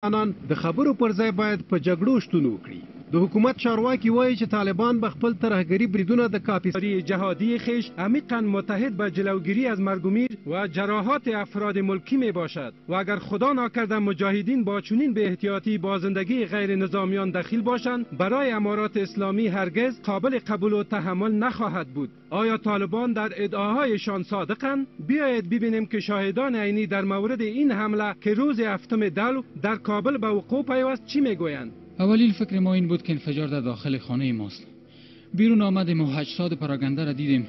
افغانان د خبرو پر ځای باید په جګړو شتون وکړي. د حکومت چارواکي وایي چې طالبان به خپل ترهګري بریدونه د کاپیساری جهادی خیش عمیقا متحد به جلوگیری از مرگ و میر و جراحات افراد ملکی می باشد و اگر خدا ناکرده مجاهدین با چنین به احتیاطی با زندگی غیر نظامیان دخیل باشند برای امارات اسلامی هرگز قابل قبول و تحمل نخواهد بود. آیا طالبان در ادعاهایشان صادقند؟ بیایید ببینیم که شاهدان عینی در مورد این حمله که روز 7 دلو در کابل به وقوع پیوست چی میگویند؟ اولین فکر ما این بود که انفجار در داخل خانه ماست. بیرون آمدیم و اجساد پراکنده را دیدیم.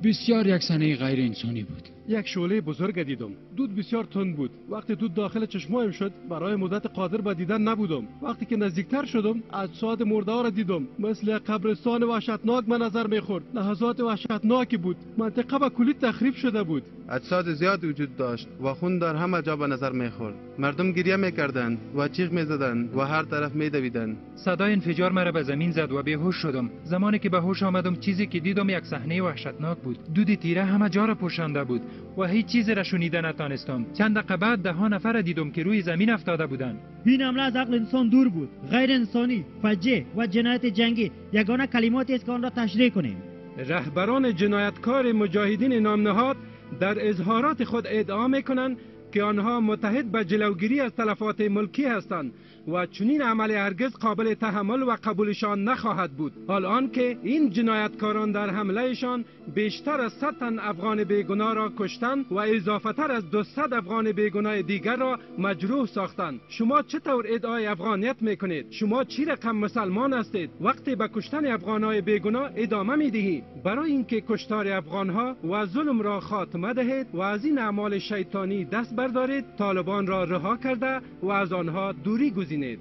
بسیار یک صحنه غیر انسانی بود. یک شعله بزرگ دیدم. دود بسیار تند بود. وقتی دود داخل چشمایم شد برای مدت قادر به دیدن نبودم. وقتی که نزدیکتر شدم اجساد مرده ها را دیدم. مثل قبرستان وحشتناک به نظر میخورد. لحظات وحشتناکی بود. منطقه به کلی تخریب شده بود. اجساد زیاد وجود داشت و خون در همه جا به نظر میخورد. مردم گریه میکردند و جیغ میزدند و هر طرف میدویدند. صدای انفجار مرا به زمین زد و بیهوش شدم. زمانی که به هوش آمدم چیزی که دیدم یک صحنه وحشتناک بود. دود تیره همه جا را پوشانده بود و هیچ چیزی را شنیده نتانستم. چند دقیقه بعد 10 نفر دیدم که روی زمین افتاده بودند. این حمله از عقل انسان دور بود. غیر انسانی، فجیع و جنایت جنگی یگانه کلماتی است که آن را تشریح کنیم. رهبران جنایتکار مجاهدین نامنهاد در اظهارات خود ادعا میکنند که آنها متحد به جلوگیری از تلفات ملکی هستند و چنین عمل هرگز قابل تحمل و قبولشان نخواهد بود. حال آنکه این جنایتکاران در حملهشان بیشتر از 100 تن افغان بیگناه را کشتند و اضافه تر از 200 افغان بیگناه دیگر را مجروح ساختند. شما چطور ادعای افغانیت میکنید؟ شما چی رقم مسلمان هستید وقتی به کشتن افغانای بیگناه ادامه میدهید؟ برای اینکه کشتار افغانها و ظلم را خاتمه دهید و از این اعمال شیطانی دست بردارید، طالبان را رها کرده و از آنها دوری گزینید.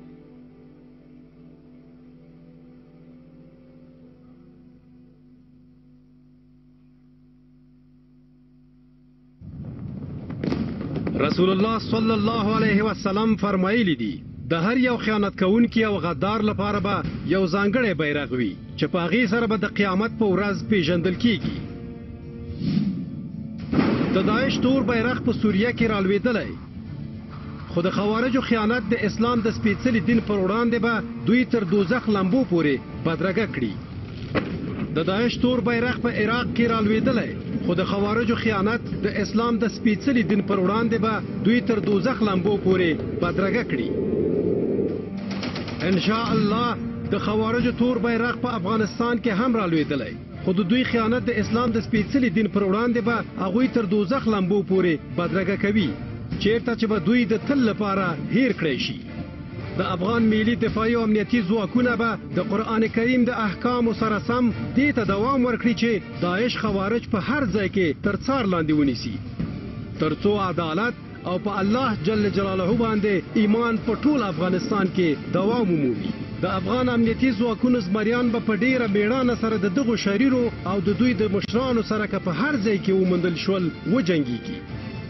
رسول الله صلی الله علیه و سلم فرمایلی دی د هر یو خیانت کوونکی او غدار لپاره به یو ځانګړی بیرغ وي چې په هغې سره به د قیامت په ورځ پیژندل کیږي. د داعش تور بیرغ په سوریه کې رالوېدلی، خو د خوارجو خیانت د اسلام د سپېڅلي دین پر وړاندې به دوی تر دوزخ لمبو پورې بدرګه کړي. د داعش تور بیرغ په عراق کې رالوېدلی، خو د خوارجو خیانت د اسلام د سپېڅلي دین پر وړاندې به دوی تر دوزخ لمبو پورې بدرګه کړي. ان شاء الله د خوارجو تور بیرغ په افغانستان کې هم رالوېدلی، خو د دوی خیانت د اسلام د سپېڅلي دین پر وړاندې به هغوی تر دوزخ لمبو پورې بدرګه کوي، چیرته چې به دوی د تل لپاره هیر کړی شي. د افغان ملي دفاعي او امنیتي ځواکونه به د قرآن کریم د احکامو سره سم دې ته دوام ورکړي چې داعش خوارج په هر ځای کې تر څار لاندې ونیسي، ترڅو عدالت او په الله جل جلاله باندې ایمان په ټول افغانستان کې دوام ومومي. د افغان امنیتي ځواکونو زمریان به په ډیره میړانه سره د دغو شریرو او د دوی د مشرانو سره که په هر ځای کې وموندل شول وجنګیږي.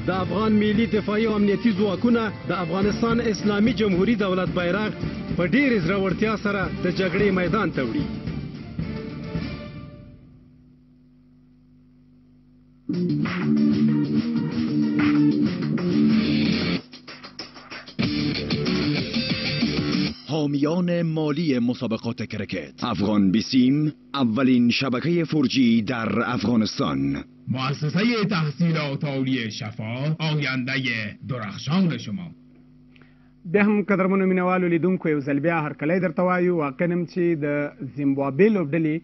د افغان ملي دفاعي او امنیتي ځواکونه د افغانستان اسلامي جمهوري دولت بیرغ په ډېرې زړورتیا سره د جګړې میدان ته وړي. حامیان مالی مسابقات کرکت افغان بیسیم، اولین شبکه 4G در افغانستان. مؤسسه تحصیلات عالی شفا، آینده درخشان شما. بیا هم قدرمنو مینوالو لیدونکو یو ځل بیا هرکلی درته وایو. واقعا هم چې د زیمبابوې لوبډلې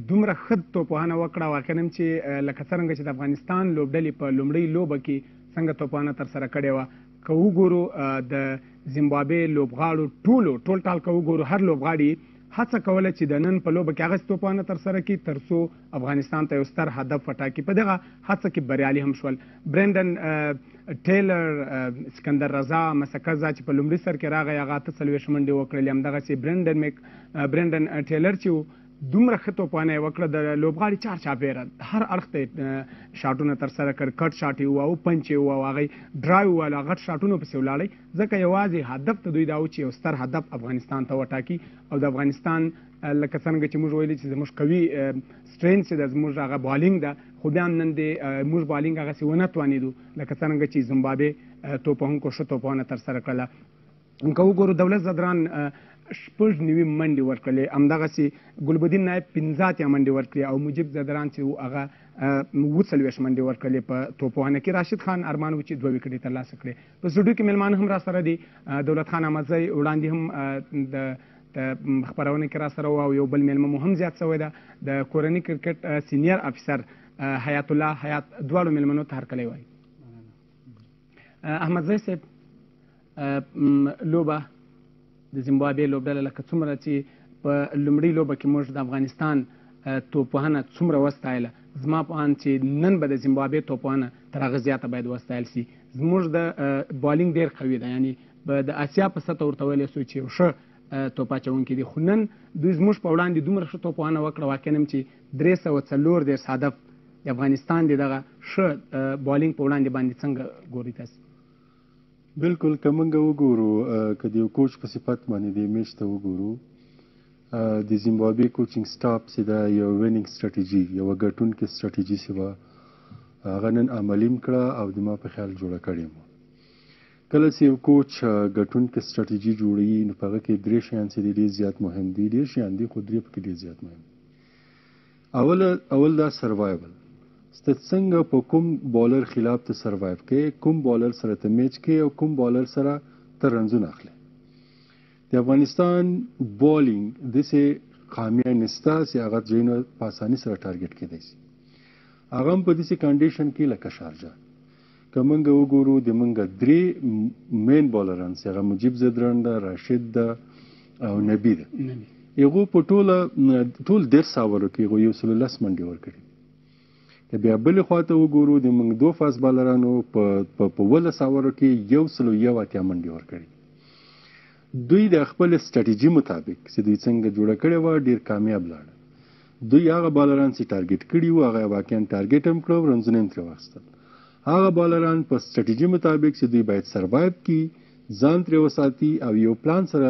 دومره ښه توپوهنه وکړه، واقعا هم چې لکه څرنګه چې د افغانستان لوبډلې په لومړۍ لوبه کې څنګه توپوهنه ترسره کړې وه، که وګورو د زیمبابوې لوبغاړو ټول ټال که وګورو هر لوبغاړي هڅه کوله چې د نن په لوبه کې هغه توپانه ترسره کړي ترڅو افغانستان ته یو ستر هدف وټاکي. په دغه هڅه کې بریالي هم شول. برندن ټیلر، اسکندر رضا مسکزا چې په لومړي سر کې راغی هغه 48 منډې وکړلې، همدغسې برندن ټیلر چې دومره ښه توپانه یې وکړه، د لوبغاړي چار چاپېره هر اړخ ته شاټونه ترسره کړ، کټ شاټ یې ووه او پنچ یې ووه او هغه یې ډرایو ووهله، غټ شاټونو پسې ولاړی، ځکه یوازې هدف ته دوی دا و چې یو ستر هدف افغانستان ته وټاکي. او د افغانستان لکه څرنګه چې موږ ویلي چې زموږ قوي سټرینث ده زموږ هغه بالینګ ده، خو بیا هم نن د موږ بالینګ هغسې ونه توانېدو لکه څرنګه چې زیمبابوې توپوهونکو ښه توپوهنه ترسره کړله. که وګورو دولت زدران 6 نوي منډې ورکړلې، همدغسې ګلبدین نایب 15 منډې ورکړې او مجیب زدران چې و هغه 47 منډې ورکړلې. په توپوهنه کې راشد خان ارمان و چې 2 وکټې ترلاسه کړې. په سټوډیو کې میلمانه هم را سره دي، دولت خان احمدزی وړاندې هم د خپرونه کې را سره و او یو بل میلمه مو هم زیات شوی ده، د کورني کرکټ سینیر افیسر حیات الله حیات، دواړو میلمنو ته هرکلی وایي. احمدزی صاحب، لوبه د زیمبابوې لوبډله لکه څومره چې په لومړۍ لوبه کې موږ د افغانستان توپوهنه څومره وستایله، زما په اند چې نن به د زیمبابوې توپوهنه تر هغه زیاته باید وستایل سي. زموږ د بالینګ ډېر قوي ده، یعنی د اسیا په سطح ورته ویلی سو چې یو ښه توپ اچوونکي دي، خو نن دوی زموږ په وړاندې دومره ښه توپوهنه وکړه، واقعا هم چې 334 هدف د افغانستان د دغه ښه بالینګ په وړاندې باندې څنګه ګوري تاسو؟ بالکل که موږ وګورو که د یو کوچ په صفت باندې د میچ ته وګورو، د زیمبابوې کوچینګ سټاف چې دا یو وینینګ سټراتیجي، یوه ګټونکې سټراتیجي چې وه هغه نن عملي کړه او د ما په خیال جوړه کړې وه. کله چې یو کوچ ګټونکې سټراتیجي جوړوي نو په هغه کې 3 شیان چې دي ډېر زیات مهم دي، ډېر شیان دي خو 3 پکې ډېر زیات مهم دي. اول دا سروایول، ته څنګه په کوم بالر خلاف ته سروایو کې، کوم بالر سره ته میچ کې او کوم بالر سره ته رنزونه اخلي. د افغانستان بالینګ داسې خامیه نسته چې هغه ځایونه په اساني سره ټارګټ کېدی شي، هغه هم په داسې کنډیشن کې لکه شارجه. که موږ وګورو د موږ 3 مین بالران چې هغه مجیب زدران ده، راشد ده او نبی ده، هغو په ټول 10 اوورو کې هغو 110 منډې ورکړي. که بیا بلې خواته وګورو د موږ 2 فاست بالرانو په 11 اوورو کې 181 منډې ورکړي. دوی د خپل سټراتیجي مطابق چې دوی څنګه جوړه کړې وه ډېر کامیاب لاړل. دوی هغه بالران چې ټارګټ کړي وو هغه واقعا ټارګټ هم کړه او رنزونه هم ترې واخیستل. هغه بالران په سټراتیجي مطابق چې دوی باید سروایو کړي، ځان ترې وساتي او یو پلان سره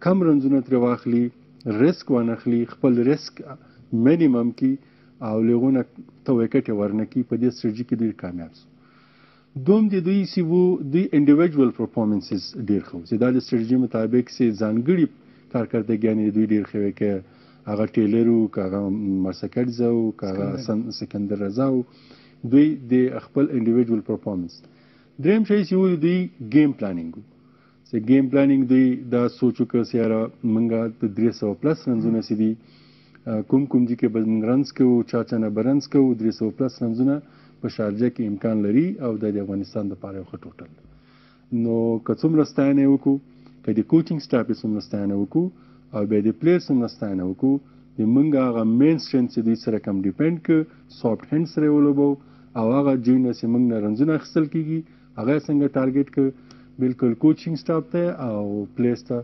کم رنزونه ترې واخلي، ریسک وانخلي، خپل ریسک مینیمم کړي او لغونه ته وکټې ورنکړي. په دې سټراتیجي کې دوی کامیاب شو. دوم د دوی چې وو دوی انډیویجوال پرفارمنسز ډېر ښه وو چې دا د سټراتیجي مطابق چې ځانګړي کارکردګیانې دوی ډېر ښه وې، که هغه ټیلر وو، که هغه مرسکټزه وو، که هغه سکندر رضا وو، دوی د خپل انډیویجوال پرفارمنس. دریم شی چې وو دوی ګیم پلانینګ وو چې ګیم پلانینګ دوی دا سوچ وکړه چې یاره موږ د 300+ رنزونه چې دي کوم دي کې به موږ رنز کوو، چا نه به رنز کوو، 300+ رنزونه په شارجه کې امکان لري او د افغانستان دپاره یو ښه ټوټل. نو که څومره ستاینه یې وکړو، که د کوچینګ سټاف یې څومره ستاینه وکړو او بیا د پلیئر څومره ستاینه وکړو، د موږ هغه مین سټرینث چې دوی سره کم ډیپینډ که سافټ هینډ سره یې ولوبو او هغه جوینه چې موږ نه رنزونه اخیستل کېږي هغه یې څنګه ټارګېټ که. بالکل کوچینګ سټاف ته او پلیئرز ته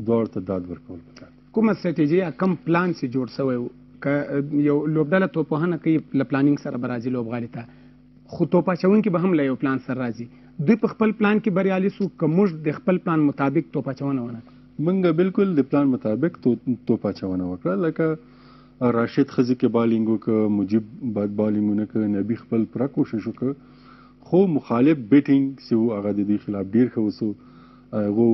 دواړو ته داد ورکول پکار. کومه سټراتیجي یا کم پلان چې جوړ شوی و، که یو لوبډله توپوهنه کوي له پلانینګ سره به راځي لوبغالي ته، خو توپ اچوونکي به هم له یو پلان سره راځي. دوی په خپل پلان کې بریالي سو که موږ د خپل پلان مطابق توپ اچونه ونه کړو؟ موږ بالکل د پلان مطابق توپ اچونه وکړه. لکه راشد ښځې کې بالینګ وکړه، مجیب بد بالینګ ونه کړه، نبي خپل پوره کوشش وکړه، خو مخالف بیټینګ چې و هغه د دوی خلاف ډېر ښه وسو. هغو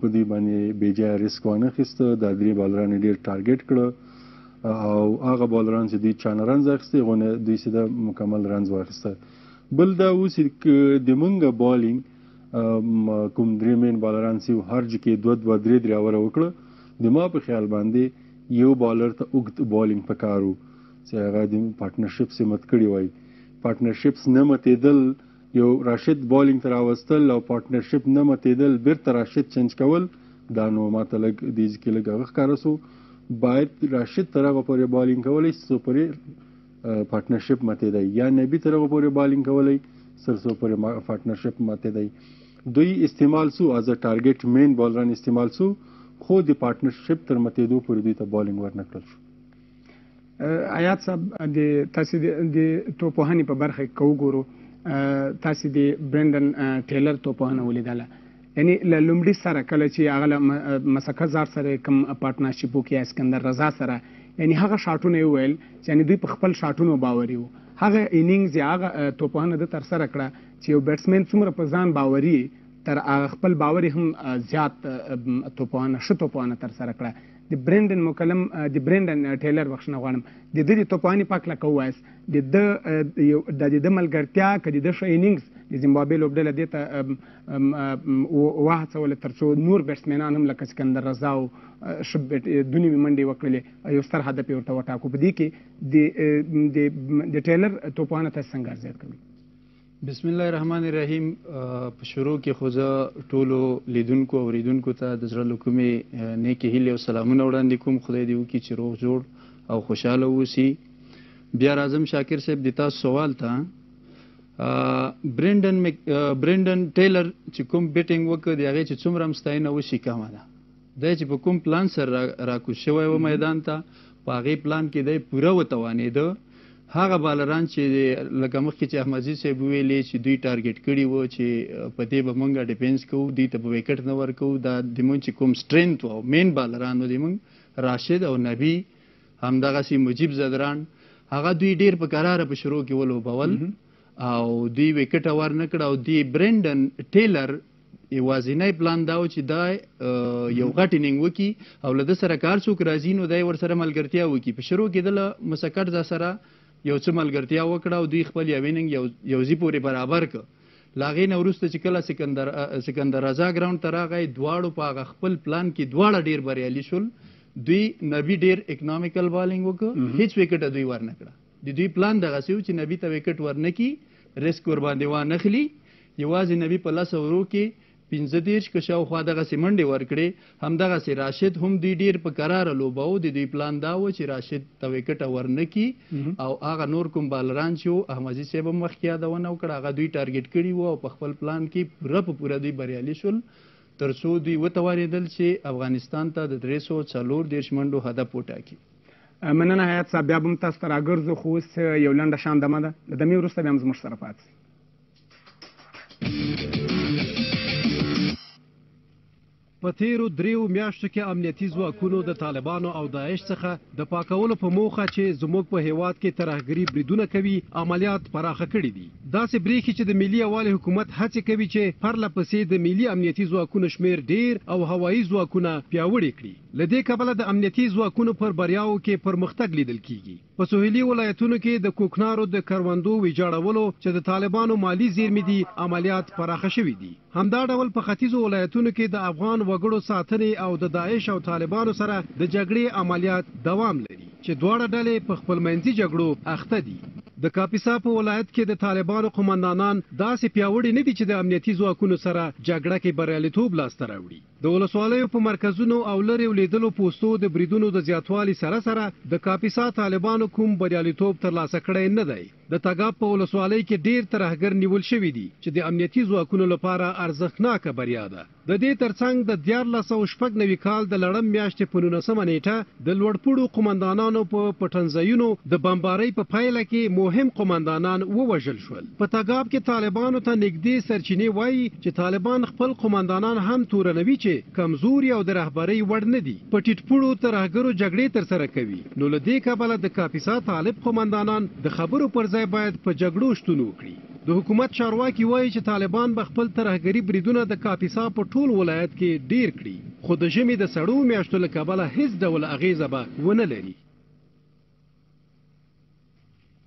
په دوی باندې بېجایه ریسک وانه اخیسته، دا 3 بالران یې ډېر ټارګېټ کړه او هغه بالران چې دوی چا نه رنز اخیستې هغو نه دوی سیده مکمل رنز واخیسته. بل دا اوس د موږ بالینګ کوم 3 مین بالران چې هر جې کې 2-3 اوره وکړه، د ما په خیال باندې یو بالر ته اوږد بالینګ پکار و چې هغه د پارټنرشپ چې مت کړي وای. پارټنرشپس نه متېدل، یو راشد بالینګ ته راوستل او پارټنرشپ نه متېدل، بیرته راشد چینج کول، دا نو ماته لږ دې کې لږ هغه ښکاره سو. باید راشد تر هغه پورې بالینګ کولی څو پورې پارټنرشپ ماتېدی، یا نبي تر هغه پورې بالینګ کولی څو پورې پارټنرشپ ماتېدی. دوی استعمال سو از ا ټارګېټ مین بالران استعمال سو، خو د پارټنرشپ تر ماتېدو پورې دوی ته بالینګ ورنه کړل شو. آیات صاحب، تاسو د توپوهنې په برخه کې وګورو، تاسو د برندن ټیلر توپوهنه ولیدله، یعنی له لومړي سره کله چې هغه له مسکه زار سره کوم پارټنرشپ وکړي، اسکندر رضا سره، یعنی هغه شاټونه یې وویل چې یعنی دوی په خپل شاټونو باوري وو. هغه انینګز یا هغه توپوهنه د ترسره کړه چې یو بیټسمین څومره په ځان باوري تر خپل باور هم زیات توپانه ښه توپانه ترسره کړه. د برینډن مکلم د برینډن ټیلر بخښنه غواړم د ده د توپانې په هکله که ووایاست د د ملګرتیا که د ده ښه انینګز د زیمبابوې لوبډله دې ته وهڅوله تر څو نور بیټسمینان هم لکه سکندر رضا او ښه دونې منډې وکړلې یو ستر هدف یې ورته وټاکو. په دې کې د ټیلر توپانه تاسو څنګه ارزیات کوئ؟ بسم الله الرحمن الرحیم. په شروع کې خو زه ټولو لیدونکو او اوریدونکو ته د زړه له کومې نیکې هیلې او سلامونه وړاندې کوم. خدای دې وکړي چې روغ جوړ او خوشحاله اوسي. بیا راځم شاکر صاحب د تاسو سوال ته. برینډن ټیلر چې کوم بیټینګ وکړ د هغې چې څومره هم ستاینه وشي کمه ده. دی چې په کوم پلان سره راکوز شوی و میدان ته په هغې پلان کې دی پوره وتوانېده. هغه بالران چې لکه مخکې چې احمدزي صاحب ویلې چې دوی ټارګېټ کړي وو چې په دې به موږ ډیفینس کوو دوی ته به ویکټ نه ورکوو. دا د موږ چې کوم سټرینث و او مین بالران و د موږ راشد او نبي همدغسې مجیب زدران هغه دوی ډېر په قراره په شروع کې ولوبول او دوی ویکټه ور نه کړه. او د برینډن ټیلر یوازینی پلان دا و چې دا یو غټ انینګ وکړي او له ده سره کار څوک راځي نو دی ورسره ملګرتیا وکړي. په شروع کې دله مسکټ دا سره یو څه ملګرتیا وکړه او دوی خپل یو انینګ یو ځي پورې برابر کړ. له هغې نه وروسته چې کله سکندر رضا ګراونډ ته راغی دواړو په هغه خپل پلان کې دواړه ډېر بریالي شول. دوی نبي ډېر اکنامیکل بالینګ وکړ هیڅ ویکټه دوی ورنه کړه. د دوی پلان دغسې و چې نبي ته ویکټ ورنه کړي ریسک ورباندې وانخلي. یوازې نبي په 10 اورو کې 15 که شاوخوا دغسې منډې ورکړې. همدغسې راشد هم دوی ډېر په قراره لوباو. د دوی پلان دا و چې راشد ته ویکټه ورنه کړي او هغه نور کوم بالران چې و احمدزي صاحب هم مخکې یادونه وکړه هغه دوی ټارګېټ کړي وو او په خپل پلان کې پوره په پوره دوی بریالي شول تر څو دوی وتوانېدل چې افغانستان ته د 340 منډو هدف وټاکي. مننه حیات صاحب. بیا به هم تاسو ته راګرځو خو اوس یو لنډه شان دمه ده. له دمې وروسته بیا هم زموږ سره پاتې شئ. په تیرو 3 میاشتو کې امنیتي ځواکونو د طالبانو او داعش څخه د پاکولو په موخه چې زموږ په هیواد کې ترهګري بریدونه کوي عملیات پراخه کړي دي. داسې بریښي چې د ملي یووالي حکومت هڅې کوي چې پرله پسې د ملي امنیتي ځواکونو شمیر ډیر او هوایي ځواکونه پیاوړي کړي. له دې کبله د امنیتي ځواکونو پر بریاو کې پرمختګ لیدل کیږي. په سوهیلي ولایتونو کې د کوکنارو د کروندو ویجاړولو چې د طالبانو مالی زیرمې دي عملیات پراخه شوي دي. همدا ډول په ختیځو ولایتونو کې د افغان وګړو ساتنې او د داعش او طالبانو سره د جګړې عملیات دوام لري چې دواړه ډلې په خپلمنځي جګړو اخته دي. د کاپیسا په ولایت کې د طالبانو قومندانان داسې پیاوړي نه دي چې د امنیتي ځواکونو سره جګړه کې بریالیتوب لاسته راوړي. د ولسوالیو په مرکزونو او لرې ولیدلو پوستو د بریدونو د زیاتوالي سره سره د کاپیسا طالبانو کوم بریالیتوب ترلاسه کړی نه دی. د تګاب په ولسوالۍ کې ډیر ترهګر نیول شوي دي چې د امنیتي ځواکونو لپاره ارزښتناکه بریا ده. د دې ترڅنګ د 1496 کال د لړم میاشتې په 19 نیټه د لوړپوړو قومندانانو په پټنځایونو د بمبارۍ په پایله کې مهم قومندانان ووژل شول. په تګاب کې طالبانو ته نږدې سرچینې وایي چې طالبان خپل قومندانان هم تورنوي چې کمزوري او د رهبرۍ وړ نه دي. په ټیټپوړو ترهګرو جګړې ترسره کوي. نو له دې کبله د کاپیسا طالب قومندانان د خبرو پر ځای باید په جګړو شتون وکړي. د حکومت چارواکي وایي چې طالبان به خپل ترهګري بریدونه د کاپیسا په ټول ولایت کې ډیر کړي خو د ژمي د سړو میاشتو له کبله هیڅ ډول اغیزه به ونه لري.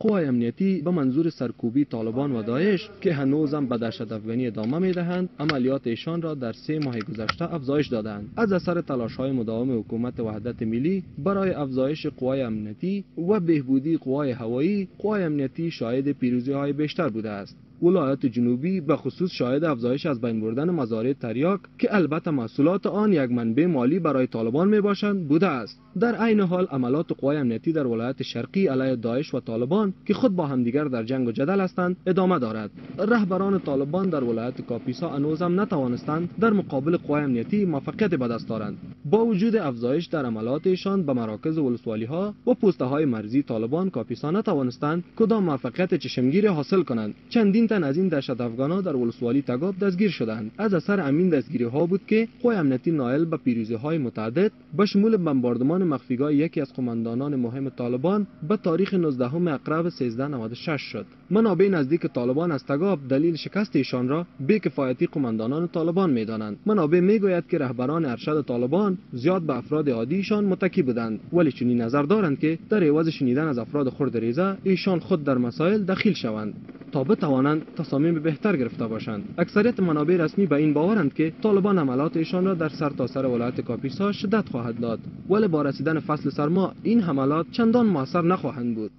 قوای امنیتی به منظور سرکوبی طالبان و داعش که هنوزم به دهشت افغانی ادامه میدهند عملیات ایشان را در 3 ماه گذشته افزایش دادند. از اثر تلاش‌های مداوم حکومت وحدت ملی برای افزایش قوای امنیتی و بهبودی قوای هوایی، قوای امنیتی شاهد پیروزی‌های بیشتر بوده است. ولایت جنوبی به خصوص شاهد افزایش از بین بردن مزارع تریاک که البته محصولات آن یک منبع مالی برای طالبان می باشند بوده است. در عین حال عملات قوای امنیتی در ولایت شرقی علیه داعش و طالبان که خود با همدیگر در جنگ و جدل هستند ادامه دارد. رهبران طالبان در ولایت کاپیسا هنوزم نتوانستند در مقابل قوای امنیتی موفقیت به دست آورند. با وجود افزایش در عملاتشان به مراکز ولسوالی ها و پوسته های مرزی طالبان کاپیسا نتوانستند کدام موفقیت چشمگیری حاصل کنند. چندین تن از این دهشت افغان‌ها در ولسوالی تگاب دستگیر شدند. از اثر همین دستگیری‌ها بود که قوای امنیتی نائل به پیروزی‌های متعدد به شمول بمباردمان مخفیگاه یکی از قماندانان مهم طالبان به تاریخ 19 اکتبر 1396 شد. منابع نزدیک طالبان از تگاب دلیل شکست ایشان را بی‌کفایتی قماندانان طالبان می‌دانند. منابع می‌گوید که رهبران ارشد طالبان زیاد به افراد عادیشان متکی بودند، ولی چنین نظر دارند که در عوض شنیدن از افراد خردریزه ایشان خود در مسائل دخیل شوند تا بتوانند تصامیم بهتر گرفته باشند. اکثریت منابع رسمی به این باورند که طالبان عملات ایشان را در سرتاسر ولایت کاپیسا شدت خواهد داد، ولی با رسیدن فصل سرما این حملات چندان موثر نخواهند بود.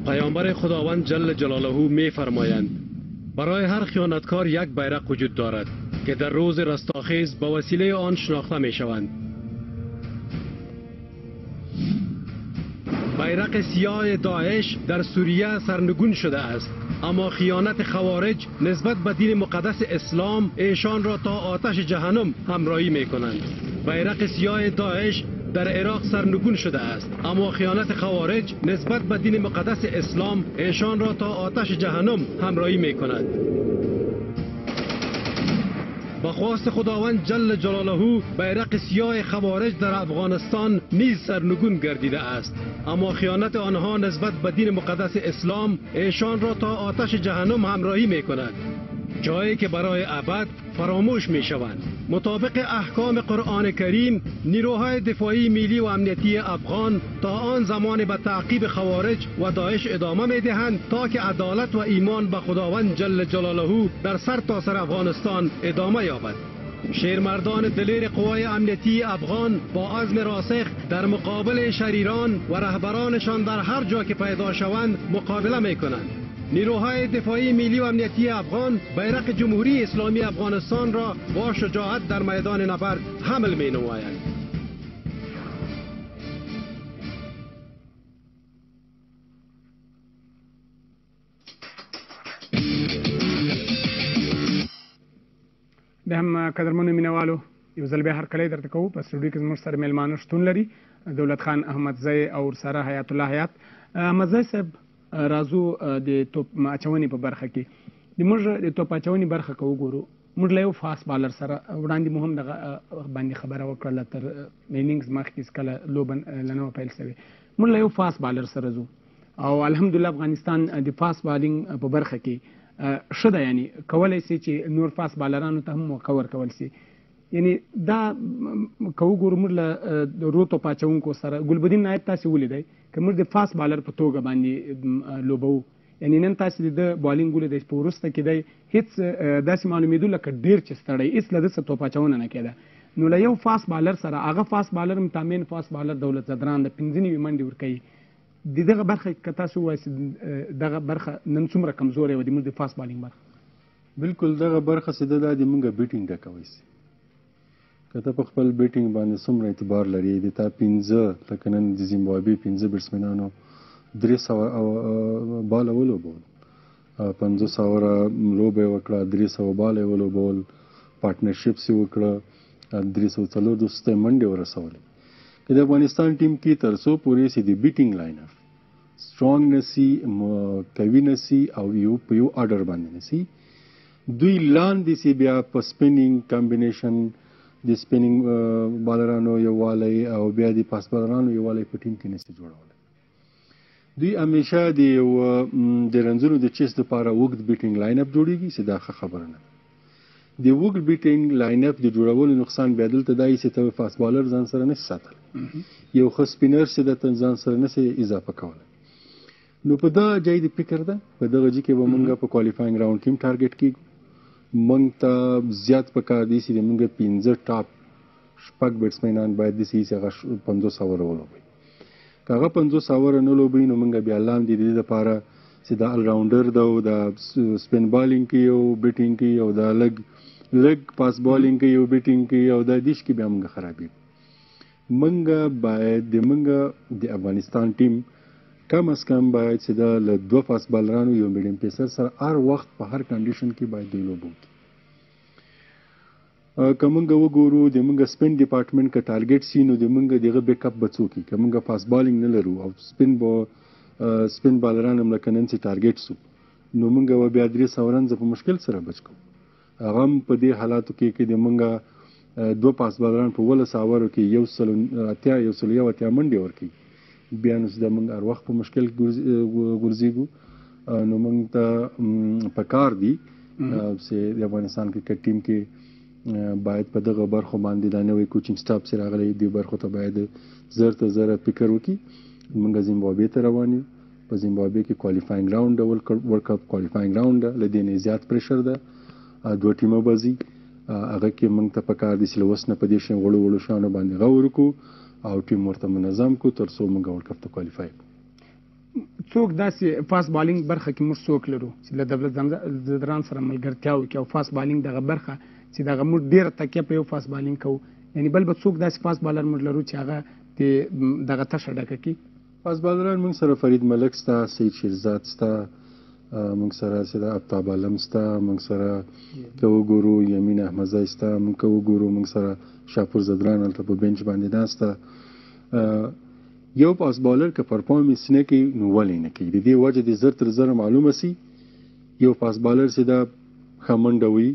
پیامبر خداوند جل جلاله می فرمایند برای هر خیانتکار یک بیرق وجود دارد که در روز رستاخیز با وسیله آن شناخته می شوند. بیرق سیاه داعش در سوریه سرنگون شده است، اما خیانت خوارج نسبت به دین مقدس اسلام ایشان را تا آتش جهنم همراهی می کنند. بیرق سیاه داعش در عراق سرنگون شده است، اما خیانت خوارج نسبت به دین مقدس اسلام ایشان را تا آتش جهنم همراهی می کند. با خواست خداوند جل جلاله بیرق سیاه خوارج در افغانستان نیز سرنگون گردیده است، اما خیانت آنها نسبت به دین مقدس اسلام ایشان را تا آتش جهنم همراهی می کند، جایی که برای ابد فراموش می شوند. مطابق احکام قرآن کریم نیروهای دفاعی ملی و امنیتی افغان تا آن زمان به تعقیب خوارج و داعش ادامه می دهند تا که عدالت و ایمان به خداوند جل جلاله در سرتاسر افغانستان ادامه یابد. شیرمردان دلیر قوای امنیتی افغان با عزم راسخ در مقابل شریران و رهبرانشان در هر جا که پیدا شوند مقابله می کنند. نیروهای دفاعی ملی و امنیتی افغان بیرق جمهوری اسلامی افغانستان را با شجاعت در میدان نبرد حمل می نمایند. بیا هم قدرمنو مینوالو یو ځل بیا هرکلی درته کوو. په سټوډیو کې زموږ سره میلمانه شتون لري، دولت خان احمدزی او ورسره حیات الله حیات. احمدزی صاحب راځو د توپ اچونې په برخه کې موږ د توپ اچونې برخه کې وګورو. موږ له یو فاست بالر سره وړاندې مو هم دغه باندې خبره وکړله تر انینګز مخکې کله لوبه له نوه پیل شوې. موږ له یو فاست بالر سره ځو او الحمدلله افغانستان د فاست بالینګ په برخه کې ښه ده، یعنی کولی شي چې نور فاست بالرانو ته هم موقع ورکول شي. یعنی دا که وګورو موږ له روتو پاچونکو سره ګلبدین نایب تاسې ولیدئ که موږ د فاست بالر په توګه باندې لوبوو، یعنی نن تاسې د بالینګ ولیدئ په وروسته کې دی هېڅ داسې معلومېدو لکه ډېر چې ستړی، هېڅ له ده څه توپاچونه نه کېده. نو له یو فاست بالر سره هغه فاست بالر متامین فاست بالر دولت زدران د 15 نوي منډې ورکوي. د دغه برخه که تاسو ووایئ دغه برخه نن څومره کمزورې وه د موږ د فاست بالینګ برخه؟ بالکل دغه برخه چې ده دا د موږ بیټینګ ډکوی شي. که ته په خپل بیټینګ باندې څومره اعتبار لري، د تا 15 لکه نن د زیمبابوې 15 بیټسمنانو 300 باله ولوبول، 50 اوره لوبه یې وکړه، 300 باله یې ولوبول، پارټنرشپس یې وکړه، 304 منډې ورسولې. که د افغانستان ټیم کې تر څو پورې چې د بیټینګ لاین اپ سټرانګ نسی قوي نسی او یو په یو آرډر باندې نسی، دوی لاندې چې بیا په سپینینګ کمبینیشن د سپینینګ بالرانو یووالی او بیا د پاس بالرانو یووالی په ټیم کې نسی جوړولی. دوی همیشه د رنزونو د چیس دپاره اوږد بیټینګ لاین اپ جوړیږي چې دا ښه خبره نه. د اوږد بیټینګ لاین اپ د جوړولو نقصان بیا دلته دا چې ته فاست بالر ځان سره نشي ساتلی، یو ښه سپینر چې د ځان سره نشي اضافه کولی. نو په دغه ځای د فکر ده په دغه ځای کې به موږ په کوالیفاینګ راوند کې هم ټارګټ کېږو. موږ ته زیات پکار دي چې موږ 15 ټاپ شپږ بیټسمینان باید داسې چې هغه 50 اوره ولوبوي. که هغه 50 اوره نه لوبوي نو موږ بیا لاندې د دې لپاره چې د الراونډر ده او د سپین بالینګ کې یو بیټینګ کې او د لګ پاس بالینګ کې یو بیټینګ کې او د دیش کې بیا موږ خرابېږو. موږ باید د افغانستان ټیم کم از کم باید چې دا له 2 فاست بالرانو یو میډیم پیسر سره هر وخت په هر کنډیشن کې باید دوی لوبو وکړي. که موږ وګورو د موږ سپین ډپارټمنټ که ټارګټ سي نو د موږ دغه بیک اپ به څوک وي. که موږ فاست بالینګ نه لرو او سپین به سپین بالران هم لکه نن چې ټارګېټ سو نو موږ به بیا 300 رنز په مشکل سره بچ کوو. هغه هم په دې حالاتو کې د موږ 2 پاس بالران په 15 اوورو کې 180 منډې ورکوي بیا نو د موږ هر وخت په مشکل ګرځېږو. نو موږ ته پکار دي چې د افغانستان کرکټ ټیم کې باید په دغه برخو باندې دا نوی کوچینګ سټاف چې راغلی دی برخو ته باید زر ته زر فکر وکړي. موږ زیمبابوې ته روان یو. په زیمبابوې کې کوالیفاینګ راوند ورلډ کپ کوالیفاینګ راوند له دې نه زیات پریشر ده. 2 ټیمه بازي هغه کې موږ ته پکار دي چې لوس نه په دې شین وړو شانو باندې غور وکړو او ټیم ورته منظم کو تر څو موږ ورلډ کپ ته کوالیفای کړو. څوک داسې فاست بالینګ برخه کې موږ څوک لرو چې له دولت زدران سره ملګرتیا وکړي او فاست بالینګ دغه برخه چې دغه موږ ډېره تکیه په یو فاست بالینګ کوو یعنی بل به څوک داسې فاست بالر موږ لرو چې هغه دغه تشه ډکه کړي؟ فاست بالران موږ سره فرید ملک ستا، سید شیرزاد ستا، موږ سره سره افتاب عالم ستا، موږ سره که وګورو یمین احمدزی ستا، موږ که وګورو موږ سره شاپور زدران هلته په بینچ باندې ناسته. یو پاس بالر که پرفارمنس نه کوي نو ولې نه کوي؟ د دې وجه د زر تر زره معلومه سي یو پاس بالر چې دا ښه منډه وي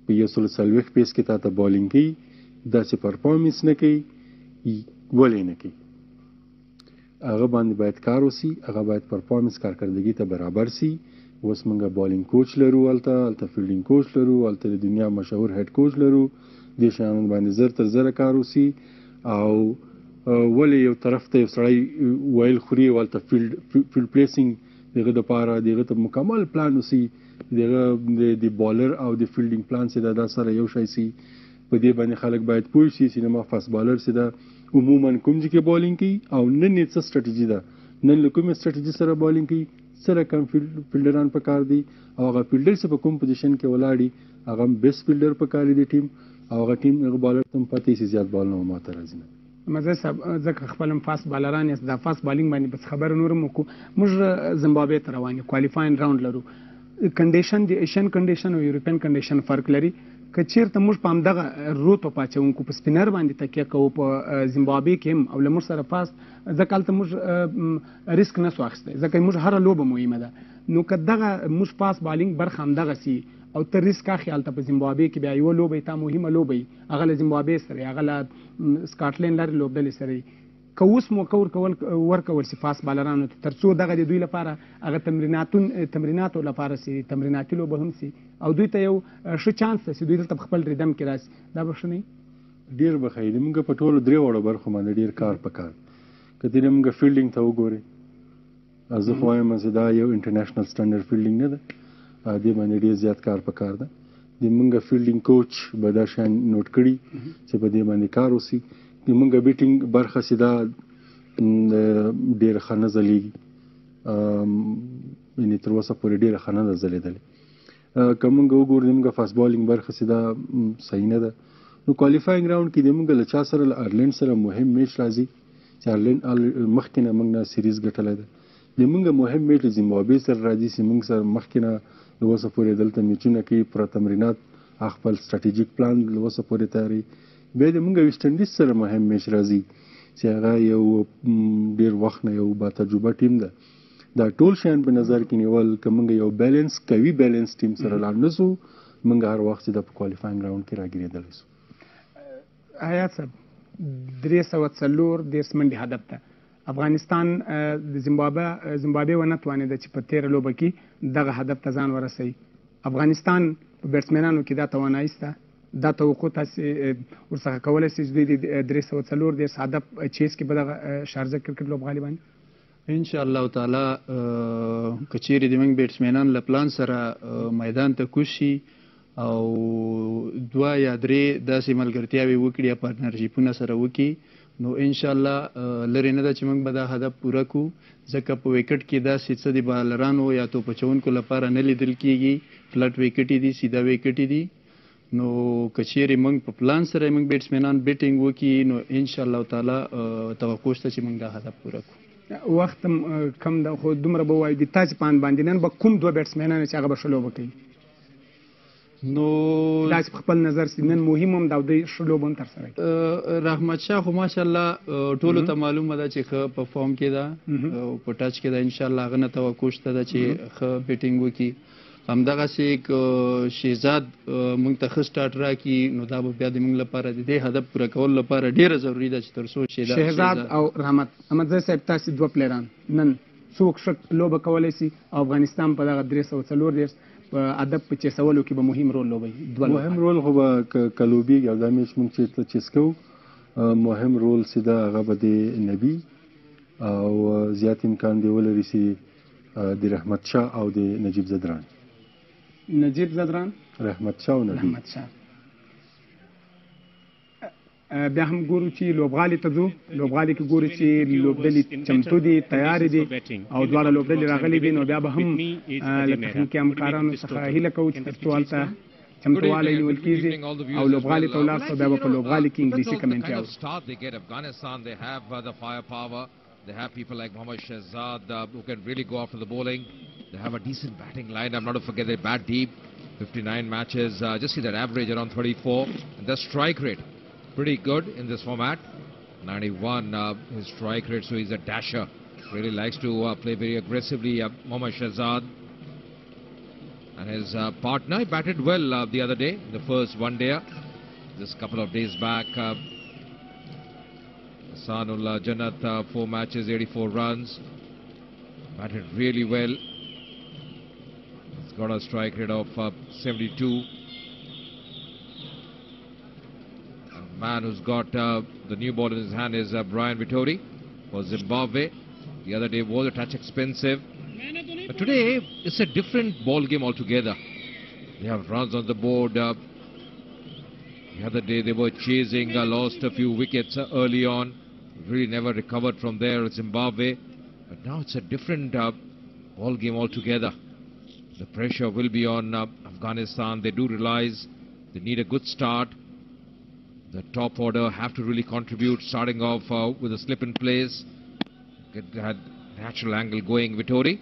په 140 پیس کې تا ته بالینګ کوي داسې پرفارمنس نه کوي ولې نه کوي؟ هغه باندې باید کار وسي، هغه باید پرفارمنس کارکردګي ته برابر سي. اوس موږ بالینګ کوچ لرو، هلته فیلډینګ کوچ لرو، هلته د دنیا مشهور هیډ کوچ لرو. دې شیانو باندې زر تر زره کار وسي او ولې یو طرف ته یو سړی ویل خوري او هلته فیلډ پلیسینګ دغه دپاره دغه ته مکمل پلان وسي، دغه د بالر او د فیلډینګ پلان چې دا سره یو شی سي. په دې باندې خلک باید پوه شي چې ما فاست بالر چې دا عموما کوم ځای کې بالینګ کوي او نن یې څه سټراتیجي ده، نن له کومې سټراتیجي سره بالینګ کوي، سره کم فیلډران پکار دي او هغه فیلډر چې په کوم پوزیشن کې ولاړي هغه بیسټ فیلډر پکار دي ټیم او هغه ټیم هغه بالر ته پاتې شي زیات بال نه ماته راځي. مزه صاحب ځکه خپل فاست بالران یې د فاست بالینګ باندې بس خبر نور مو کو موږ زیمبابوې ته روان یو کوالیفاینګ راوند لرو. کنډیشن د ایشین کنډیشن او یورپین کنډیشن فرق لري. که چیرته موږ په همدغه روت په پاچونکو په سپینر باندې تکیه کوو په زیمبابوې کې هم او له موږ سره فاست ځکه هلته موږ ریسک نه سو اخیستی ځکه موږ هره لوبه مهمه ده. نو که دغه موږ فاست بالینګ برخه همدغه سي او ته ریسک اخلي هلته په زیمبابوې کې بیا یوه لوبه تا مهمه لوبه هغه له زیمبابوې سره هغه له سکاټلینډ لرې لوبډلې سره که اوس موقع ورکول سي فاست بالرانو ته تر څو دغه د دوی لپاره هغه تمریناتو لپاره سي تمریناتي لوبه هم سي او دوی ته یو ښه چانس ده چې دوی دلته په خپل ریدم کې راسي. دا به ښه نه وي؟ ډېر به ښه وي. موږ په ټولو 3 وړو برخو باندې ډېر کار پکار. که دې موږ فیلډینګ ته وګورئ زه خو وایم چې دا یو انټرنیشنل سټنډرډ فیلډینګ نه ده، دې باندې ډېر زیات کار پکار ده. د موږ فیلډینګ کوچ به دا شیان نوټ کړي چې په دې باندې کار وسي. د موږ بیټینګ برخه چې دا ډېره ښه نه ځلېږي، یعنې تر اوسه پورې ډېره ښه نه ده ځلېدلې. که موږ وګورو د موږ فاست بالینګ برخه چې دا صحیح نه ده. نو کوالیفاینګ راوند کې د موږ له چا سره له آیرلینډ سره مهم میچ راځي چې آیرلینډ مخکې نه موږ نه سیریز ګټلی ده. د موږ مهم میچ له زیمبابوې سره راځي چې موږ سره مخکې نه له اوسه پورې دلته میچونه کوي، پوره تمرینات خپل سټراټیجیک پلان له اوسه پورې تیاري. بیا د موږ ویسټ انډیز سره مهم میچ راځي چې هغه یو ډېر وخت نه یو با تجربه ټیم ده. دا ټول شیان په نظر کې نیول که موږ یو بیلنس قوي بیلنس ټیم سره لاړ نه سو موږ هر وخت چې د پکوالیفاینګ راوند کې راګیرېدلی سو. حیات صاحب 340 منډې هدف ته افغانستان د زیمبابوې ونه توانېده چې په 13 لوبه کې دغه هدف ته ځان ورسوي. افغانستان په بیټسمینانو کې دا توانایي شته، دا توقع تاسې ورڅخه کولی شئ چې دوی د 340 هدف چیز کې به دغه شارجه کرکټ لوبغالي باندې ان شاء الله تعالی که چیرې د موږ بیټسمینان له پلان سره میدان ته کوز شي او 2 یا 3 داسې ملګرتیاوې وکړي یا پارتنرشیپونه سره وکړي نو ان شاء الله لرې نه ده چې موږ به دا هدف پوره کړو. ځکه په وکټ کې داسې څه د بالرانو یا توپ اچوونکو لپاره نه لیدل کېږي، فلټ وکټې دي، سیده وکټې دي. نو که چیرې موږ په پلان سره موږ بیټسمینان بیټینګ وکړي نو ان شاء الله تعالی توقع شته چې موږ دا هدف پوره کړو. وخت کم ده خو دومره به وایو د تاسې په اند باندې نن به کوم 2 بیټسمینان چې هغه به ښه لوبه کوي؟ نو داسې په خپل نظر سي نن مهم هم دا دوی ښه لوبه هم ترسره کوي. رحمت شاه خو ماشاءالله ټولو ته معلومه ده چې ښه په فارم کې ده او په ټچ کې ده. انشاءالله هغه نه توقع شته ده چې ښه بیټینګ وکړي. همدغسې شهزاد موږ ته ښه سټارټ راکړي نو دا به بیا د موږ لپاره د دې هدف پوره کولو لپاره ډېره ضروري ده چې تر څو شهزاد او رحمت احمدزی صاحب تاسې دوه پلیران نن څوک ښه لوبه کولی سي او افغانستان په دغه 334 په ادب په چیسولو کې به مهم رول لوبوي؟ مهم رول خو به که لوبېږي او دا میچ موږ چې چیس کوو مهم رول چې ده هغه به د نبي او زیات امکان دی ولري چې د رحمت شاه او د نجیب زدران. نجیب زدران، رحمت شاه او نبي. رحمت شاه. بیا هم ګورو چې لوبغالي ته ځو. لوبغالي کې ګورو چې لوبډلې چمتو دي، تیارې دي او دواړه لوبډلې راغلي دي. نو بیا به هم له تخنیکي همکارانو څخه هیله کوو چې تر څو هلته چمتووالی نیول کېږي او لوبغالي ته ولاړ شو. بیا به په لوبغالي کې انګلیسي کمنټري اورو. They have people like Mohammad Shahzad who can really go after the bowling. They have a decent batting line. I'm not to forget they bat deep. 59 matches. Just see that average around 34. And their strike rate pretty good in this format. 91 his strike rate, so he's a dasher. Really likes to play very aggressively. Mohammad Shahzad. And his partner, he batted well the other day, the first one-day. Just a couple of days back. Sanullah Jannat, 4 matches, 84 runs. Batted really well. He's got a strike rate of 72. And the man who's got the new ball in his hand is Brian Vittori for Zimbabwe. The other day was a touch expensive. But today, it's a different ball game altogether. They have runs on the board. The other day, they were chasing, lost a few wickets early on. Really never recovered from there, Zimbabwe. But now it's a different ball game altogether. The pressure will be on Afghanistan. They do realize they need a good start. The top order have to really contribute, starting off with a slip in place. Get that natural angle going, Vittori.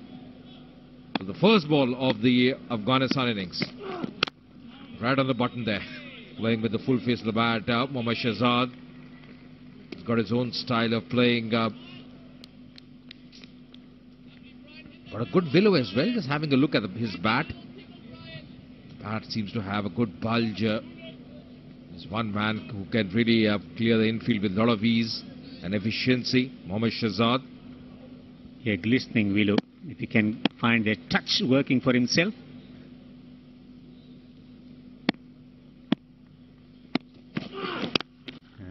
So the first ball of the Afghanistan innings. Right on the button there. Playing with the full face of the bat, Mohammad Shahzad. He's got his own style of playing. Got a good willow as well, just having a look at his bat. The bat seems to have a good bulge. There's one man who can really clear the infield with a lot of ease and efficiency, Mohammad Shahzad. A glistening willow, if he can find a touch working for himself.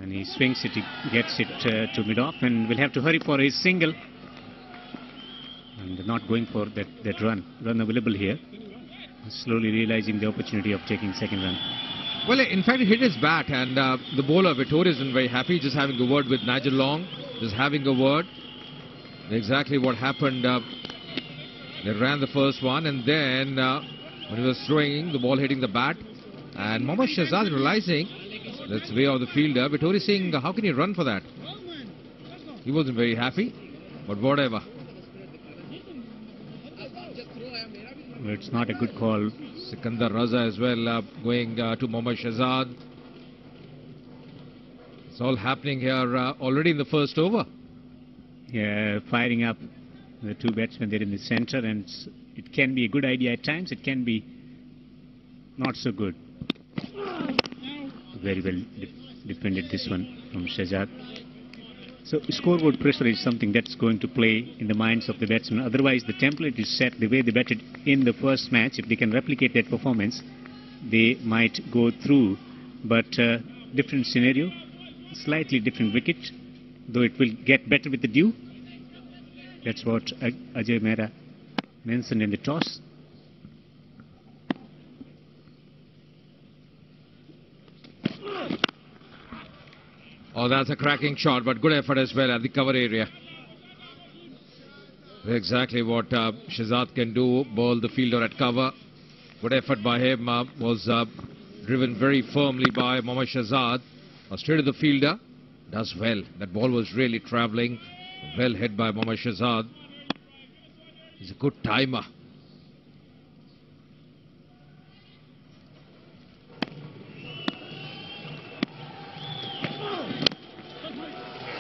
And he swings it, he gets it to mid-off, and will have to hurry for his single. And not going for that run available here. Slowly realizing the opportunity of taking second run. Well, in fact, he hit his bat, and the bowler Vittori isn't very happy, just having a word with Nigel Long, just having a word. Exactly what happened. They ran the first one, and then when he was throwing, the ball hitting the bat, and Mohammad Shahzad realizing that's the way of the fielder. Vittori saying, how can you run for that? He wasn't very happy, but whatever. Well, it's not a good call. Sikandar Raza as well going to Mohammad Shahzad. It's all happening here already in the first over. Yeah, firing up the two batsmen there in the center, and it can be a good idea at times, it can be not so good. Very well defended this one from Shahzad. So scoreboard pressure is something that's going to play in the minds of the batsmen. Otherwise, the template is set the way they batted in the first match. If they can replicate that performance, they might go through. But different scenario, slightly different wicket, though it will get better with the dew. That's what Ajay Mehra mentioned in the toss. Oh, that's a cracking shot, but good effort as well at the cover area. Exactly what Shahzad can do, bowl the fielder at cover. Good effort by him, was driven very firmly by Mohammad Shahzad. Straight to the fielder, does well. That ball was really travelling, well hit by Mohammad Shahzad. He's a good timer.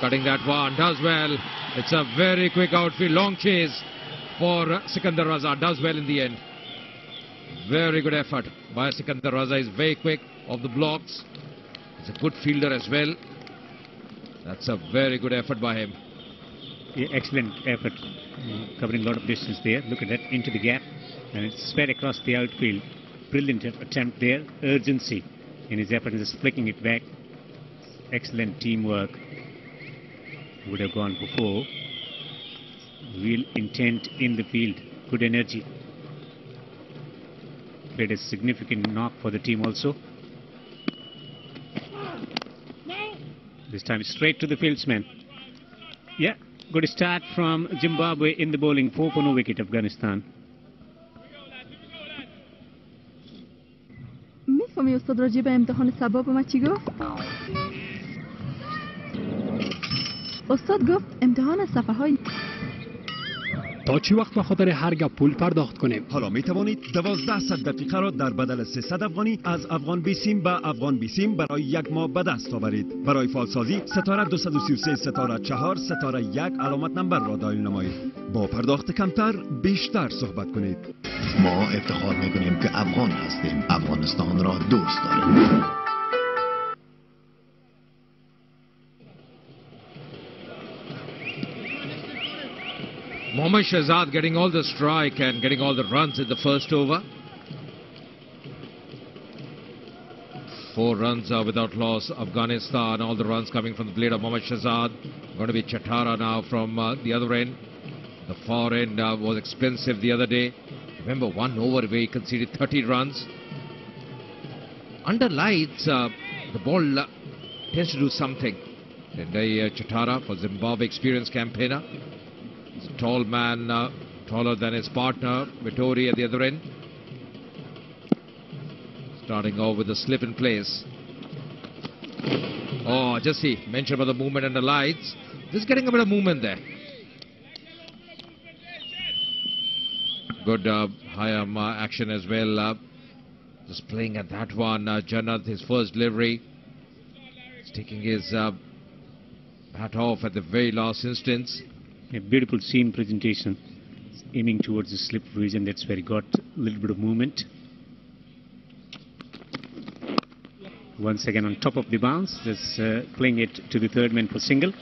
Cutting that one, does well. It's a very quick outfield, long chase for Sikandar Raza, does well in the end. Very good effort by Sikandar Raza, he's very quick off the blocks. He's a good fielder as well. That's a very good effort by him. Yeah, excellent effort, covering a lot of distance there. Look at that, into the gap, and it's sped across the outfield. Brilliant attempt there, urgency in his effort, just flicking it back. Excellent teamwork. Would have gone for 4. Real intent in the field, good energy. Played a significant knock for the team also. This time straight to the fieldsman. Yeah, good start from Zimbabwe in the bowling. 4 for no wicket, Afghanistan. میفهمی استاد راجع به امتحان سبا به ما چی گفت؟ استاد گفت امتحان صفحه های تا چی وقت به خاطر هر گپ پول پرداخت کنیم؟ حالا می توانید 1200 دقیقه را در بدل 300 افغانی از افغان بیسیم به افغان بیسیم برای 1 ماه به دست آورید. برای فالسازی ستاره 233 ستاره 4 ستاره 1 علامت نمبر را دایل نمایید. با پرداخت کمتر بیشتر صحبت کنید. ما افتخار میکنیم که افغان هستیم. افغانستان را دوست داریم. Mohammad Shahzad getting all the strike and getting all the runs in the first over. 4 runs without loss. Afghanistan, all the runs coming from the blade of Mohammad Shahzad. Going to be Chatara now from the other end. The far end was expensive the other day. Remember, 1 over where he conceded 30 runs. Under lights, the ball tends to do something. And Chatara for Zimbabwe, experienced campaigner. He's a tall man, taller than his partner, Vittori at the other end. Starting off with a slip in place. Oh, just see, mentioned about the movement and the lights. Just getting a bit of movement there. Good high arm action as well. Just playing at that one. Jannat, his first delivery. He's taking his bat off at the very last instance. A beautiful seam presentation, aiming towards the slip region. That's where he got a little bit of movement. Once again on top of the bounce, just playing it to the third man for single.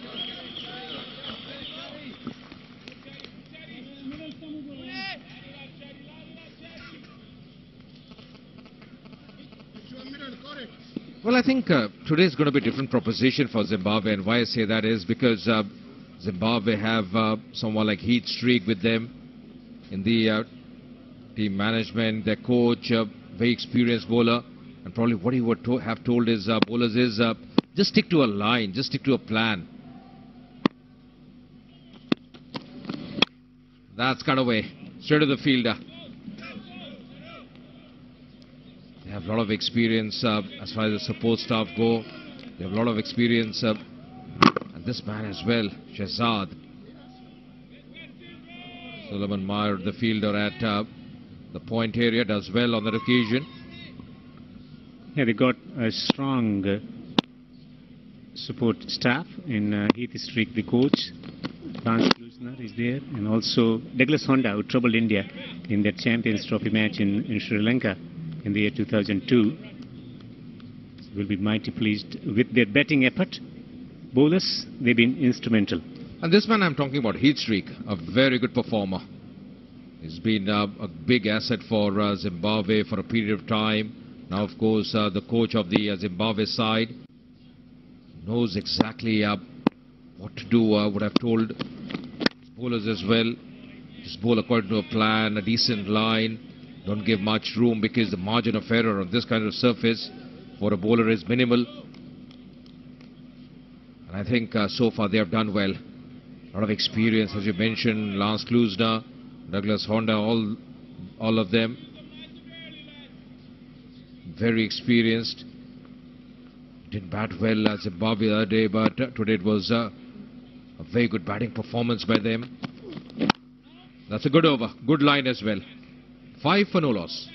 Well, I think today is going to be a different proposition for Zimbabwe, and why I say that is because Zimbabwe have someone like Heath Streak with them in the team management. Their coach, very experienced bowler, and probably what he would have told his bowlers is just stick to a line, just stick to a plan. That's cut away, straight to the fielder. They have a lot of experience as far as the support staff go. They have a lot of experience. And this man as well, Shahzad. Solomon Meyer, the fielder at the point area, does well on that occasion. Yeah, they got a strong support staff in Heath Streak, the coach. Lance Klusner is there, and also Douglas Honda, who troubled India in that Champions Trophy match in Sri Lanka in the year 2002. Will be mighty pleased with their batting effort. Bowlers, they've been instrumental. And this man I'm talking about, Heath Streak, a very good performer. He's been a big asset for Zimbabwe for a period of time. Now, of course, the coach of the Zimbabwe side knows exactly what to do. Would have told his bowlers as well. Just bowl according to a plan, a decent line. Don't give much room because the margin of error on this kind of surface for a bowler is minimal. And I think so far they have done well. A lot of experience, as you mentioned, Lance Klusner, Douglas Honda, all of them. Very experienced. Didn't bat well as Zimbabwe the other day, but today it was a very good batting performance by them. That's a good over. Good line as well. 5 for no loss.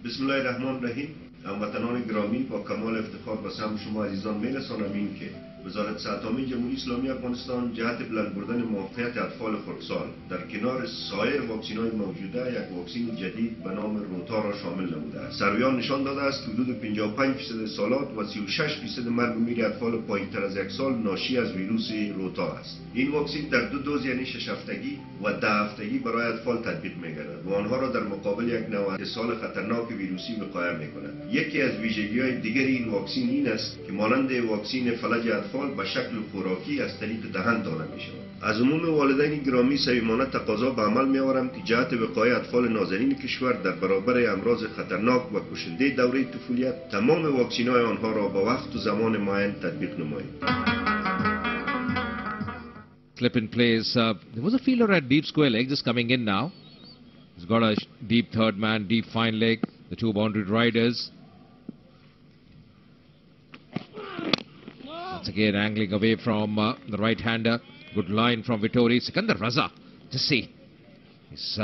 Bismillahirrahmanirrahim. هموطنان گرامی، با کمال افتخار به سهم شما عزیزان می‌رسانم این که وزارت صحت عامه جمهوری اسلامی افغانستان جهت بلند بردن موفقیت اطفال خردسال در کنار سایر واکسین‌های موجوده یک واکسین جدید به نام روتا را شامل نموده است. سرویان نشان داده است که حدود 55% سالات و 36% مرگ و میر اطفال پایین‌تر از 1 سال ناشی از ویروس روتا است. این واکسین در 2 دوز یعنی 6 هفتگی و 10 هفتگی برای اطفال تطبیق می‌گردد و آنها را در مقابل یک نوع اتصال خطرناک ویروسی وقایه می‌کند. یکی از ویژگی‌های دیگر این واکسین این است که مانند واکسین فلج اطفال به شکل خوراکی از طریق دهان داده می‌شود. از عموم والدین گرامی صمیمانه تقاضا به عمل می‌آورم که جهت وقایه اطفال نازنین کشور در برابر امراض خطرناک و کشنده دوره طفولیت تمام واکسین‌های آنها را به وقت و زمان معین تطبیق نمایید. Slip in place. There was a fielder at deep square leg just coming in now. He's got a deep third man, deep fine leg. The two boundary riders. Once again angling away from the right-hander. Good line from Vittori. Sikandar Raza. Just see. His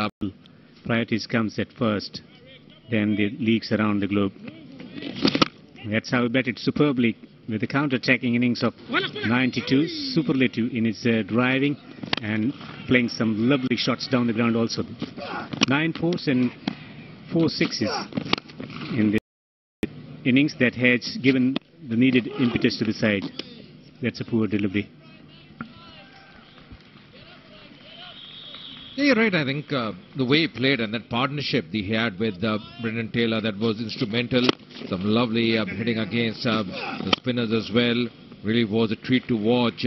priorities comes at first, then the leagues around the globe. That's how he batted superbly with the counter-attacking innings of 92, superlative in his driving and playing some lovely shots down the ground also. 9 fours and 4 sixes in the innings that has given the needed impetus to the side. That's a poor delivery. Yeah, you're right. I think the way he played and that partnership he had with Brendan Taylor, that was instrumental. Some lovely hitting against the spinners as well. Really was a treat to watch.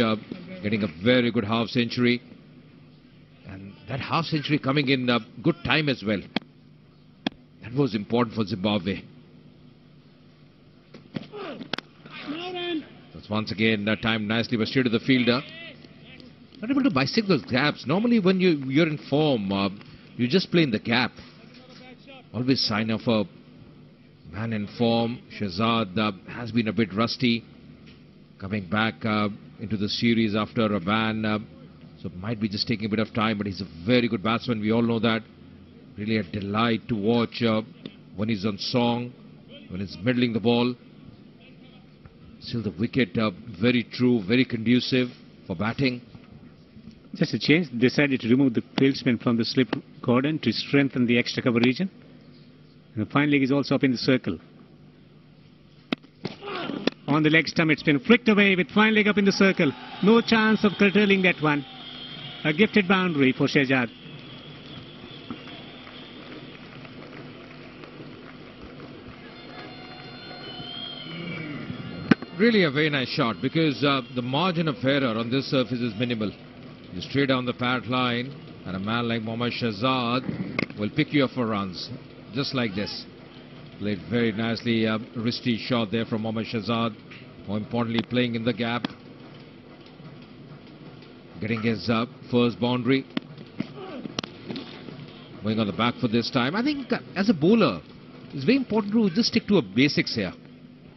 Getting a very good half century. And that half century coming in good time as well. That was important for Zimbabwe. That's once again that time nicely but straight to the fielder. Not able to bisect those gaps. Normally when you're in form, you just play in the gap. Always sign of a man in form. Shahzad has been a bit rusty. Coming back into the series after a ban. So might be just taking a bit of time, but he's a very good batsman. We all know that. Really a delight to watch when he's on song, when he's middling the ball. Still the wicket, very true, very conducive for batting. Just a change. Decided to remove the fieldsman from the slip cordon to strengthen the extra cover region. And the fine leg is also up in the circle. On the leg stump, it's been flicked away with fine leg up in the circle. No chance of curtailing that one. A gifted boundary for Shahzad. Really a very nice shot because the margin of error on this surface is minimal. You straight down the pad line and a man like Mohammad Shahzad will pick you up for runs. Just like this. Played very nicely. Wristy shot there from Mohammad Shahzad. More importantly, playing in the gap. Getting his first boundary. Going on the back for this time. I think as a bowler, it's very important to just stick to a basics here.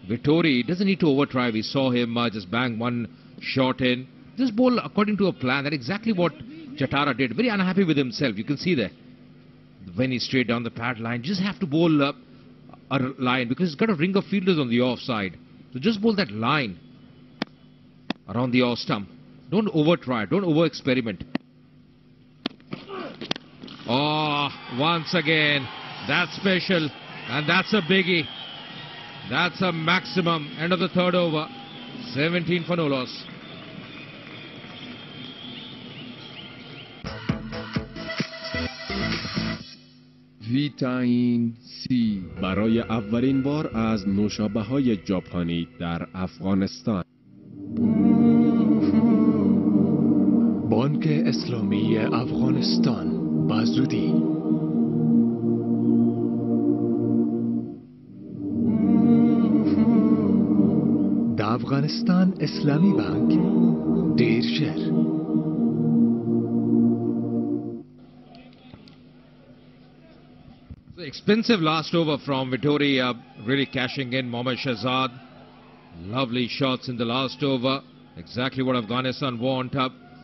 Vittori doesn't need to overdrive. We saw him just bang one shot in. Just bowl according to a plan. That's exactly what Chatara did. Very unhappy with himself. You can see there. When he's straight down the pad line, just have to bowl up a line because he's got a ring of fielders on the off side. So just bowl that line around the off stump. Don't over-try. Don't over-experiment. Oh, once again, that's special. And that's a biggie. That's a maximum. End of the third over. 17 for no loss. ویتامین سی برای اولین بار از نوشابه‌های ژاپنی در افغانستان. بانک اسلامی افغانستان به زودی. د افغانستان اسلامی بانک ډیر ژر. Expensive last over from Vittori, really cashing in Mohammad Shahzad. Lovely shots in the last over. Exactly what Afghanistan want.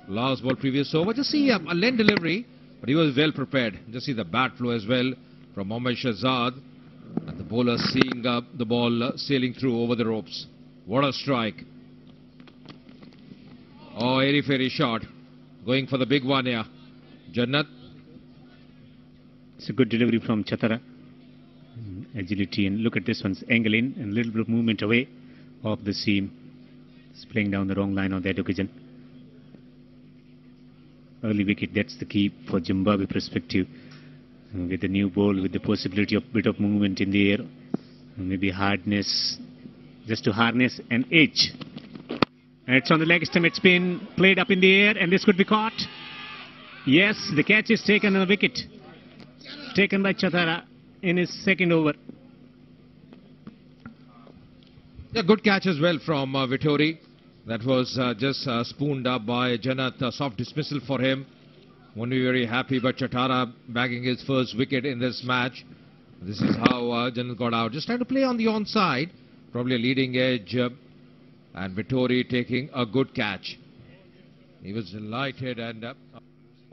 Last ball, previous over. Just see a lane delivery, but he was well prepared. Just see the bat flow as well from Mohammad Shahzad. And the bowler seeing the ball sailing through over the ropes. What a strike. Oh, airy-fairy shot. Going for the big one here. Jannat. It's a good delivery from Chatara. Agility, and look at this one's angle in and a little bit of movement away of the seam. It's playing down the wrong line on that occasion. Early wicket, that's the key for Zimbabwe perspective. With the new ball, with the possibility of bit of movement in the air, maybe hardness, just to harness an edge. And it's on the leg stump, it's been played up in the air, and this could be caught. Yes, the catch is taken on the wicket. Taken by Chatara in his second over. Yeah, good catch as well from Vittori. That was just spooned up by Jannat. A soft dismissal for him. Won't be very happy, but Chatara bagging his first wicket in this match. This is how Jannat got out. Just trying to play on the onside. Probably a leading edge. And Vittori taking a good catch. He was delighted and...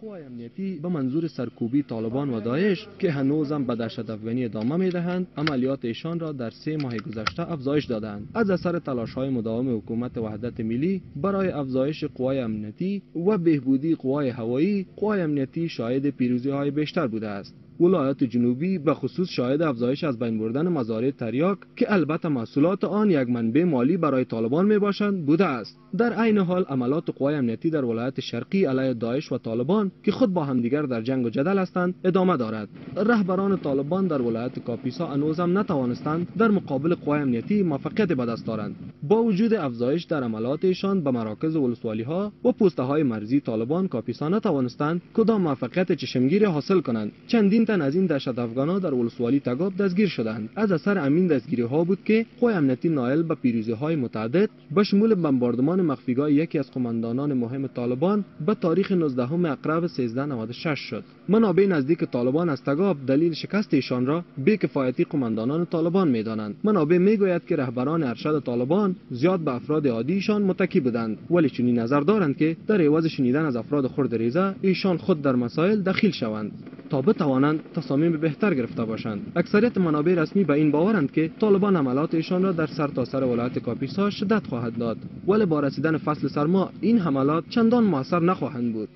قوای امنیتی به منظور سرکوبی طالبان و داعش که هنوزم به دهشت افغانی ادامه میدهند عملیات ایشان را در 3 ماه گذشته افزایش دادند. از اثر تلاش‌های مداوم حکومت وحدت ملی برای افزایش قوای امنیتی و بهبودی قوای هوایی، قوای امنیتی شاهد پیروزی‌های بیشتر بوده است. ولایات جنوبی به خصوص شاهد افزایش از بین بردن مزارع تریاک که البته محصولات آن یک منبع مالی برای طالبان می باشند بوده است. در عین حال عملات قوای امنیتی در ولایت شرقی علیه داعش و طالبان که خود با همدیگر در جنگ و جدل هستند ادامه دارد. رهبران طالبان در ولایت کاپیسا هنوزم نتوانستند در مقابل قوای امنیتی موفقیت به دست آورند. با وجود افزایش در عملاتشان به مراکز ولسوالی ها و پسته های مرزی طالبان کاپیسا نتوانستند کدام موفقیت چشمگیری حاصل کنند. چندین تن از این دهشت افغانا در ولسوالی تگاب دستگیر شدند. از اثر امین دستگیری ها بود که قوای امنیتی نائل به پیروزی های متعدد به شمول بمباردمان مخفیگاه یکی از قماندانان مهم طالبان به تاریخ 19 اکتبر 1396 شد. منابع نزدیک طالبان از تگاب دلیل شکست ایشان را بی‌کفایتی قماندانان طالبان می‌دانند. منابع میگوید که رهبران ارشد طالبان زیاد به افراد عادیشان متکی بودند، ولی چنین نظر دارند که در عوض شنیدن از افراد خردریزه ایشان خود در مسائل دخیل شوند تا بتوانند تصامیم بهتر گرفته باشند. اکثریت منابع رسمی به این باورند که طالبان عملات ایشان را در سرتاسر ولایت کاپیسا شدت خواهد داد، ولی با رسیدن فصل سرما این حملات چندان موثر نخواهند بود.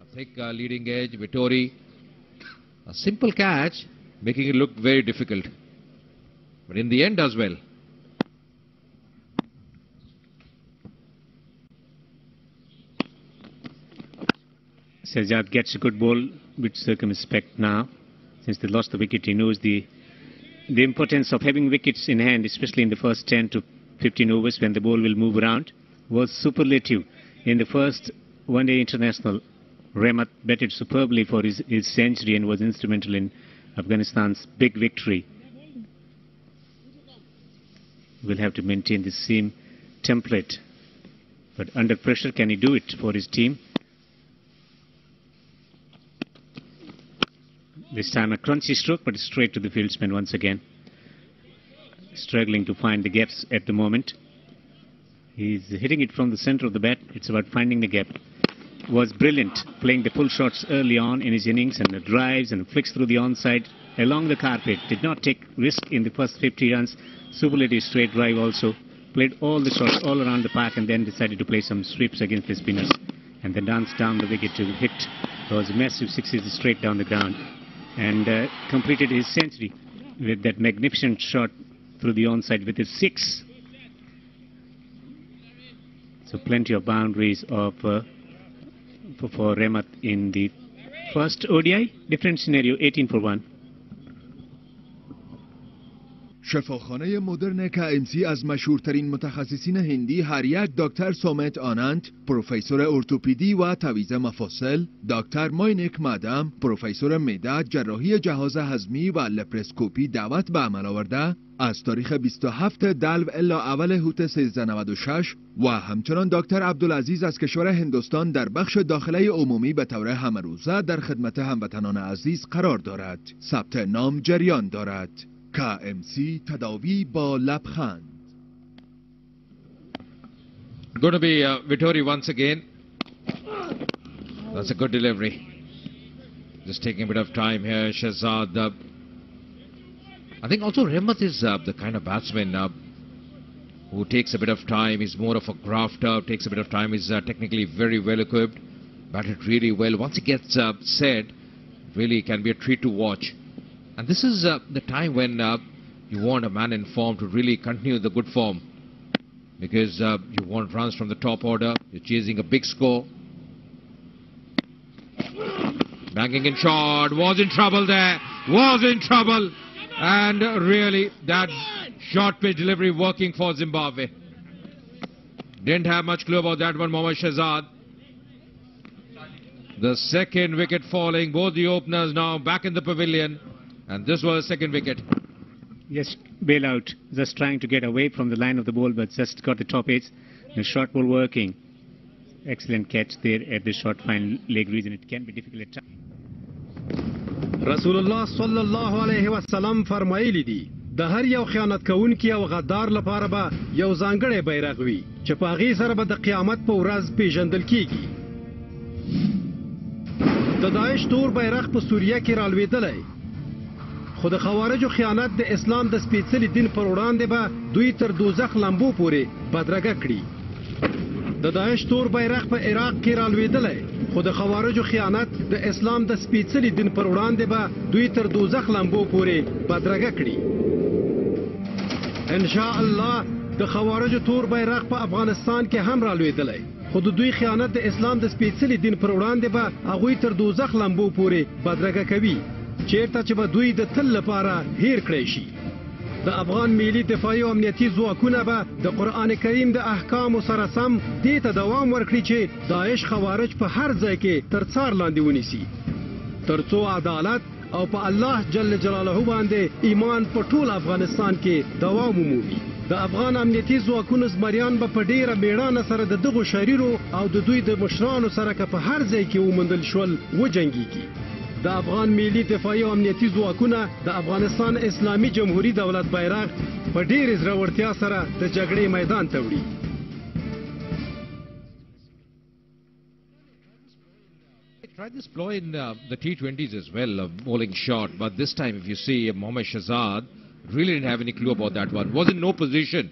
I think leading edge, Vittori, a simple catch, making it look very difficult. But in the end does well. Sajjad gets a good ball with circumspect now. Since they lost the wicket, he knows the importance of having wickets in hand, especially in the first 10 to 15 overs when the ball will move around. Was superlative in the first one-day international. Rahmat batted superbly for his century and was instrumental in Afghanistan's big victory. Will have to maintain the same template, but under pressure can he do it for his team? This time a crunchy stroke, but straight to the fieldsman once again. Struggling to find the gaps at the moment. He's hitting it from the center of the bat. It's about finding the gap. Was brilliant, playing the pull shots early on in his innings and the drives and flicks through the onside along the carpet. Did not take risk in the first 50 runs. Superlative straight drive also. Played all the shots all around the park and then decided to play some sweeps against the spinners. And then danced down the wicket to hit those massive sixes straight down the ground. And completed his century with that magnificent shot through the onside with his 6. So plenty of boundaries of for Rahmat in the first ODI. Different scenario, 18 for 1. شفاخانه مدرن KMC از مشهورترین متخصصین هندی هر یک دکتر سومت آنند، پروفسور ارتوپدی و تعویض مفاصل، دکتر ماینک مادام، پروفسور معده، جراحی جهاز هضمی و لپراسکوپی دعوت به عمل آورده از تاریخ 27 دلو الا اول هوت 1396 و همچنان دکتر عبدالعزیز از کشور هندوستان در بخش داخله عمومی به طور همروزه در خدمت هموطنان عزیز قرار دارد. ثبت نام جریان دارد. KMC تداوی با لبخند. Going to be Vittori once again. That's a good delivery. Just taking a bit of time here, Shehzad. I think also Rehmat is the kind of batsman who takes a bit of time. He's more of a grafter, takes a bit of time. He's technically very well equipped, batted really well. Once he gets set, really can be a treat to watch. And this is the time when you want a man in form to really continue the good form, because you want runs from the top order. You're chasing a big score. Banging in shot, was in trouble there, was in trouble. And really that short pitch delivery working for Zimbabwe. Didn't have much clue about that one, Mohammad Shehzad. The second wicket falling, both the openers now back in the pavilion, and this was the second wicket. Yes, bail out, just trying to get away from the line of the ball, but just got the top edge. The short ball working. Excellent catch there at the short fine leg region. It can be difficult at times. رسول الله صلی الله علیه وسلم فرمایلی دي د هر یو خیانت کوونکی او غدار لپاره به یو ځانګړی بیرغ وي چې په هغې سره به د قیامت په ورځ پیژندل کیږي. د داعش تور بیرغ په سوریه کې رالوېدلی، خو د خوارجو خیانت د اسلام د سپېڅلي دین پر وړاندې به دوی تر دوزخ لمبو پورې بدرګه کړي. د داعش تور بیرغ په عراق کې رالوېدلی، خو د خوارجو خیانت د اسلام د سپېڅلي دین پر وړاندې به دوی تر دوزخ لمبو پورې بدرګه کړي. ان شاء الله د خوارجو تور بیرغ په افغانستان کې هم رالوېدلی، خو د دوی خیانت د اسلام د سپېڅلي دین پر وړاندې به هغوی تر دوزخ لمبو پورې بدرګه کوي، چیرته چې به دوی د تل لپاره هیر کړی شي. د افغان ملي دفاعي او امنیتي ځواکونه به د قرآن کریم د احکامو سره سم دې ته دوام ورکړي چې داعش خوارج په هر ځای کې تر څار لاندې ونیسي، تر څو عدالت او په الله جل جلاله باندې ایمان په ټول افغانستان کې دوام ومومي. د افغان امنیتي ځواکونو زمریان به په ډیره میړانه سره د دغو شریرو او د دوی د مشرانو سره که په هر ځای کې وموندل شول وجنګیږي. د افغان ملي دفاعي او امنیتي ځواکونه د افغانستان اسلامي جمهوري دولت بیرغ په ډېرې زړورتیا سره د جګړې میدان ته وړي. Tried this ploy in the T20s as well, bowling short, but this time if you see Mohammad Shehzad really didn't have any clue about that one. Was in no position.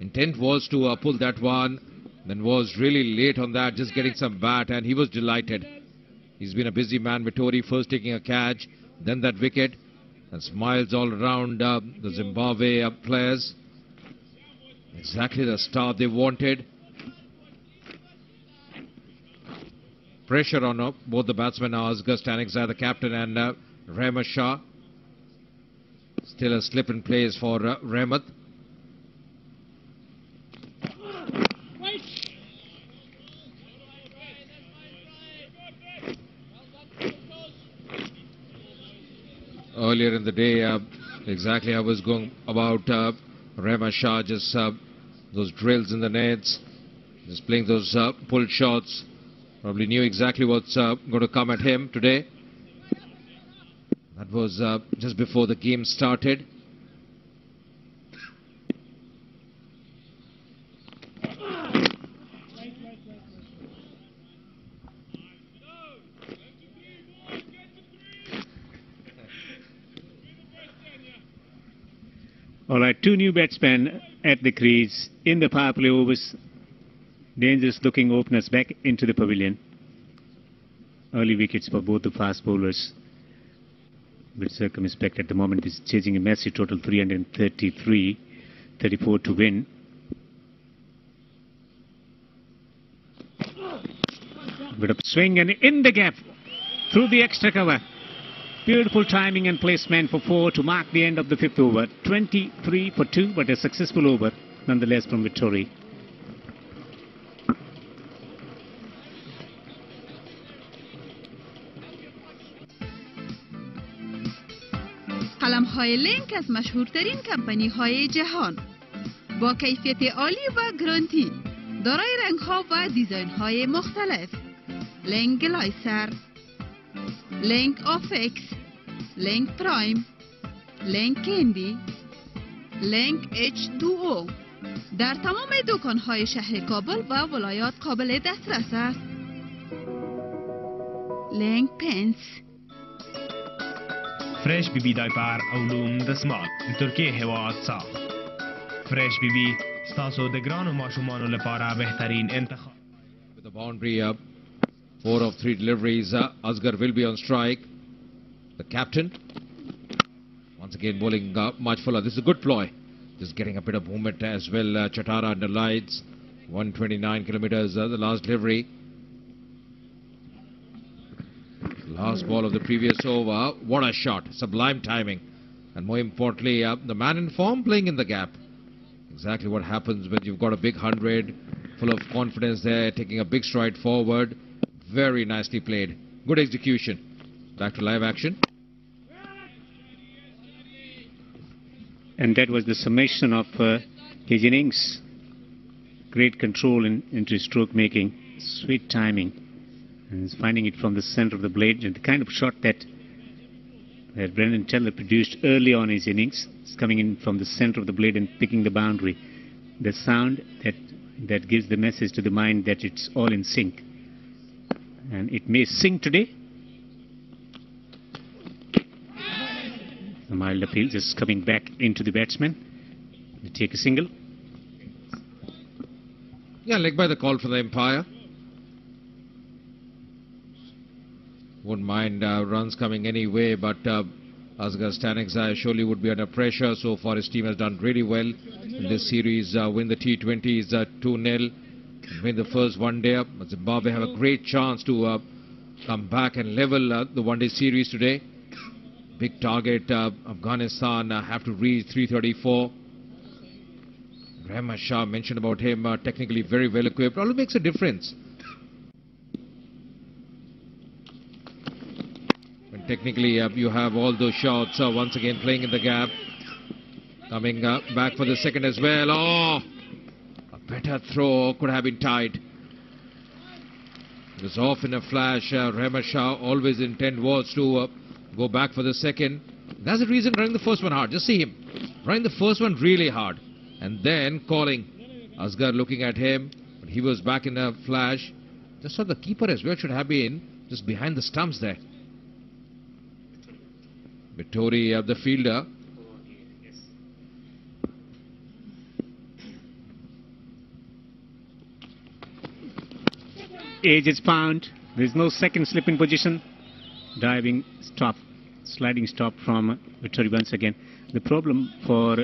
Intent was to pull that one, then was really late on that, just getting some bat, and he was delighted. He's been a busy man, Vettori, first taking a catch, then that wicket, and smiles all around the Zimbabwe players. Exactly the start they wanted. Pressure on both the batsmen now, Asghar Stanikzai, the captain, and Rehmat Shah. Still a slip in place for Rehmat. Earlier in the day, exactly I was going about Rehmat Shah, just those drills in the nets, just playing those pull shots. Probably knew exactly what's going to come at him today. That was just before the game started. All right, two new batsmen at the crease in the power play overs. Dangerous looking openers back into the pavilion. Early wickets for both the fast bowlers. But circumspect at the moment is chasing a massive total 333, 34 to win. Bit of swing and in the gap through the extra cover. Beautiful timing and placement for 4 to mark the end of the 5th over. 23 for 2, but a successful over nonetheless from Vettori. قلم‌های لینک از مشهورترین کمپانی‌های جهان با کیفیت عالی و گارانتی دارای رنگ‌ها و دیزاین‌های مختلف. لینک گلایسر، لینک آفکس، لینک پرایم، لینک کندی، لینک H2O در تمام دکان‌های شهر کابل و ولایات قابل دسترس است. لینک پنس، فرش بی بی دایپر اولون دسمال ترکیه هواد ساخت فرش بی بی ستاسو دگران و ماشومان لپاره بهترین انتخاب. With the boundary up, 4 of 3 deliveries, Asghar will be on strike. The captain, once again bowling much fuller. This is a good ploy. Just getting a bit of movement as well. Chatara under lights, 129 kilometers, the last delivery. Last ball of the previous over. What a shot. Sublime timing. And more importantly, the man in form playing in the gap. Exactly what happens when you've got a big 100, full of confidence there, taking a big stride forward. Very nicely played. Good execution. Back to live action. And that was the summation of his innings. Great control into his stroke making. Sweet timing. And he's finding it from the center of the blade. And the kind of shot that Brendan Teller produced early on his innings. It's coming in from the center of the blade and picking the boundary. The sound that gives the message to the mind that it's all in sync. And it may sing today. The mild appeal just coming back into the batsman. They take a single. Yeah, leg by the call for the umpire. Wouldn't mind runs coming anyway, but Asghar Stanexai surely would be under pressure. So far his team has done really well in this series. Win the T20s 2-0. Win the first one-day. Zimbabwe have a great chance to come back and level the one-day series today. Big target. Afghanistan have to reach 334. Rahman Shah mentioned about him, technically very well equipped. All makes a difference. When technically you have all those shots once again playing in the gap. Coming back for the second as well. Oh! Better throw, could have been tied. It was off in a flash. Rahman Shah always intent was to go back for the second. That's the reason running the first one hard. Just see him. Running the first one really hard. And then calling. Asghar looking at him. But he was back in a flash. Just thought the keeper as well should have been just behind the stumps there. Vittori, the fielder. Age is found. There is no second slip in position. Diving stop, sliding stop from Vittori once again. The problem for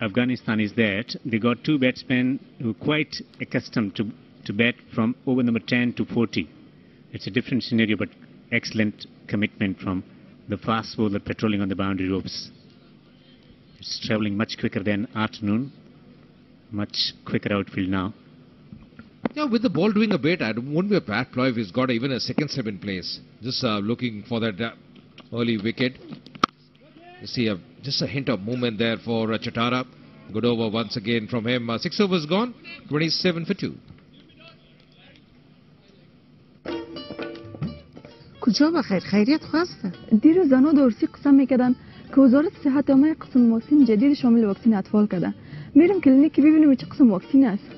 Afghanistan is that they got two batsmen who are quite accustomed to bat from over number 10 to 40. It's a different scenario, but excellent commitment from the fast bowler patrolling on the boundary ropes. It's travelling much quicker than afternoon. Much quicker outfield now. Yeah, with the ball doing a bit, it wouldn't be a bad ploy if he's got even a second step in place. Just looking for that early wicket. You see just a hint of movement there for Chatara. Good over once again from him. 6 overs gone, 27 for 2. کجا بخیر خیریت خواسته؟ دیروز زنها دورسی قسم میکردن که وزارت صحت آمای قسم واکسین جدید شامل واکسین اطفال کرده. میرم کلینیک ببینیم چه قسم واکسین است.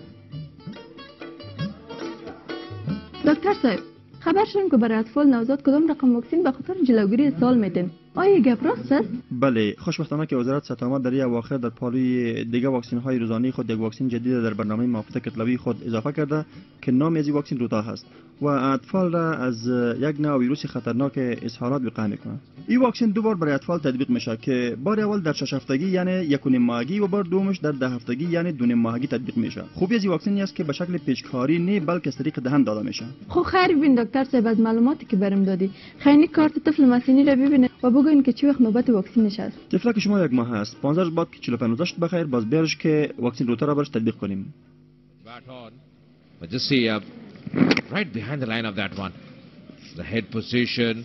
دکتر صاحب خبر شدم که برای اطفال نوزاد کدام رقم واکسین به خاطر جلوگیری سال میتین. آیا گپ راست است؟ بله، خوشبختانه که وزارت صحت عامه در این اواخر در پالوی دیگه واکسین های روزانه خود یک واکسین جدید در برنامه موافقت کتلوی خود اضافه کرده که نام از این واکسین روتا هست و اطفال را از یک نوع ویروس خطرناک اسهالات وقایه میکنه. این واکسین دو بار برای اطفال تطبیق میشه که بار اول در 6 هفتگی یعنی 1.5 ماهگی و بار دومش در 10 هفتگی یعنی 2.5 ماهگی تطبیق میشه. خوبی از این واکسین است که به شکل پیچکاری نه بلکه از طریق دهن داده میشه. خب خیر ببین دکتر صاحب از معلوماتی که برام دادی خیلی کارت طفل مسنی را ببینه و بگوین که چه وقت نوبت واکسینش است. طفل که شما یک ماه است 15 روز بعد که 45 روزش بخیر باز بیارش که واکسین روتا را برش تطبیق کنیم. But just see right behind the line of that one. The head position,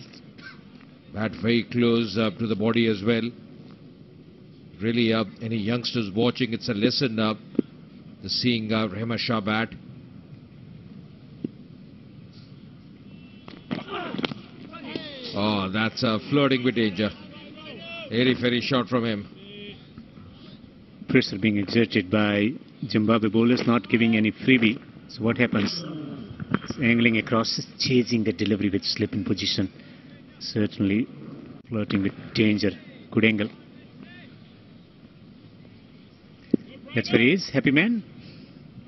bat very close to the body as well. Really, any youngsters watching, it's a lesson to seeing Rahman Shah bat. Oh, that's flirting with danger. Very shot from him. Pressure being exerted by Zimbabwe bowlers, not giving any freebie. So what happens? It's angling across, chasing the delivery with slip in position. certainly flirting with danger. Good angle. That's where he is. Happy man.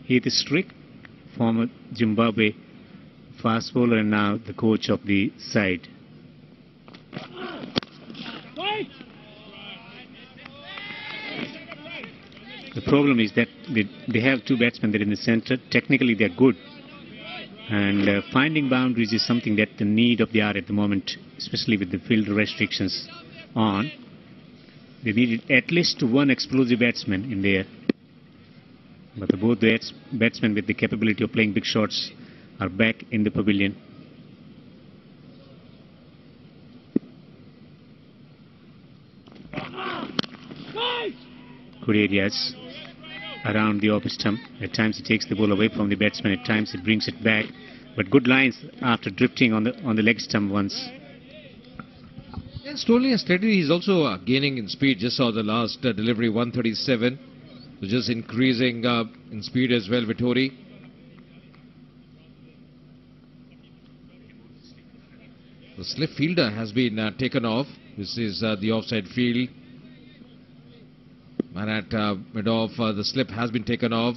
Heath Strick, former Zimbabwe fast bowler and now the coach of the side. The problem is that they have two batsmen there in the center. Technically they are good. And finding boundaries is something that the need of the hour at the moment, especially with the field restrictions on. They needed at least one explosive batsman in there. But both the batsmen with the capability of playing big shots are back in the pavilion. Good areas around the off stump. At times he takes the ball away from the batsman, at times he brings it back. But good lines after drifting on the leg stump once. And slowly and steadily he's also gaining in speed. Just saw the last delivery, 137. So just increasing in speed as well, Vittori. The slip fielder has been taken off. This is the offside field. Man at mid-off, the slip has been taken off.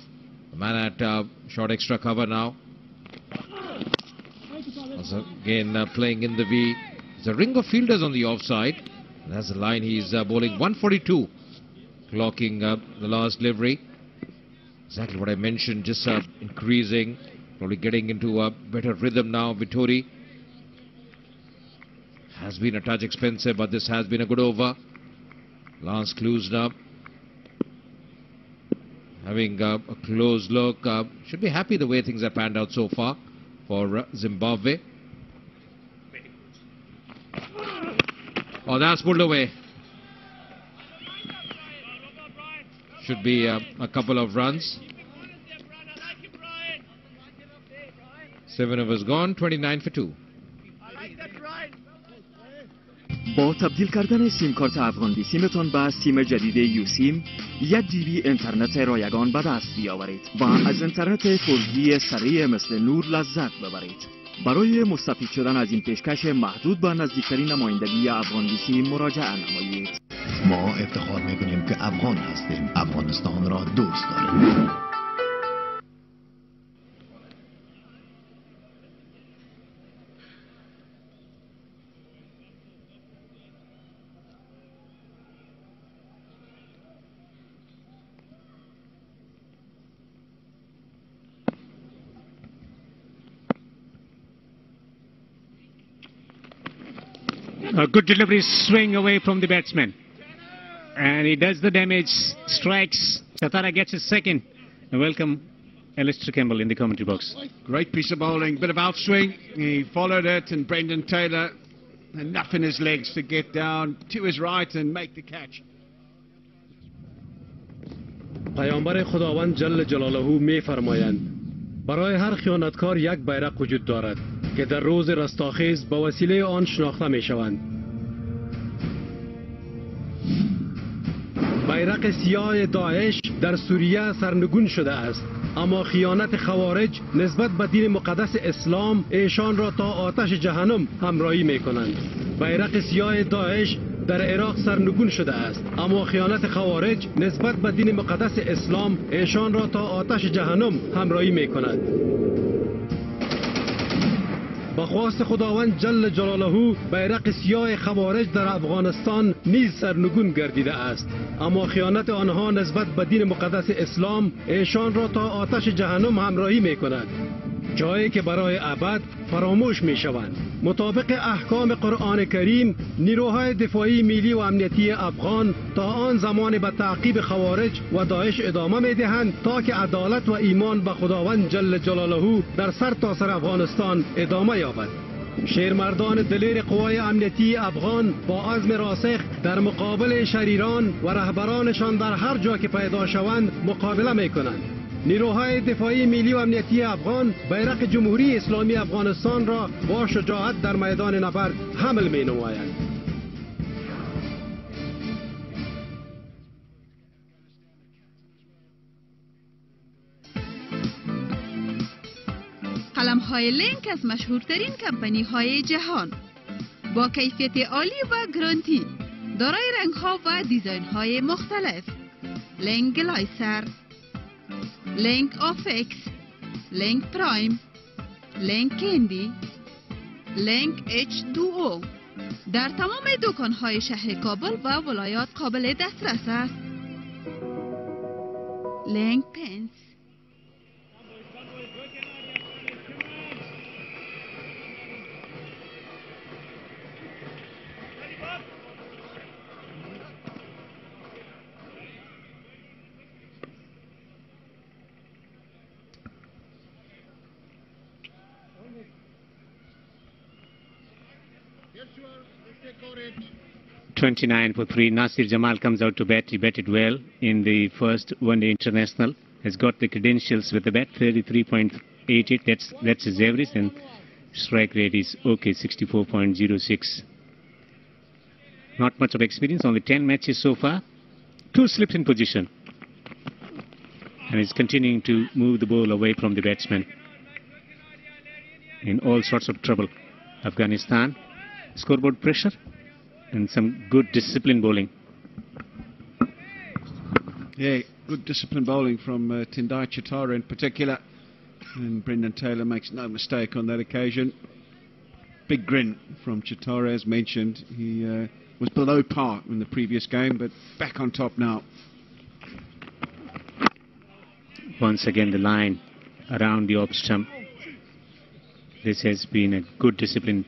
The man at short extra cover now. Also again playing in the V. There's a ring of fielders on the offside. That's the line he's bowling. 142. Clocking the last delivery. Exactly what I mentioned, just increasing. Probably getting into a better rhythm now. Vittori has been a touch expensive, but this has been a good over. Last clues now. Having a close look. Should be happy the way things have panned out so far for Zimbabwe. Oh, that's pulled away. Should be a couple of runs. 7 overs gone, 29 for 2. با تبدیل کردن سیم کارت افغان بی سیمتان به سیم جدید یو سیم 1 GB اینترنت رایگان به دست بیاورید و از اینترنت 4G سریع مثل نور لذت ببرید. برای مستفید شدن از این پیشکش محدود به نزدیکترین نمایندگی افغان بی سیم مراجعه نمایید. ما افتخار میکنیم که افغان هستیم. افغانستان را دوست داریم. A good delivery, swing away from the batsman. And he does the damage, strikes. Chatara gets his second. And welcome Alistair Campbell in the commentary box. Great piece of bowling, bit of outswing. He followed it, and Brendan Taylor, enough in his legs to get down to his right and make the catch. پیامبر خداوند جل جلاله می فرمایند برای هر خیانتکار یک بیرق وجود دارد که در روز رستاخیز با وسیله آن شناخته می شوند. بیرق سیاه داعش در سوریه سرنگون شده است، اما خیانت خوارج نسبت به دین مقدس اسلام ایشان را تا آتش جهنم همراهی می کنند. بیرق سیاه داعش در عراق سرنگون شده است، اما خیانت خوارج نسبت به دین مقدس اسلام ایشان را تا آتش جهنم همراهی می کند. با خواست خداوند جل جلاله بیرق سیاه خوارج در افغانستان نیز سرنگون گردیده است، اما خیانت آنها نسبت به دین مقدس اسلام ایشان را تا آتش جهنم همراهی می کند، جایی که برای ابد فراموش می شوند. مطابق احکام قرآن کریم نیروهای دفاعی ملی و امنیتی افغان تا آن زمان به تعقیب خوارج و داعش ادامه می دهند تا که عدالت و ایمان به خداوند جل جلاله در سر تا سر افغانستان ادامه یابد. شیرمردان دلیر قوای امنیتی افغان با عزم راسخ در مقابل شریران و رهبرانشان در هر جا که پیدا شوند مقابله می کنند. نیروهای دفاعی ملی و امنیتی افغان بیرق جمهوری اسلامی افغانستان را با شجاعت در میدان نبرد حمل می نمایند. قلم‌های لینک از مشهورترین کمپانی های جهان. با کیفیت عالی و گرانتی دارای رنگ ها و دیزاین های مختلف. لنگ گلایسر، لنگ آفکس، لنگ پرایم، لنگ کندی، لنگ H2O در تمام دکان های شهر کابل و ولایات قابل دسترس است. لنگ پنس، $29 for 3. Nasir Jamal comes out to bat. He batted well in the first one-day international. Has got the credentials with the bat, 33.88. That's his average, and strike rate is okay, 64.06. Not much of experience, only 10 matches so far. 2 slips in position. And he's continuing to move the ball away from the batsman. In all sorts of trouble. Afghanistan, scoreboard pressure and some good disciplined bowling. Yeah, good disciplined bowling from Tendai Chitara in particular. And Brendan Taylor makes no mistake on that occasion. Big grin from Chitara, as mentioned. He was below par in the previous game, but back on top now. Once again, the line around the off stump. This has been a good disciplined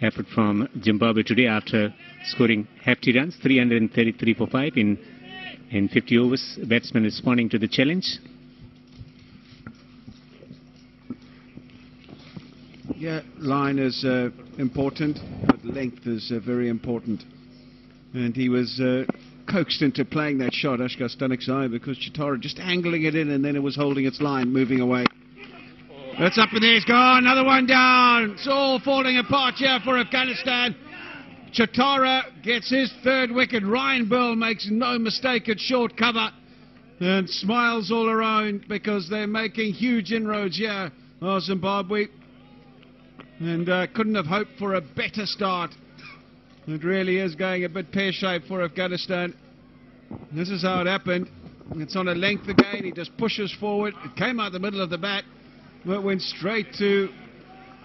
effort from Zimbabwe today after scoring hefty runs, 333 for 5 in 50 overs. Batsman responding to the challenge. Yeah, line is important, but length is very important. And he was coaxed into playing that shot, Ashgar Stanikzai, because Chitara just angling it in and then it was holding its line, moving away. That's up in there, it's gone, another one down. It's all falling apart here for Afghanistan. Chitara gets his 3rd wicket. Ryan Bill makes no mistake at short cover and smiles all around because they're making huge inroads here, Zimbabwe. And couldn't have hoped for a better start. It really is going a bit pear-shaped for Afghanistan. This is how it happened. It's on a length again. He just pushes forward. It came out the middle of the bat, but went straight to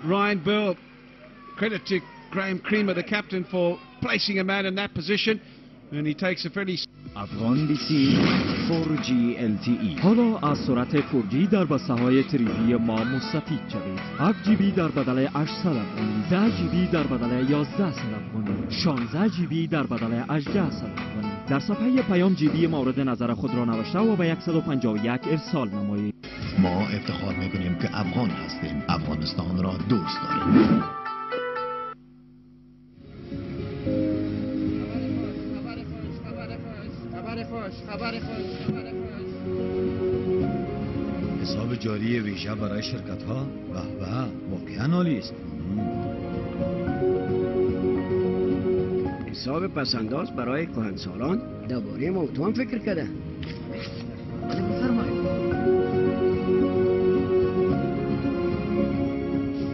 Ryan Bill. Credit to Graham Creamer, the captain, for placing a man in that position. And he takes a fairly... افغان بیسی 4G LTE. حالا از سرعت 4G در بسته‌های تریدی ما مستفید شوید. 7GB در بدل 800 افغانی، 10GB در بدل 1100 افغانی، 16GB در بدل 1800 افغانی. در صفحه پیام GB مورد نظر خود را نوشته و به 151 ارسال نمایید. ما افتخار میکنیم که افغان هستیم. افغانستان را دوست داریم. حساب جاری ویژه برای شرکت ها به واقعا عالی است. حساب پسنداز برای کهنسالان درباره موضوع فکر کرده.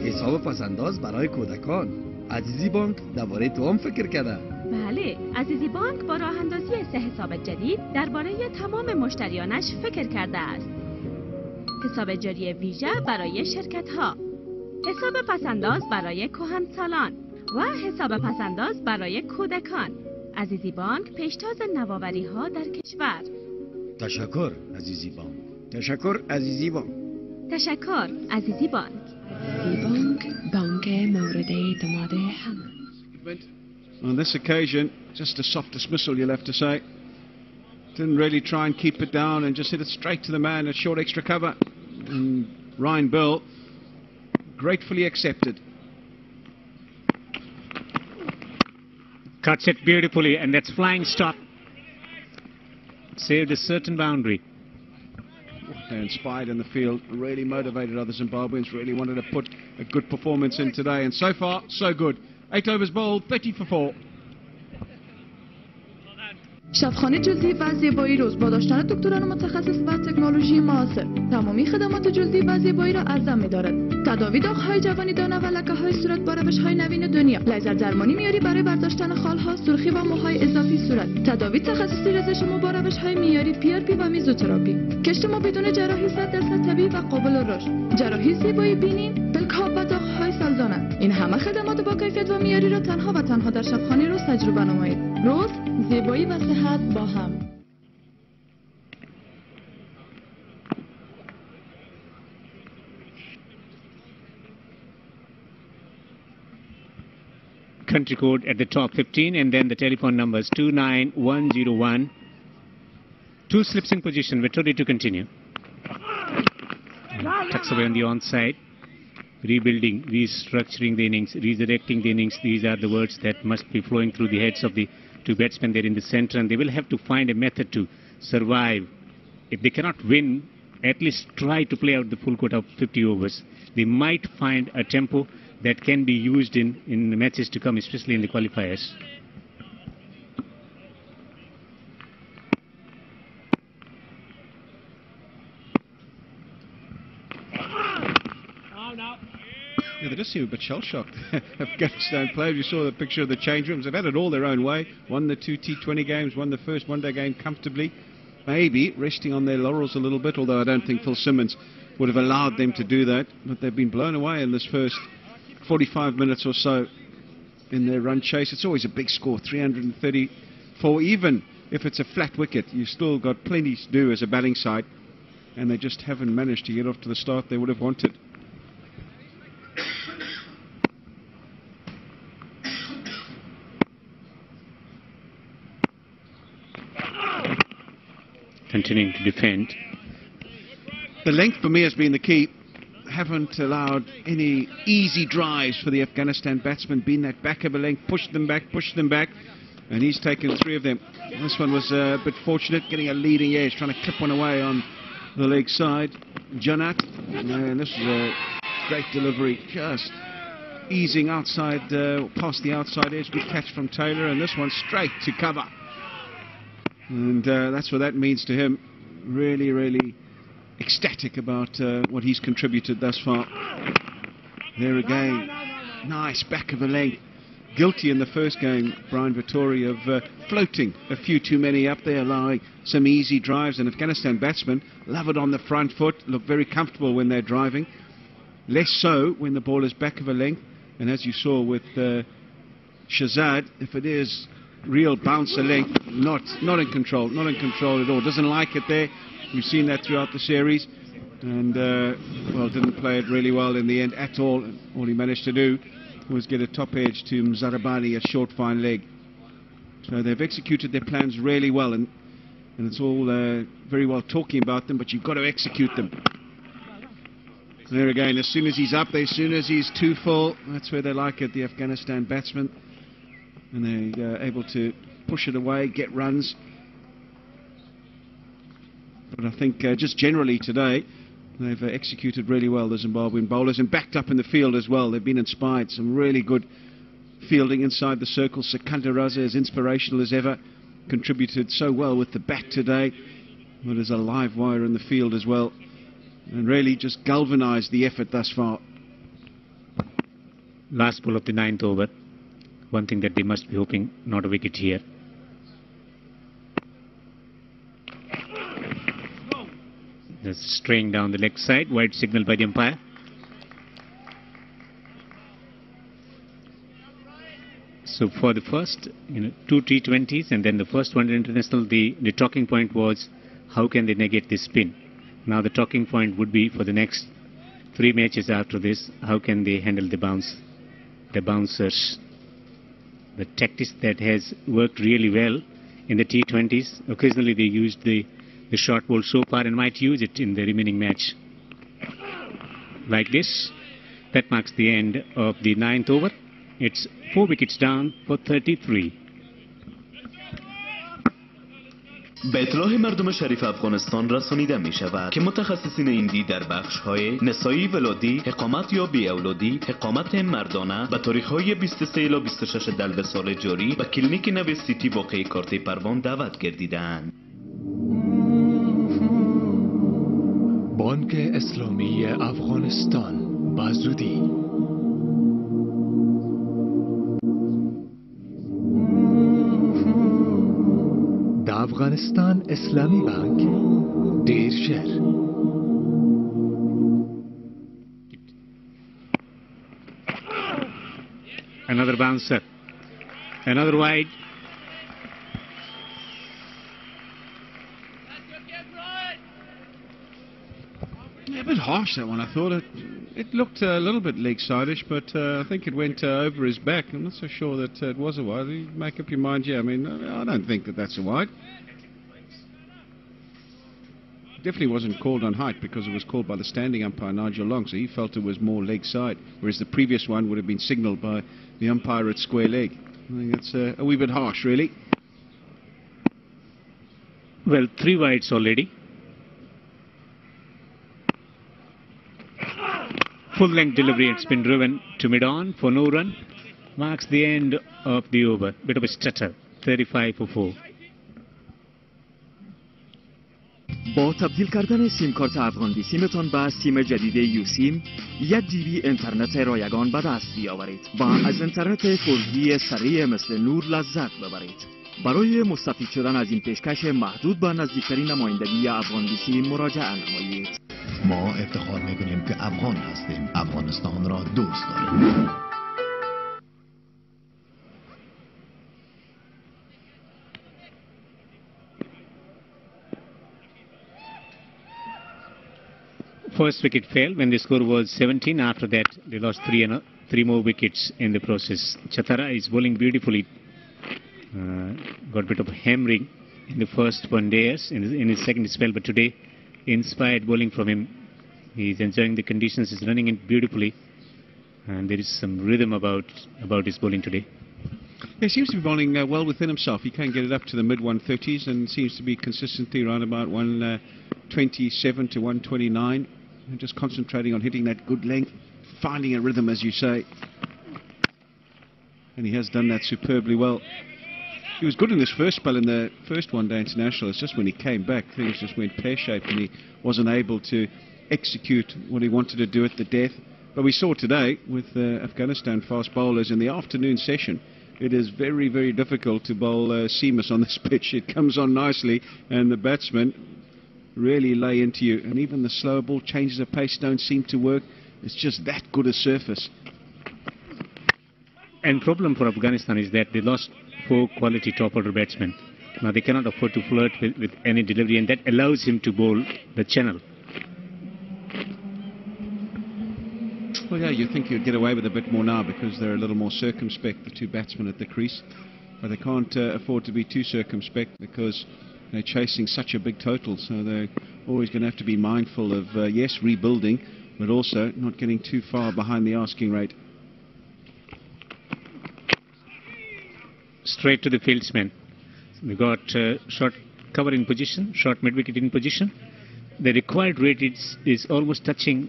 حساب پسنداز برای کودکان. عزیزی بانک درباره تو هم فکر کرده. بله، عزیزی بانک با راه اندازی 3 حساب جدید درباره تمام مشتریانش فکر کرده است. حساب جاری ویژه برای شرکت ها، حساب پسنداز برای کهنسالان و حساب پسنداز برای کودکان. عزیزی بانک پیشتاز نوآوری ها در کشور. تشکر عزیزی بانک. تشکر عزیزی بانک. تشکر عزیزی بانک. عزیزی بانک، بانک مورد اعتماد همه. On this occasion, just a soft dismissal, you'll have to say. Didn't really try and keep it down and just hit it straight to the man at short extra cover. And Ryan Bill gratefully accepted. Cuts it beautifully, and that's flying stop. Saved a certain boundary. They inspired in the field, really motivated other Zimbabweans, really wanted to put a good performance in today. And so far, so good. 8 overs bowled, 30 for 4. شبخانه جلدی و زیبایی روز با داشتن دکتران متخصص و تکنولوژی معاصر تمامی خدمات جلدی و زیبایی را ارزان می‌دارد. تداوی داغ‌های جوانی دانه و لکه‌های صورت با روش‌های نوین دنیا. لیزر درمانی معیاری برای برداشتن خال‌ها، سرخی و موهای اضافی صورت. تداوی تخصصی رزش مو با روش‌های معیاری PRP و میزوتراپی. کشت مو بدون جراحی 100% طبیعی و قابل رشد. جراحی زیبایی بینی، پلک‌ها و داغ‌های سلطنت. این همه خدمات با کیفیت و معیاری را تنها و تنها در شبخانه روز تجربه نمایید. روز، زیبایی و صحت با هم. Country code at the top 15 and then the telephone numbers 29101. Two slips in position. We're ready to continue. Tucks away on the onside. Rebuilding, restructuring the innings, resurrecting the innings. These are the words that must be flowing through the heads of the two batsmen there in the center, and they will have to find a method to survive. If they cannot win, at least try to play out the full quota of 50 overs. They might find a tempo that can be used in the matches to come, especially in the qualifiers. Yeah, they just seem a bit shell-shocked. Afghanistan players, you saw the picture of the change rooms. They've had it all their own way. Won the 2 T20 games, won the first one-day game comfortably. Maybe resting on their laurels a little bit, although I don't think Phil Simmons would have allowed them to do that. But they've been blown away in this first 45 minutes or so in their run chase. It's always a big score, 334. Even if it's a flat wicket, you've still got plenty to do as a batting side. And they just haven't managed to get off to the start they would have wanted. Continuing to defend. The length for me has been the key. Haven't allowed any easy drives for the Afghanistan batsmen. Been that back of a length, pushed them back, and he's taken 3 of them. This one was a bit fortunate, getting a leading edge, trying to clip one away on the leg side. Janat, and this is a great delivery, just easing outside, past the outside edge. Good catch from Taylor, and this one straight to cover. And that's what that means to him. Really, really ecstatic about what he's contributed thus far. There again, nice back of the leg. Guilty in the first game, Brian Vittori, of floating a few too many up there, allowing some easy drives. And Afghanistan batsmen love it on the front foot, look very comfortable when they're driving. Less so when the ball is back of a length. And as you saw with Shahzad, if it is real bouncer length, not in control at all. Doesn't like it there. We've seen that throughout the series, and well, didn't play it really well in the end at all. All he managed to do was get a top edge to Mzarabani, a short fine leg. So they've executed their plans really well, and it's all very well talking about them, but you've got to execute them. There again, as soon as he's up there, as soon as he's too full, that's where they like it, the Afghanistan batsmen. And they're able to push it away, get runs. But I think just generally today, they've executed really well, the Zimbabwean bowlers, and backed up in the field as well. They've been inspired. Some really good fielding inside the circle. Sekunda Raza, as inspirational as ever, contributed so well with the bat today. But there's a live wire in the field as well. And really just galvanised the effort thus far. Last ball of the 9th over. One thing that they must be hoping, not a wicket here. Just straying down the leg side, wide signal by the umpire. So for the first 2 T20s and then the first one international, the talking point was how can they negate this spin. Now the talking point would be for the next 3 matches after this, how can they handle the bouncers. The tactics that has worked really well in the T20s. Occasionally they used the short ball so far and might use it in the remaining match. Like this, that marks the end of the 9th over. It's 4 wickets down for 33. به اطلاع مردم شریف افغانستان رسانیده می شود که متخصصین ایندی در بخش های نسایی ولادی، اقامت یا بی اولادی، اقامت مردانه به تاریخ های 23 الی 26 دلو سال جاری به کلینیک نو سیتی واقع کارت پروان دعوت گردیدند. بانک اسلامی افغانستان بازودی. د افغانستان اسلامی بانک ډیر ژر. Another bouncer. Another wide. Yeah, a bit harsh, that one. I thought it looked a little bit leg-side-ish, but I think it went over his back. I'm not so sure that it was a wide. You make up your mind, yeah. I mean, I don't think that that's a wide. Definitely wasn't called on height because it was called by the standing umpire, Nigel Long, so he felt it was more leg-side, whereas the previous one would have been signalled by the umpire at square leg. I think that's a wee bit harsh, really. Well, 3 wides already. Full-length delivery, it's been driven to mid-on for no run. Marks the end of the over. Bit of a stutter, 35 for 4. با تبدیل کردن سیم کارت افغان بی سیمتان به سیم جدید یو سیم 1 جی بی اینترنت رایگان به دست بیاورید و از اینترنت 4G سریع مثل نور لذت ببرید. برای مستفید شدن از این پیشکش محدود به نزدیکترین نمایندگی افغان بی سیم مراجعه نمایید. ما افتخار میکنیم که افغان هستیم. افغانستان را دوست داریم. First wicket fell when the score was 17. After that, they lost 3 more wickets in the process. Chatara is bowling beautifully. Got a bit of hammering in the first 1 day in his second spell, but today, inspired bowling from him. He's enjoying the conditions. He's running it beautifully, and there is some rhythm about his bowling today. He seems to be bowling well within himself. He can get it up to the mid-130s and seems to be consistently around about 127 to 129. And just concentrating on hitting that good length, finding a rhythm, as you say. And he has done that superbly well. He was good in his first spell in the first one-day international. It's just when he came back, things just went pear-shaped and he wasn't able to execute what he wanted to do at the death. But we saw today with Afghanistan fast bowlers in the afternoon session, it is very, very difficult to bowl seamless on this pitch. It comes on nicely and the batsmen really lay into you, and even the slower ball changes of pace don't seem to work. It's just that good a surface. And problem for Afghanistan is that they lost 4 quality top-order batsmen. Now they cannot afford to flirt with any delivery, and that allows him to bowl the channel. Well, yeah, you think you'd get away with a bit more now because they're a little more circumspect, the 2 batsmen at the crease. But they can't afford to be too circumspect because they're chasing such a big total, so they're always going to have to be mindful of, yes, rebuilding, but also not getting too far behind the asking rate. Straight to the fieldsman. We got short cover in position, short mid-wicket in position. The required rate is almost touching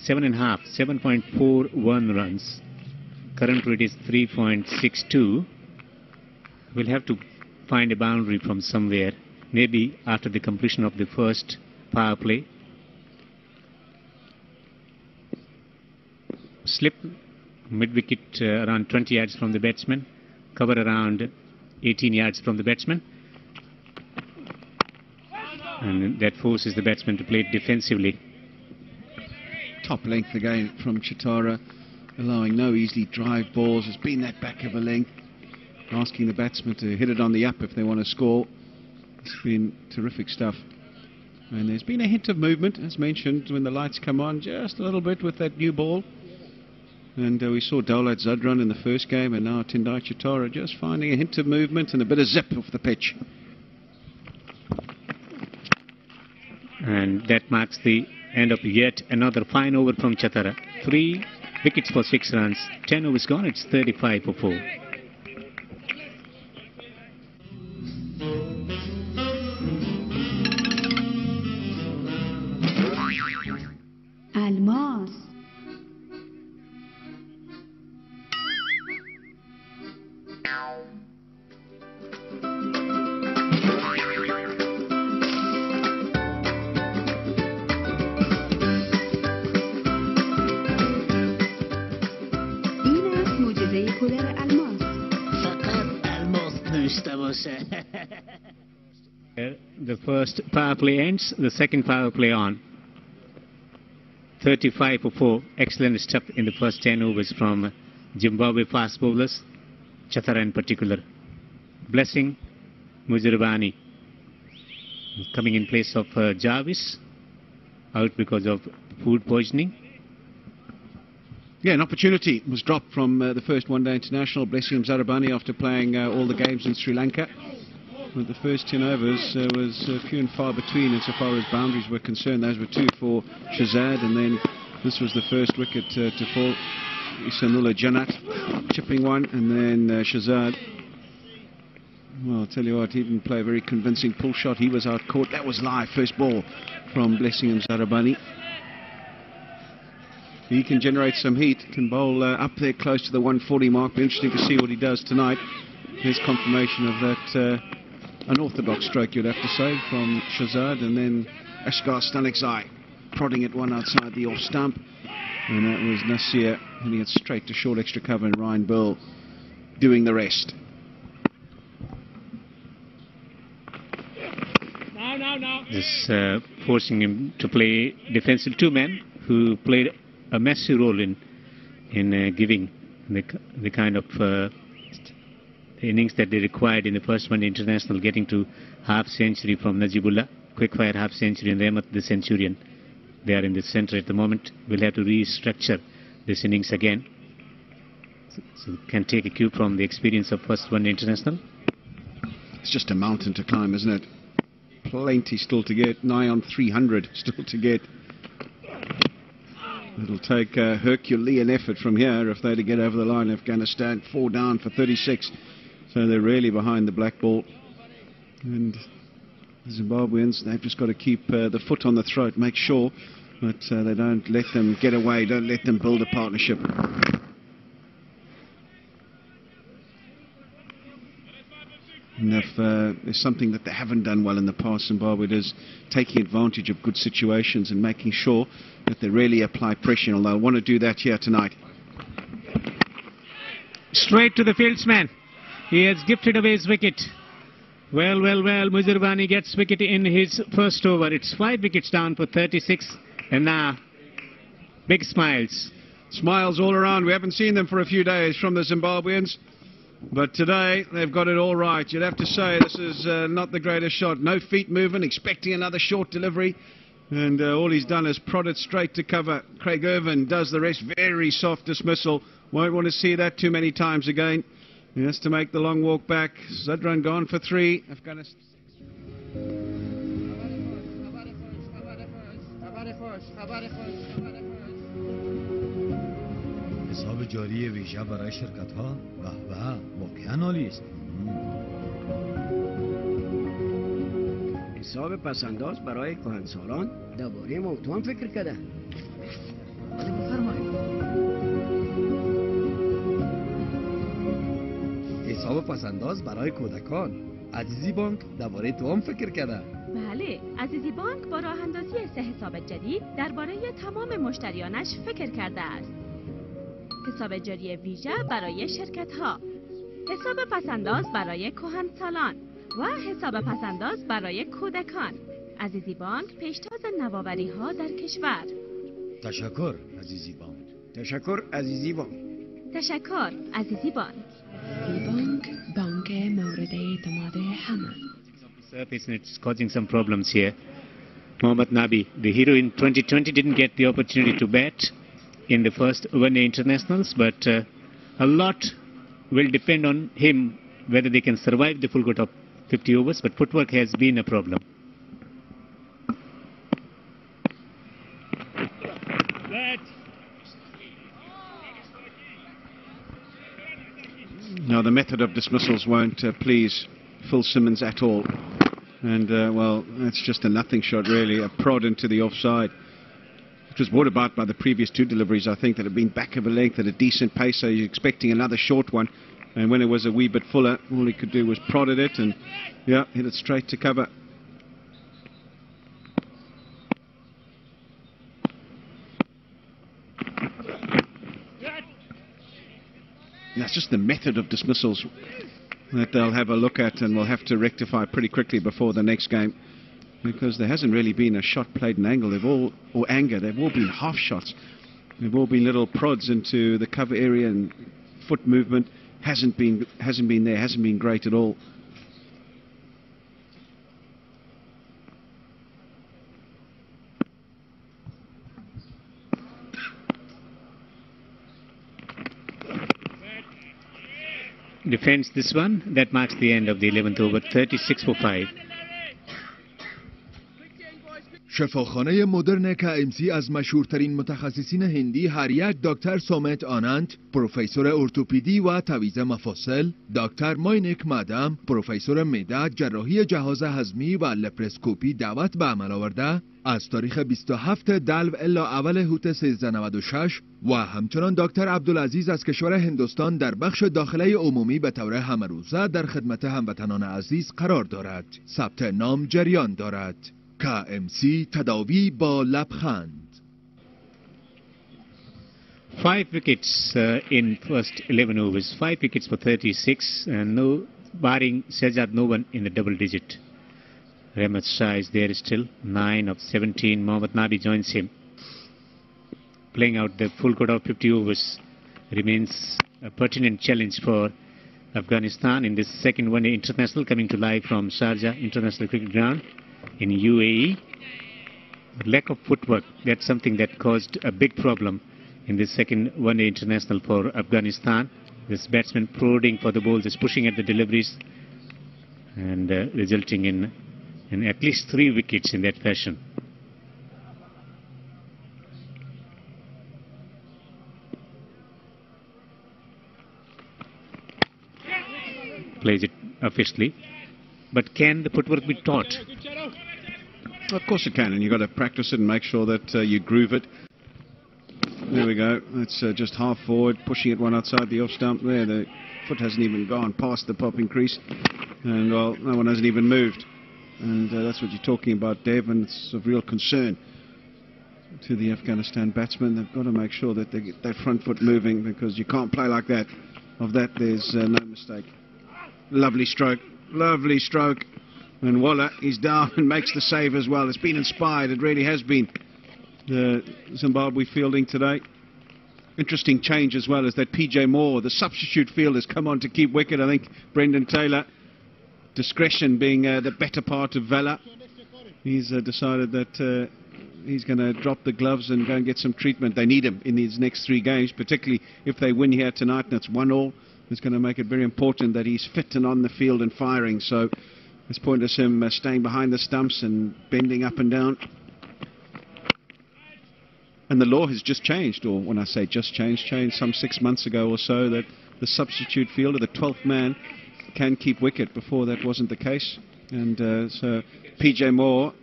7.41 runs. Current rate is 3.62. We'll have to find a boundary from somewhere. Maybe after the completion of the first power play. Slip mid-wicket around 20 yards from the batsman. Cover around 18 yards from the batsman. And that forces the batsman to play defensively. Top length again from Chatara, allowing no easy drive balls. Has been that back of a length. Asking the batsman to hit it on the up if they want to score. It's been terrific stuff. And there's been a hint of movement, as mentioned, when the lights come on, just a little bit with that new ball. And we saw Daulat Zadran in the first game, and now Tendai Chatara just finding a hint of movement and a bit of zip off the pitch. And that marks the end of yet another fine over from Chatara. 3 wickets for 6 runs. 10 overs gone, it's 35 for 4. الماس الماس. فقط الماس داشته باشه. The first power play ends, the second power play on. 35 for 4. Excellent stuff in the first 10 overs from Zimbabwe fast bowlers, Chatara in particular. Blessing Mujirbani coming in place of Jarvis, out because of food poisoning. Yeah, an opportunity was dropped from the first one-day international, Blessing Zarabani, after playing all the games in Sri Lanka. But the first 10 overs was few and far between insofar as boundaries were concerned. Those were 2 for Shahzad, and then this was the first wicket to fall. Isanullah Janat chipping one, and then Shahzad. Well, I'll tell you what, he didn't play a very convincing pull shot. He was out caught. That was live. First ball from Blessing Zarabani. He can generate some heat, can bowl up there close to the 140 mark. Be interesting to see what he does tonight. Here's confirmation of that unorthodox stroke, you'd have to say, from Shahzad, and then Ashgar Stanikzai prodding at one outside the off stump, and that was Nasir hitting it straight to short extra cover, and Ryan Burl doing the rest. This forcing him to play defensive 2-man, who played a massive role in giving the kind of innings that they required in the first one international, getting to half century from Najibullah, quick fire half century, and Rehmat the centurion. They are in the centre at the moment. We'll have to restructure this innings again. So can take a cue from the experience of first one international. It's just a mountain to climb, isn't it? Plenty still to get, nigh on 300 still to get. It'll take a Herculean effort from here if they're to get over the line. Afghanistan 4 down for 36. So they're really behind the black ball. And the Zimbabweans, they've just got to keep the foot on the throat, make sure that they don't let them get away, don't let them build a partnership. And if there's something that they haven't done well in the past, Zimbabwe, it is taking advantage of good situations and making sure that they really apply pressure, and they'll want to do that here tonight. Straight to the fieldsman. He has gifted away his wicket. Well, Mujirbani gets wicket in his first over. It's 5 wickets down for 36, and now big smiles. Smiles all around. We haven't seen them for a few days from the Zimbabweans, but today they've got it all right. You'd have to say this is not the greatest shot. No feet moving, expecting another short delivery, and all he's done is prod it straight to cover. Craig Irvin does the rest. Very soft dismissal. Won't want to see that too many times again. He has to make the long walk back. Zadran gone for 3. Afghanistan. حساب جاری ویژه برای شرکت ها به واقعا عالی است. حساب پسنداز برای کهنسالان درباره موضوع هم فکر کرده. حساب پسنداز برای کودکان. عزیزی بانک درباره تو هم فکر کرده. بله، عزیزی بانک با راه اندازی 3 حساب جدید درباره تمام مشتریانش فکر کرده است. حساب جاری ویژه برای شرکت ها، حساب پسنداز برای کهنسالان و حساب پسنداز برای کودکان. عزیزی بانک پیشتاز نوآوری ها در کشور. تشکر عزیزی بانک. تشکر عزیزی بانک. تشکر عزیزی بانک. بانک مورد اعتماد همه. Surface and it's causing some problems here. Mohammad Nabi, the hero in 2020, didn't get the opportunity to bat in the first one-day internationals, but a lot will depend on him whether they can survive the full cut of 50 overs, but footwork has been a problem. No, the method of dismissals won't please Phil Simmons at all. And, well, that's just a nothing shot, really, a prod into the offside. It was brought about by the previous 2 deliveries, I think, that had been back of a length at a decent pace, so he's expecting another short one. And when it was a wee bit fuller, all he could do was prodded it and, yeah, hit it straight to cover. just the method of dismissals that they'll have a look at and will have to rectify pretty quickly before the next game, because there hasn't really been a shot played in angle. They've all been half shots. They've all been little prods into the cover area, and foot movement hasn't been great at all. Defends this one. That marks the end of the 11th over. 36 for 5. شفاخانه مدرن KMC از مشهورترین متخصصین هندی هر یک دکتر سومت آنند، پروفسور ارتوپدی و تعویض مفاصل، دکتر ماینک مادام، پروفسور معده، جراحی جهاز هضمی و لپراسکوپی دعوت به عمل آورده از تاریخ 27 دلو الا اول هوت 1396 و همچنان دکتر عبدالعزیز از کشور هندوستان در بخش داخله عمومی به طور همروزه در خدمت هموطنان عزیز قرار دارد. ثبت نام جریان دارد. KMC تداوی با لبخند. 5 wickets in first 11 overs. 5 wickets for 36, and no, barring Shehzad, no one in the double digit. Rahmat Shah is there still. 9 of 17. Mohammad Nabi joins him. Playing out the full quota of 50 overs remains a pertinent challenge for Afghanistan in this second one-day international, coming to live from Sharjah International Cricket Ground in UAE. Lack of footwork, that's something that caused a big problem in this second one-day international for Afghanistan. This batsman prodding for the balls, is pushing at the deliveries, and resulting in at least 3 wickets in that fashion. Plays it officially, but can the footwork be taught? Of course it can, and you've got to practice it and make sure that you groove it. There we go. It's just half forward, pushing it one outside the off stump there. The foot hasn't even gone past the popping crease, and well, no one hasn't even moved. And that's what you're talking about, Dev, and it's of real concern to the Afghanistan batsmen. They've got to make sure that they get that front foot moving, because you can't play like that. Of that, there's no mistake. Lovely stroke, lovely stroke. And Waller is down and makes the save as well. It's been inspired, it really has been. The Zimbabwe fielding today. Interesting change as well, is that PJ Moore, the substitute fielder, has come on to keep wicket. I think Brendan Taylor, discretion being the better part of valor. He's decided that he's going to drop the gloves and go and get some treatment. They need him in these next 3 games, particularly if they win here tonight and it's 1-1. It's going to make it very important that he's fit and on the field and firing. So it's pointless him staying behind the stumps and bending up and down. And the law has just changed, or when I say just changed some 6 months ago or so, that the substitute fielder, the 12th man, can keep wicket. Before that wasn't the case. And so PJ Moore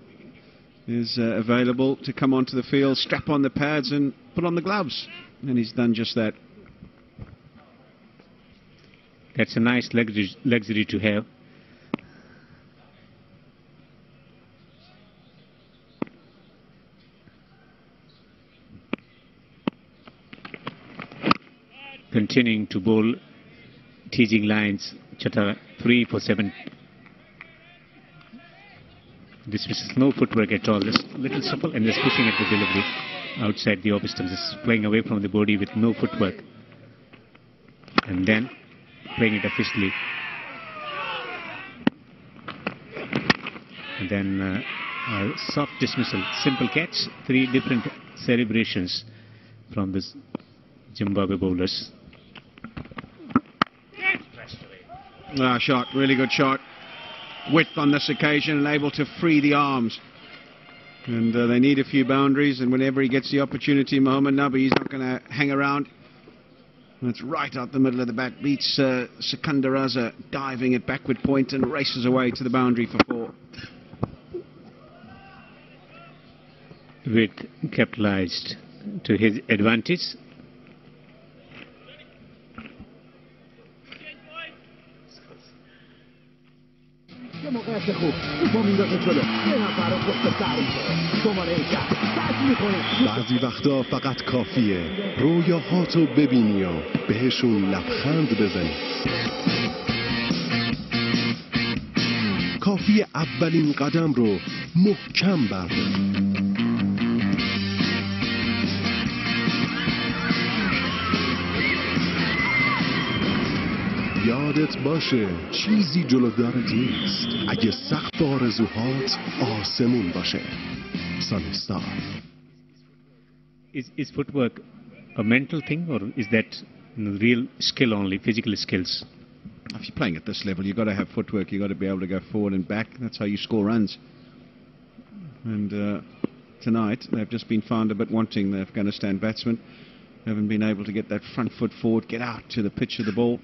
is available to come onto the field, strap on the pads and put on the gloves. And he's done just that. That's a nice luxury to have. Continuing to bowl teasing lines, Chatara 3 for 7. This is no footwork at all, just little supple and just pushing at the delivery outside the off stump, just playing away from the body with no footwork. And then playing it officially. And then a soft dismissal, simple catch, 3 different celebrations from the Zimbabwe bowlers. Shot, really good shot. Width on this occasion and able to free the arms. And they need a few boundaries, and whenever he gets the opportunity, Mohammad Nabi, he's not going to hang around. And it's right out the middle of the bat. Beats Sikandar Raza, diving at backward point and races away to the boundary for 4. Width capitalized to his advantage. چه موقعیت خوب توپو میندازه جلو یه نفر رو پشت سر میشه شماره 10 سعی میکنه بعضی وقتا فقط کافیه رویاهاتو ببینی و بهشون لبخند بزنی. کافی اولین قدم رو محکم بردار. یادت باشه چیزی جلوگارت نیست اگه سقف آرزوهات آسمون باشه. سانستار. Is footwork a mental thing or is that real skill only, physical skills? If you're playing at this level, you've got to have footwork. You've got to be able to go forward and back. That's how you score runs. And tonight, they've just been found a bit wanting, the Afghanistan batsmen. Haven't been able to get that front foot forward, get out to the pitch of the ball.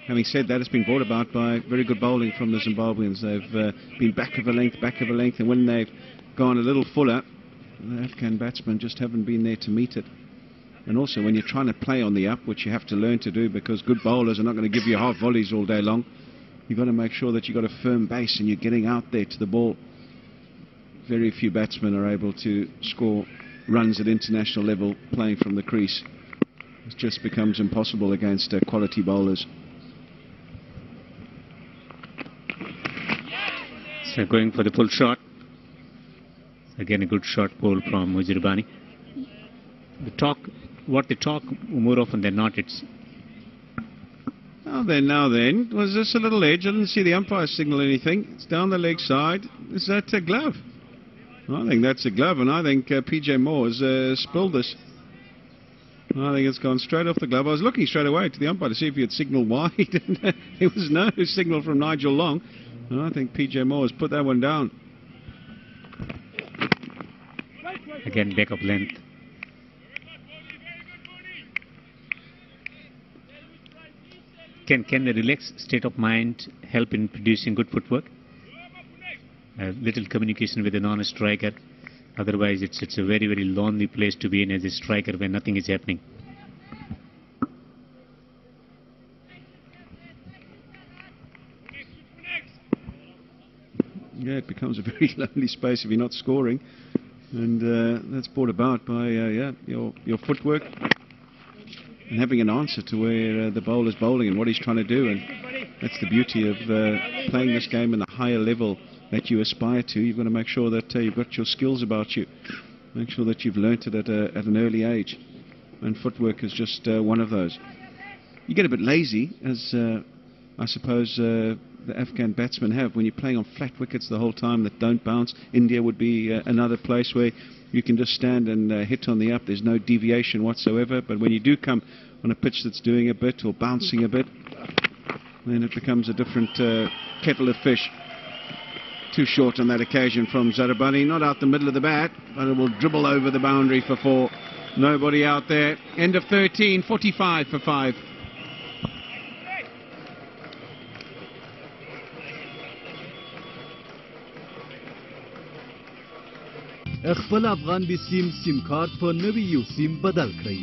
Having said that, it's been brought about by very good bowling from the Zimbabweans. They've been back of a length, and when they've gone a little fuller, the Afghan batsmen just haven't been there to meet it. And also, when you're trying to play on the up, which you have to learn to do because good bowlers are not going to give you half volleys all day long, you've got to make sure that you've got a firm base and you're getting out there to the ball. Very few batsmen are able to score runs at international level playing from the crease. It just becomes impossible against quality bowlers. So going for the full shot. Again a good shot pull from Mujirbani. What they talk more often than not, it's... Now then, was this a little edge? I didn't see the umpire signal anything. It's down the leg side. Is that a glove? I think that's a glove, and I think PJ Moore has spilled this. I think it's gone straight off the glove. I was looking straight away to the umpire to see if he had signalled wide. There was no signal from Nigel Long. And I think PJ Moore has put that one down. Again, back of length. Can a relaxed state of mind help in producing good footwork? A little communication with a non-striker. Otherwise, it's a very, very lonely place to be in as a striker when nothing is happening. Yeah, it becomes a very lonely space if you're not scoring. And that's brought about by your footwork and having an answer to where the bowler's bowling and what he's trying to do. And that's the beauty of playing this game in a higher level that you aspire to. You've got to make sure that you've got your skills about you. Make sure that you've learnt it at an early age. And footwork is just one of those. You get a bit lazy, as I suppose the Afghan batsmen have. When you're playing on flat wickets the whole time that don't bounce, India would be another place where you can just stand and hit on the up. There's no deviation whatsoever. But when you do come on a pitch that's doing a bit or bouncing a bit, then it becomes a different kettle of fish. Too short on that occasion from Zarabani. Not out the middle of the bat, but it will dribble over the boundary for 4. Nobody out there. End of 13, 45 for 5. خپل افغان بي سیم کارت په نوي یو سیم بدل کړئ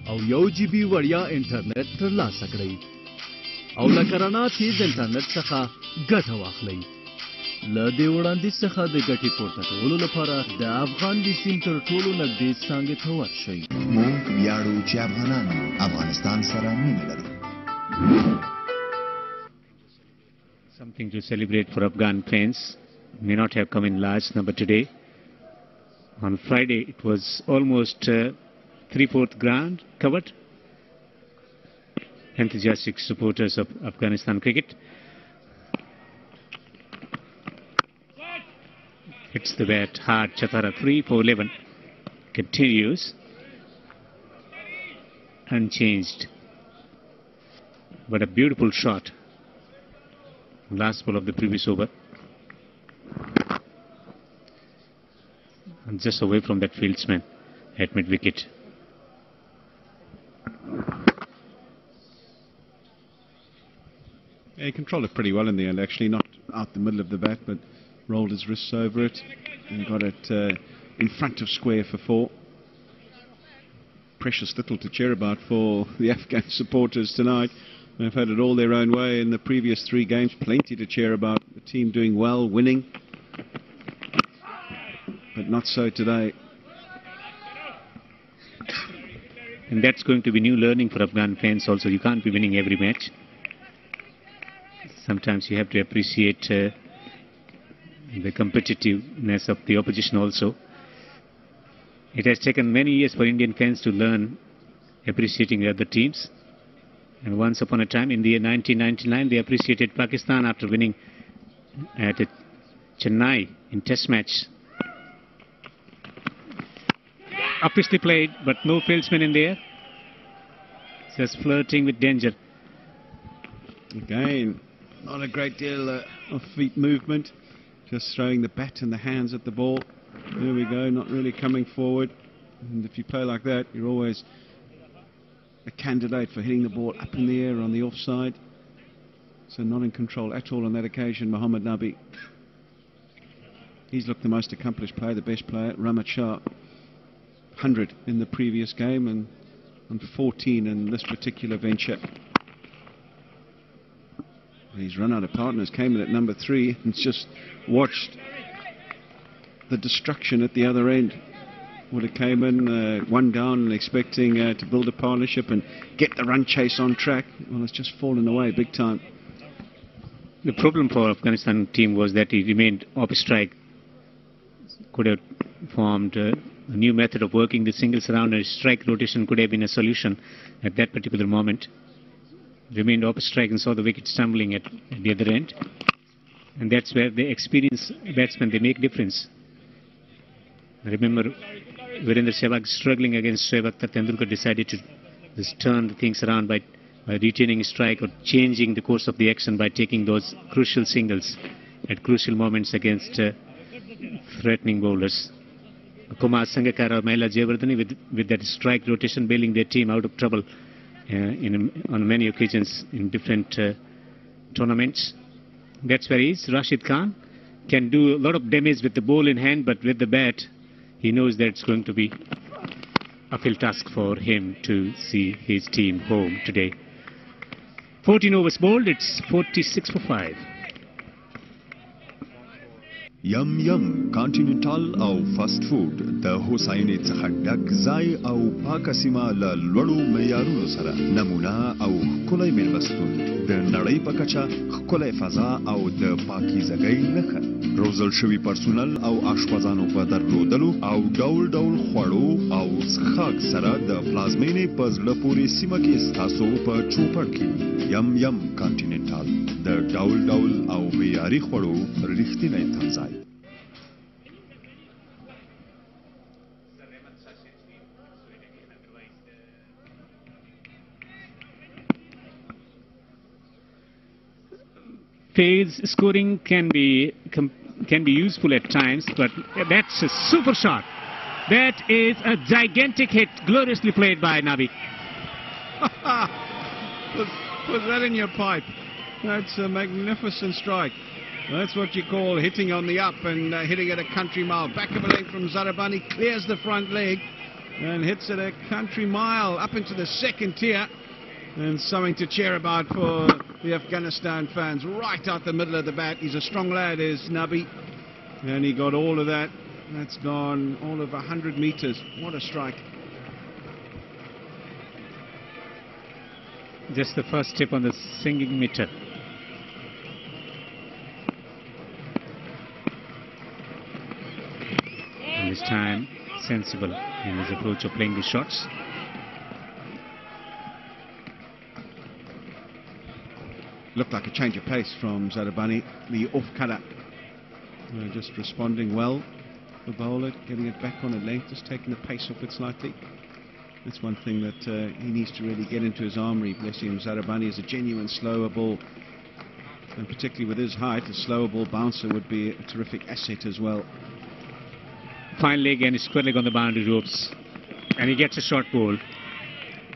او 1 جی بي وړیا انټرنیټ ترلاسه کړئ او له کرانا تیز انټرنیټ څخه ګټه واخلئ. له دې وړاندیز څخه د ګټې پورته کولو لپاره د افغان بي سیم تر ټولو نږدې څانګې ته ورشئ. موږ ویاړو چې افغانان افغانستان سره مینه لري. Something to celebrate for Afghan fans. May not have come in large number today. On Friday, it was almost 3/4 ground covered. Enthusiastic supporters of Afghanistan cricket. Hits the bat hard. Chatara 3 for 11. Continues. Unchanged. But a beautiful shot. Last ball of the previous over. And just away from that fieldsman at mid-wicket. Yeah, he controlled it pretty well in the end, actually. Not out the middle of the bat, but rolled his wrists over it and got it in front of square for 4. Precious little to cheer about for the Afghan supporters tonight. They've had it all their own way in the previous 3 games. Plenty to cheer about. The team doing well, winning. But not so today. And that's going to be new learning for Afghan fans also. You can't be winning every match. Sometimes you have to appreciate the competitiveness of the opposition also. It has taken many years for Indian fans to learn appreciating the other teams. And once upon a time in the year 1999, they appreciated Pakistan after winning at Chennai in Test match. Obviously played, but no fieldsman in there. Just flirting with danger. Again, not a great deal of feet movement. Just throwing the bat in the hands at the ball. There we go, not really coming forward. And if you play like that, you're always a candidate for hitting the ball up in the air on the offside. So not in control at all on that occasion, Mohammad Nabi. He's looked the most accomplished player, the best player. Ramat Shah, 100 in the previous game and 14 in this particular venture. He's run out of partners, came in at number 3 and just watched the destruction at the other end. Would have came in 1 down and expecting to build a partnership and get the run chase on track. Well, it's just fallen away big time. The problem for Afghanistan team was that he remained off strike. Could have formed a new method of working the singles around, and strike rotation could have been a solution at that particular moment. Remained off strike and saw the wicket stumbling at the other end. And that's where the experienced batsmen, they make difference. I remember Virendra Sehwag struggling against Shoaib Akhtar. Tendulkar decided to just turn things around by retaining strike or changing the course of the action by taking those crucial singles at crucial moments against threatening bowlers. Kumar Sangakkara, Mahela Jayawardene with that strike rotation bailing their team out of trouble on many occasions in different tournaments. That's where he is. Rashid Khan can do a lot of damage with the ball in hand, but with the bat, he knows that it's going to be a uphill task for him to see his team home today. 14 overs bowled, it's 46 for 5. یم یم کانټیننټال او فاست فود د هوساینې څخه ډک ځای او پاکه سیمه له لوړو معیارونو سره نمونه او ښکلی میلمستون د نړۍ په کچه ښکلی فضا او د پاکیزګۍ نښه روزل شوي پرسونل او اشپزانو په درلودلو او ډول ډول خوړو او څښاک سره د پلازمینې په زړه پورې سیمه کې ستاسو په چوپړ کې یم یم کانټیننټال د ډول ډول او معیاري خوړو رښتینی تمځای. Fades scoring can be useful at times, but that's a super shot. That is a gigantic hit, gloriously played by Nabi. Put that in your pipe. That's a magnificent strike. That's what you call hitting on the up and hitting at a country mile. Back of a leg from Zarabani, clears the front leg and hits at a country mile up into the second tier. And something to cheer about for the Afghanistan fans. Right out the middle of the bat. He's a strong lad, is Nabi. And he got all of that. That's gone all of 100 meters. What a strike. Just the first step on the singing meter. And this time, sensible in his approach of playing the shots. Looked like a change of pace from Zarabani, the off-cutter. Just responding well. The bowler getting it back on a length, just taking the pace off it slightly. That's one thing that he needs to really get into his armoury. Bless him, Zarabani is a genuine slower ball. And particularly with his height, a slower ball bouncer would be a terrific asset as well. Fine leg and square leg on the boundary ropes. And he gets a short ball.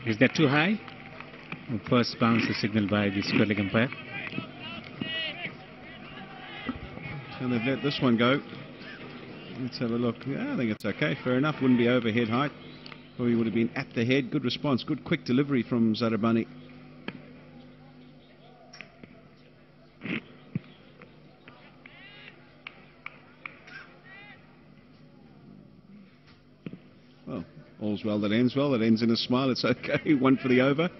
Is that too high? First bounce is signaled by the square leg umpire. And they've let this one go. Let's have a look. Yeah, I think it's okay. Fair enough. Wouldn't be overhead height. Probably would have been at the head. Good response. Good quick delivery from Zarabani. All's well that ends well. That ends in a smile. It's okay. 1 for the over.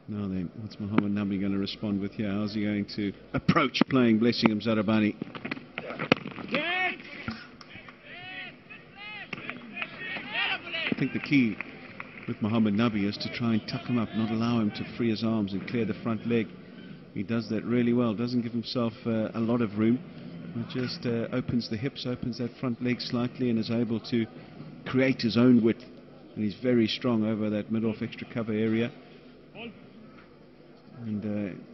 Now then, what's Mohammad Nabi going to respond with here? How's he going to approach playing Blessingham Zarabani? I think the key with Mohammad Nabi is to try and tuck him up, not allow him to free his arms and clear the front leg. He does that really well, doesn't give himself a lot of room. He just opens the hips, opens that front leg slightly, and is able to create his own width. And he's very strong over that mid-off extra cover area. And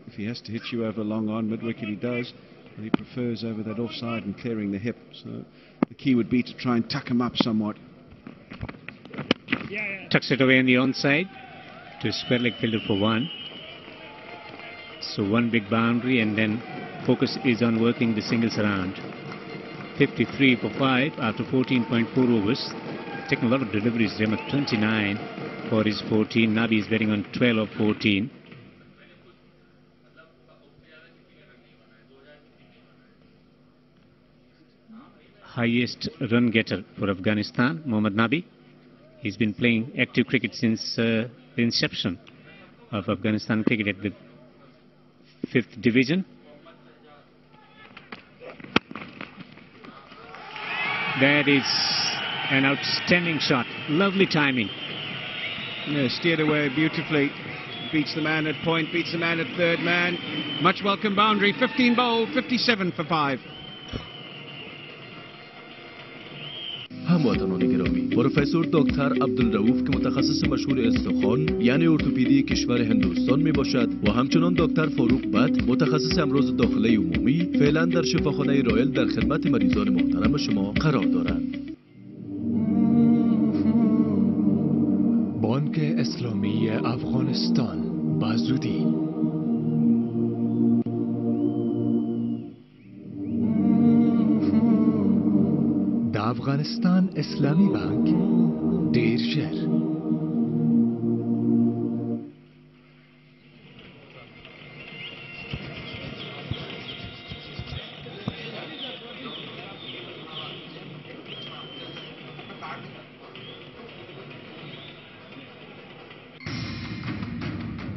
if he has to hit you over long on mid-wicket, he does. But he prefers over that offside and clearing the hip. So the key would be to try and tuck him up somewhat. Tucks it away on the onside to a square leg fielder for 1. So 1 big boundary, and then focus is on working the singles around. 53 for 5 after 14.4 overs. Taking a lot of deliveries. Remember, 29 for his 14. Nabi is betting on 12 of 14. Highest run getter for Afghanistan, Mohammad Nabi. He's been playing active cricket since the inception of Afghanistan cricket at the 5th division. That is an outstanding shot. Lovely timing. Yeah, steered away beautifully. Beats the man at point, beats the man at third man. Much welcome boundary. 15 bowled, 57 for 5. هموطنان گرامی، پروفسور دکتر عبدالرؤوف که متخصص مشهور استخوان یعنی ارتوپدی کشور هندوستان می باشد و همچنان دکتر فاروق بت متخصص امراض داخله عمومی فعلا در شفاخانه رایل در خدمت مریضان محترم شما قرار دارند. بانک اسلامی افغانستان به زودی. افغانستان اسلامی بانک دیر ژر.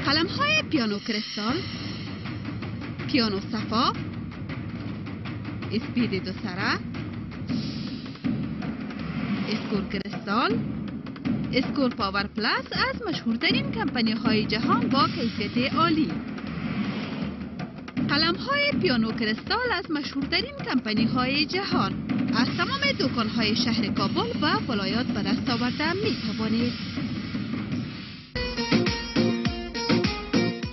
قلم‌های پیانو کریستال، پیانو صفا، اسپید دو سره، اسکور کریستال، اسکور پاور پلاس از مشهورترین کمپانی های جهان با کیفیت عالی. قلم های پیانو کریستال از مشهورترین کمپانی های جهان از تمام دکان های شهر کابل و ولایات به دست آورده می توانید.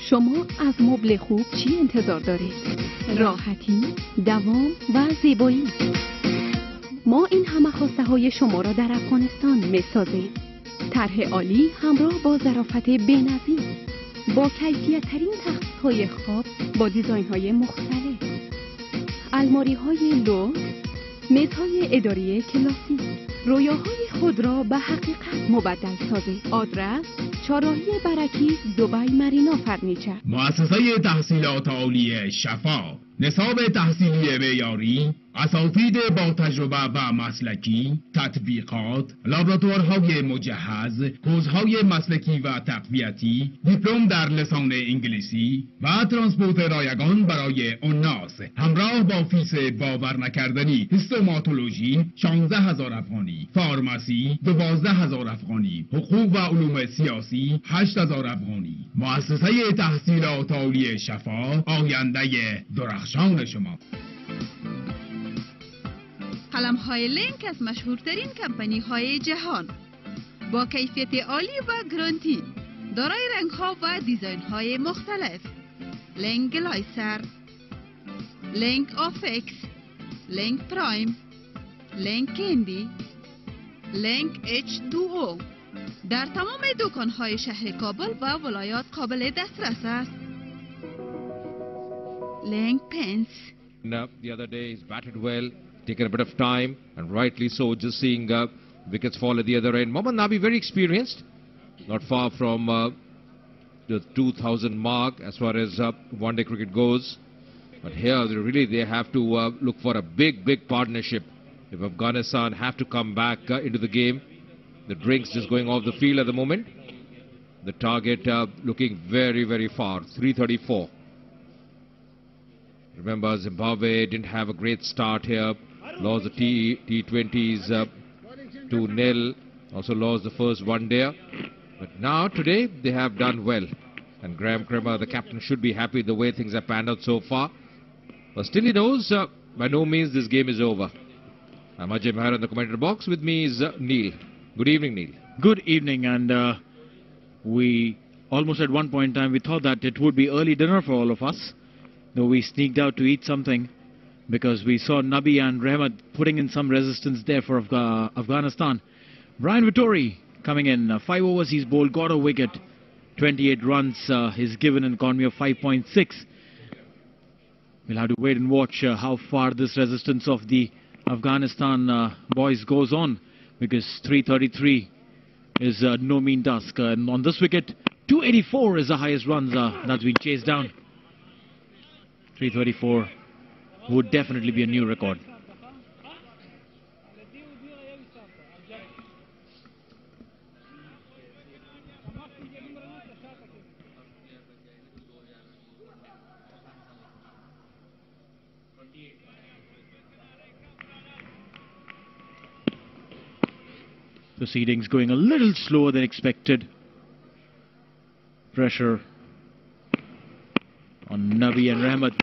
شما از مبل خوب چی انتظار دارید؟ راحتی، دوام و زیبایی. ما این همه خواسته های شما را در افغانستان می سازیم. طرح عالی همراه با ظرافت بی‌نظیر، با کیفیت ترین تخت های خواب با دیزاین های مختلف، الماری های لوکس، میز های اداری کلاسیک. رویاهای خود را به حقیقت مبدل سازید. آدرس چهارراهی برکی، دبی مرینا فرنیچر. مؤسسه تحصیلات عالی شفا، نصاب تحصیلی معیاری، اساتید با تجربه و مسلکی، تطبیقات، لابراتوارهای مجهز، کوزهای مسلکی و تقویتی، دیپلم در لسان انگلیسی و ترانسپورت رایگان برای الناس، همراه با فیس باور نکردنی. هیستوماتولوژی 16000 افغانی، فارماسی 12000 افغانی، حقوق و علوم سیاسی 8000 افغانی. مؤسسه تحصیلات عالی شفا، آینده درخشان شما. قلم های لینک از مشهورترین کمپانی های جهان با کیفیت عالی و گارانتی، دارای رنگ ها و دیزاین های مختلف. لینک گلایسر، لینک آفکس، لینک پرایم، لینک کندی، لینک H2O در تمام دکان های شهر کابل و ولایات قابل دسترس است. لینک پنس. The other day he's batted well, taken a bit of time, and rightly so, just seeing wickets fall at the other end. Mohammad Nabi very experienced, not far from the 2000 mark as far as one-day cricket goes. But here, really, they have to look for a big partnership. If Afghanistan have to come back into the game, the drinks just going off the field at the moment. The target looking very far, 334. Remember, Zimbabwe didn't have a great start here. Lost the T20s 2-0. Also lost the first one day. But now, today, they have done well. And Graham Kremer, the captain, should be happy the way things have panned out so far. But still he knows, by no means this game is over. I'm Ajay Mahar in the commentator box. With me is Neil. Good evening, Neil. Good evening. And we almost at one point in time, we thought that it would be early dinner for all of us. Though we sneaked out to eat something because we saw Nabi and Rahmat putting in some resistance there for Afghanistan. Brian Vittori coming in. 5 overs he's bowled, got a wicket. 28 runs he's given an economy of 5.6. We'll have to wait and watch how far this resistance of the Afghanistan boys goes on, because 333 is no mean task. And on this wicket, 284 is the highest runs that's been chased down. 334 would definitely be a new record. Proceedings going a little slower than expected. Pressure on Nabi and Rahmat.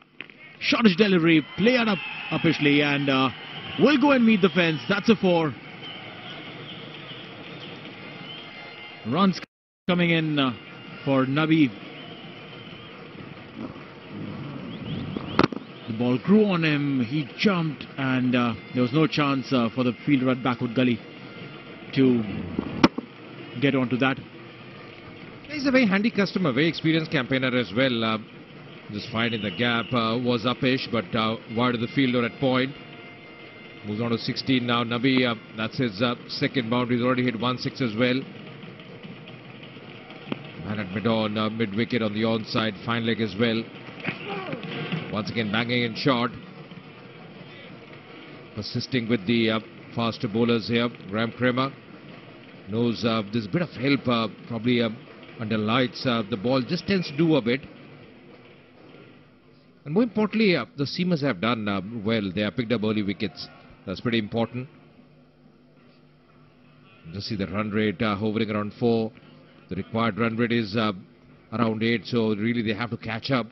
Shortish delivery, play out uppishly, and will go and meet the fence. That's a 4. Runs coming in for Nabi. The ball grew on him, he jumped, and there was no chance for the fielder at backward gully to get onto that. He's a very handy customer, very experienced campaigner as well. Just finding the gap was uppish, but wide of the fielder at point. Moves on to 16 now. Nabi, that's his second boundary. He's already hit 1-6 as well. Man at mid-on, mid-wicket on the onside, fine leg as well. Once again banging in short. Persisting with the faster bowlers here. Graham Kremer knows there's a bit of help probably under lights. The ball just tends to do a bit. And more importantly, the seamers have done well. They have picked up early wickets. That's pretty important. Just see the run rate hovering around 4. The required run rate is around 8. So really they have to catch up.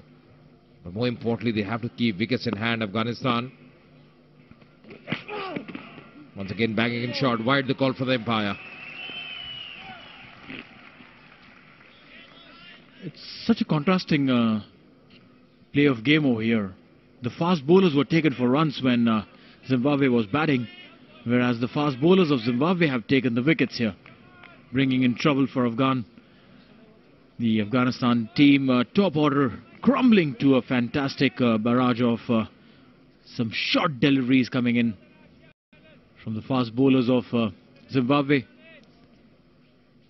But more importantly, they have to keep wickets in hand, Afghanistan. Once again banging in short. Wide the call for the umpire. It's such a contrasting play of game over here. The fast bowlers were taken for runs when Zimbabwe was batting, whereas the fast bowlers of Zimbabwe have taken the wickets here, bringing in trouble for Afghan. The Afghanistan team top order crumbling to a fantastic barrage of some short deliveries coming in from the fast bowlers of Zimbabwe.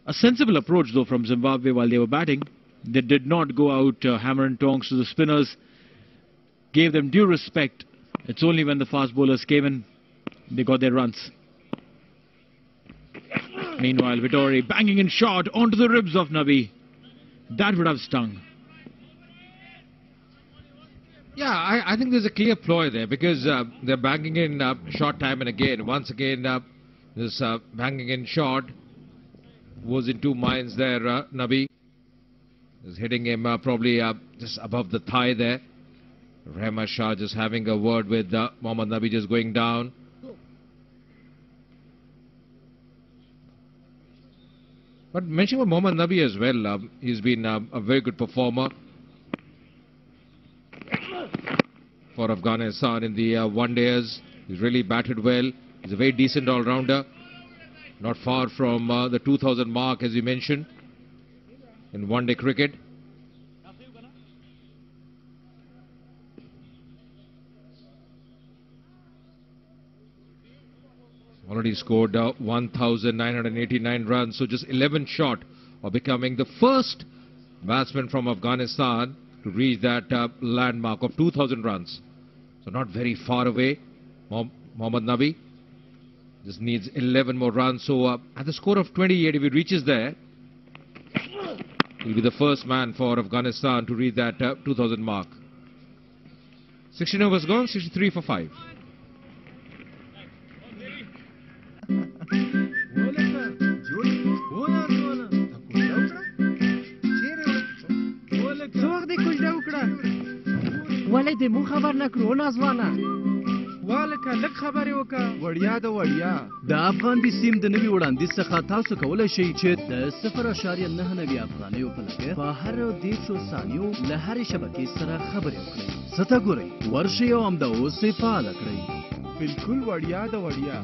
A sensible approach though from Zimbabwe while they were batting. They did not go out hammer and tongs to the spinners, gave them due respect. It's only when the fast bowlers came in, they got their runs. Meanwhile, Vittori banging in short onto the ribs of Nabi. That would have stung. Yeah, I think there's a clear ploy there, because they're banging in short time and again. Once again, this banging in short was in two minds there. Nabi is hitting him probably just above the thigh there. Rahmat Shah just having a word with Mohammad Nabi, just going down. But mentioning about Mohammad Nabi as well, he's been a very good performer for Afghanistan in the one-days. He's really batted well. He's a very decent all-rounder. Not far from the 2000 mark, as you mentioned, in one-day cricket. Already scored 1,989 runs, so just 11 short of becoming the first batsman from Afghanistan to reach that landmark of 2,000 runs. So not very far away. Mohammad Nabi just needs 11 more runs. So at the score of 28, if he reaches there, he'll be the first man for Afghanistan to reach that 2,000 mark. 16 overs gone, 63 for 5. ولې دې مو خبر نه کړو نازوانه والکه لږ خبرې وکړه وړیا د وړیا د افغان بسیم د نوي وړاندیز څخه تاسو کولی شئ چې د 0.9 افغانیو په لګښت په هر 10 ثانیو له هرې شبکې سره خبرې وکړئ. څه ته ګورئ؟ ورشئ او همدا اوس یې فعاله کړئ. بالکل وړیا د وړیا.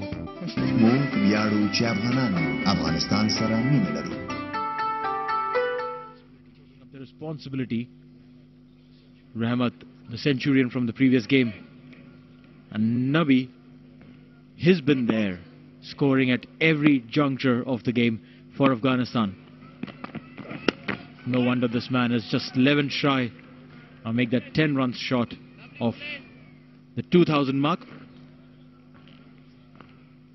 موږ ویاړو چې افغانان افغانستان سره مینه لرو. The responsibility, Rahmat, the centurion from the previous game, and Nabi, he's been there, scoring at every juncture of the game for Afghanistan. No wonder this man is just 11 shy. I'll make that 10 runs short of the 2,000 mark.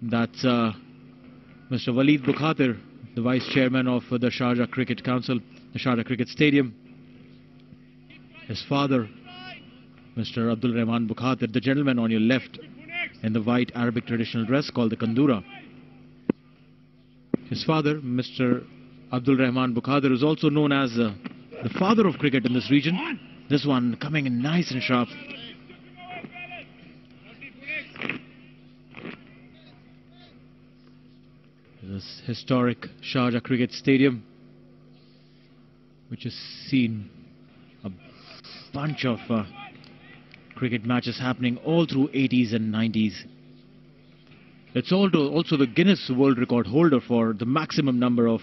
That's Mr. Waleed Bukhatir, the vice chairman of the Sharjah Cricket Council, the Sharjah Cricket Stadium. His father, Mr. Abdul Rahman Bukhatir, the gentleman on your left in the white Arabic traditional dress called the Kandura. His father, Mr. Abdul Rahman Bukhatir, is also known as the father of cricket in this region. This one coming in nice and sharp. This historic Sharjah Cricket Stadium, which has seen a bunch of cricket matches happening all through 80s and 90s. It's also the Guinness World Record holder for the maximum number of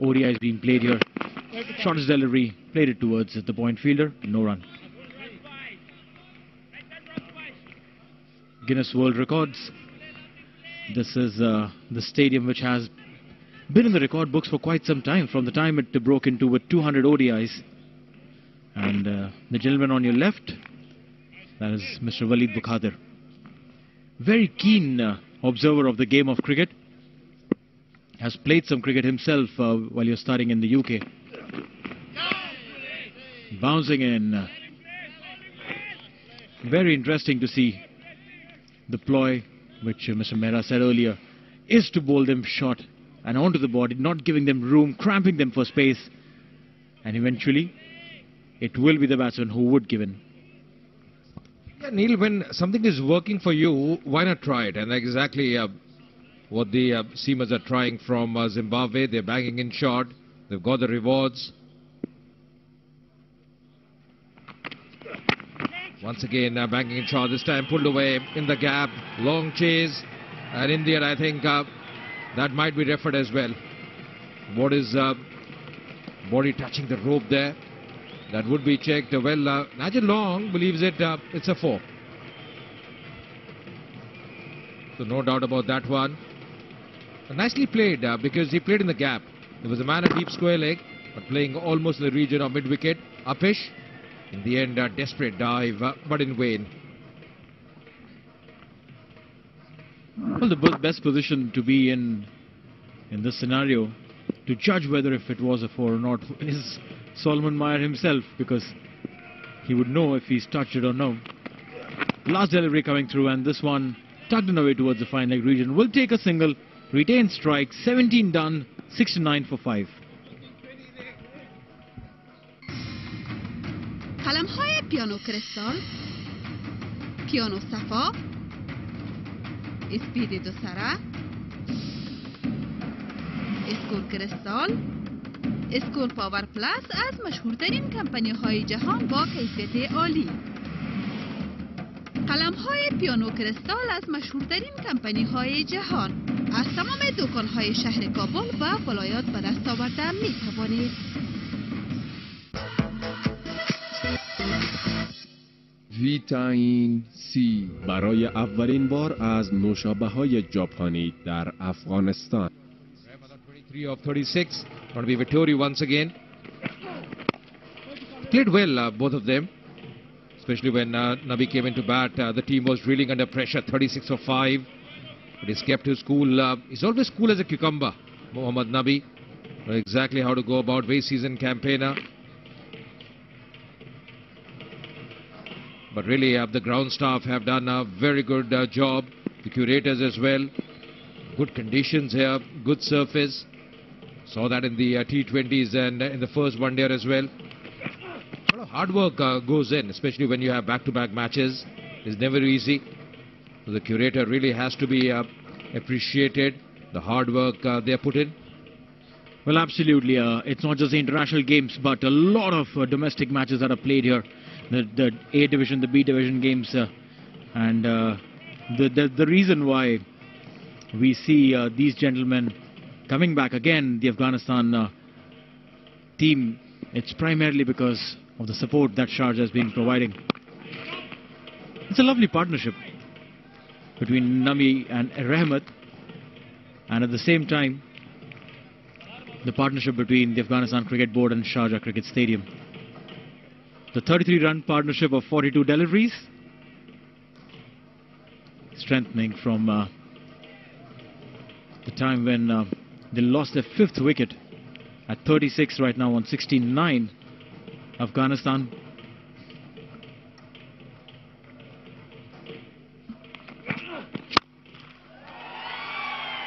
ODIs being played here. Shortest delivery, played it towards the point fielder, no run. Guinness World Records. This is the stadium which has been in the record books for quite some time, from the time it broke into with 200 ODIs. And the gentleman on your left, that is Mr. Waleed Bukhatir. Very keen observer of the game of cricket. Has played some cricket himself while you're studying in the UK. Bouncing in. Very interesting to see the ploy, which Mr. Mehra said earlier, is to bowl them short and onto the body, not giving them room, cramping them for space. And eventually, it will be the batsman who would give in. Yeah, Neil, when something is working for you, why not try it? And exactly what the seamers are trying from Zimbabwe. They're banging in short. They've got the rewards. Once again, banging in short. This time pulled away in the gap. Long chase. And in the end, I think that might be referred as well. What is body touching the rope there? That would be checked. Well, Nigel Long believes it's a 4. So no doubt about that one. Nicely played because he played in the gap. There was a man at deep square leg, but playing almost in the region of mid-wicket. Upish. In the end, a desperate dive, but in vain. Well, the best position to be in this scenario, to judge whether if it was a 4 or not, is Solomon Meyer himself, because he would know if he's touched it or no. Last delivery coming through, and this one tucked in away towards the fine leg region. Will take a single, retain strike, 17 done, 69 for 5. قلم‌های پیانو کریستال، پیانو صفا، اسپید دو سره، اسکور کریستال، اسکور پاور پلاس از مشهورترین کمپانی‌های جهان با کیفیت عالی. قلم‌های پیانو کریستال از مشهورترین کمپانی‌های جهان از تمام دکان‌های شهر کابل و ولایات به دست آورده می‌توانید. ویتامین C برای اولین بار از نوشابه‌های ژاپنی در افغانستان. 23 of 36, going to be Vittori once again. played well, both of them. Especially when Nabi came into bat, the team was reeling under pressure, 36 for 5. But he's kept his cool. He's always cool as a cucumber, Mohammad Nabi. Knows exactly how to go about, very seasoned campaigner. But really, the ground staff have done a very good job. The curators as well. Good conditions here, good surface. Saw that in the T20s and in the first one day as well. A lot of hard work goes in, especially when you have back-to-back matches. It's never easy. So the curator really has to be appreciated, the hard work they put in. Well, absolutely. It's not just the international games, but a lot of domestic matches that are played here. The A division, the B division games, and the reason why we see these gentlemen coming back again, the Afghanistan team, it's primarily because of the support that Sharjah has been providing. It's a lovely partnership between Nami and Rahmat, and at the same time the partnership between the Afghanistan Cricket Board and Sharjah Cricket Stadium. The 33-run partnership of 42 deliveries, strengthening from the time when they lost their 5th wicket at 36 right now on 69. Afghanistan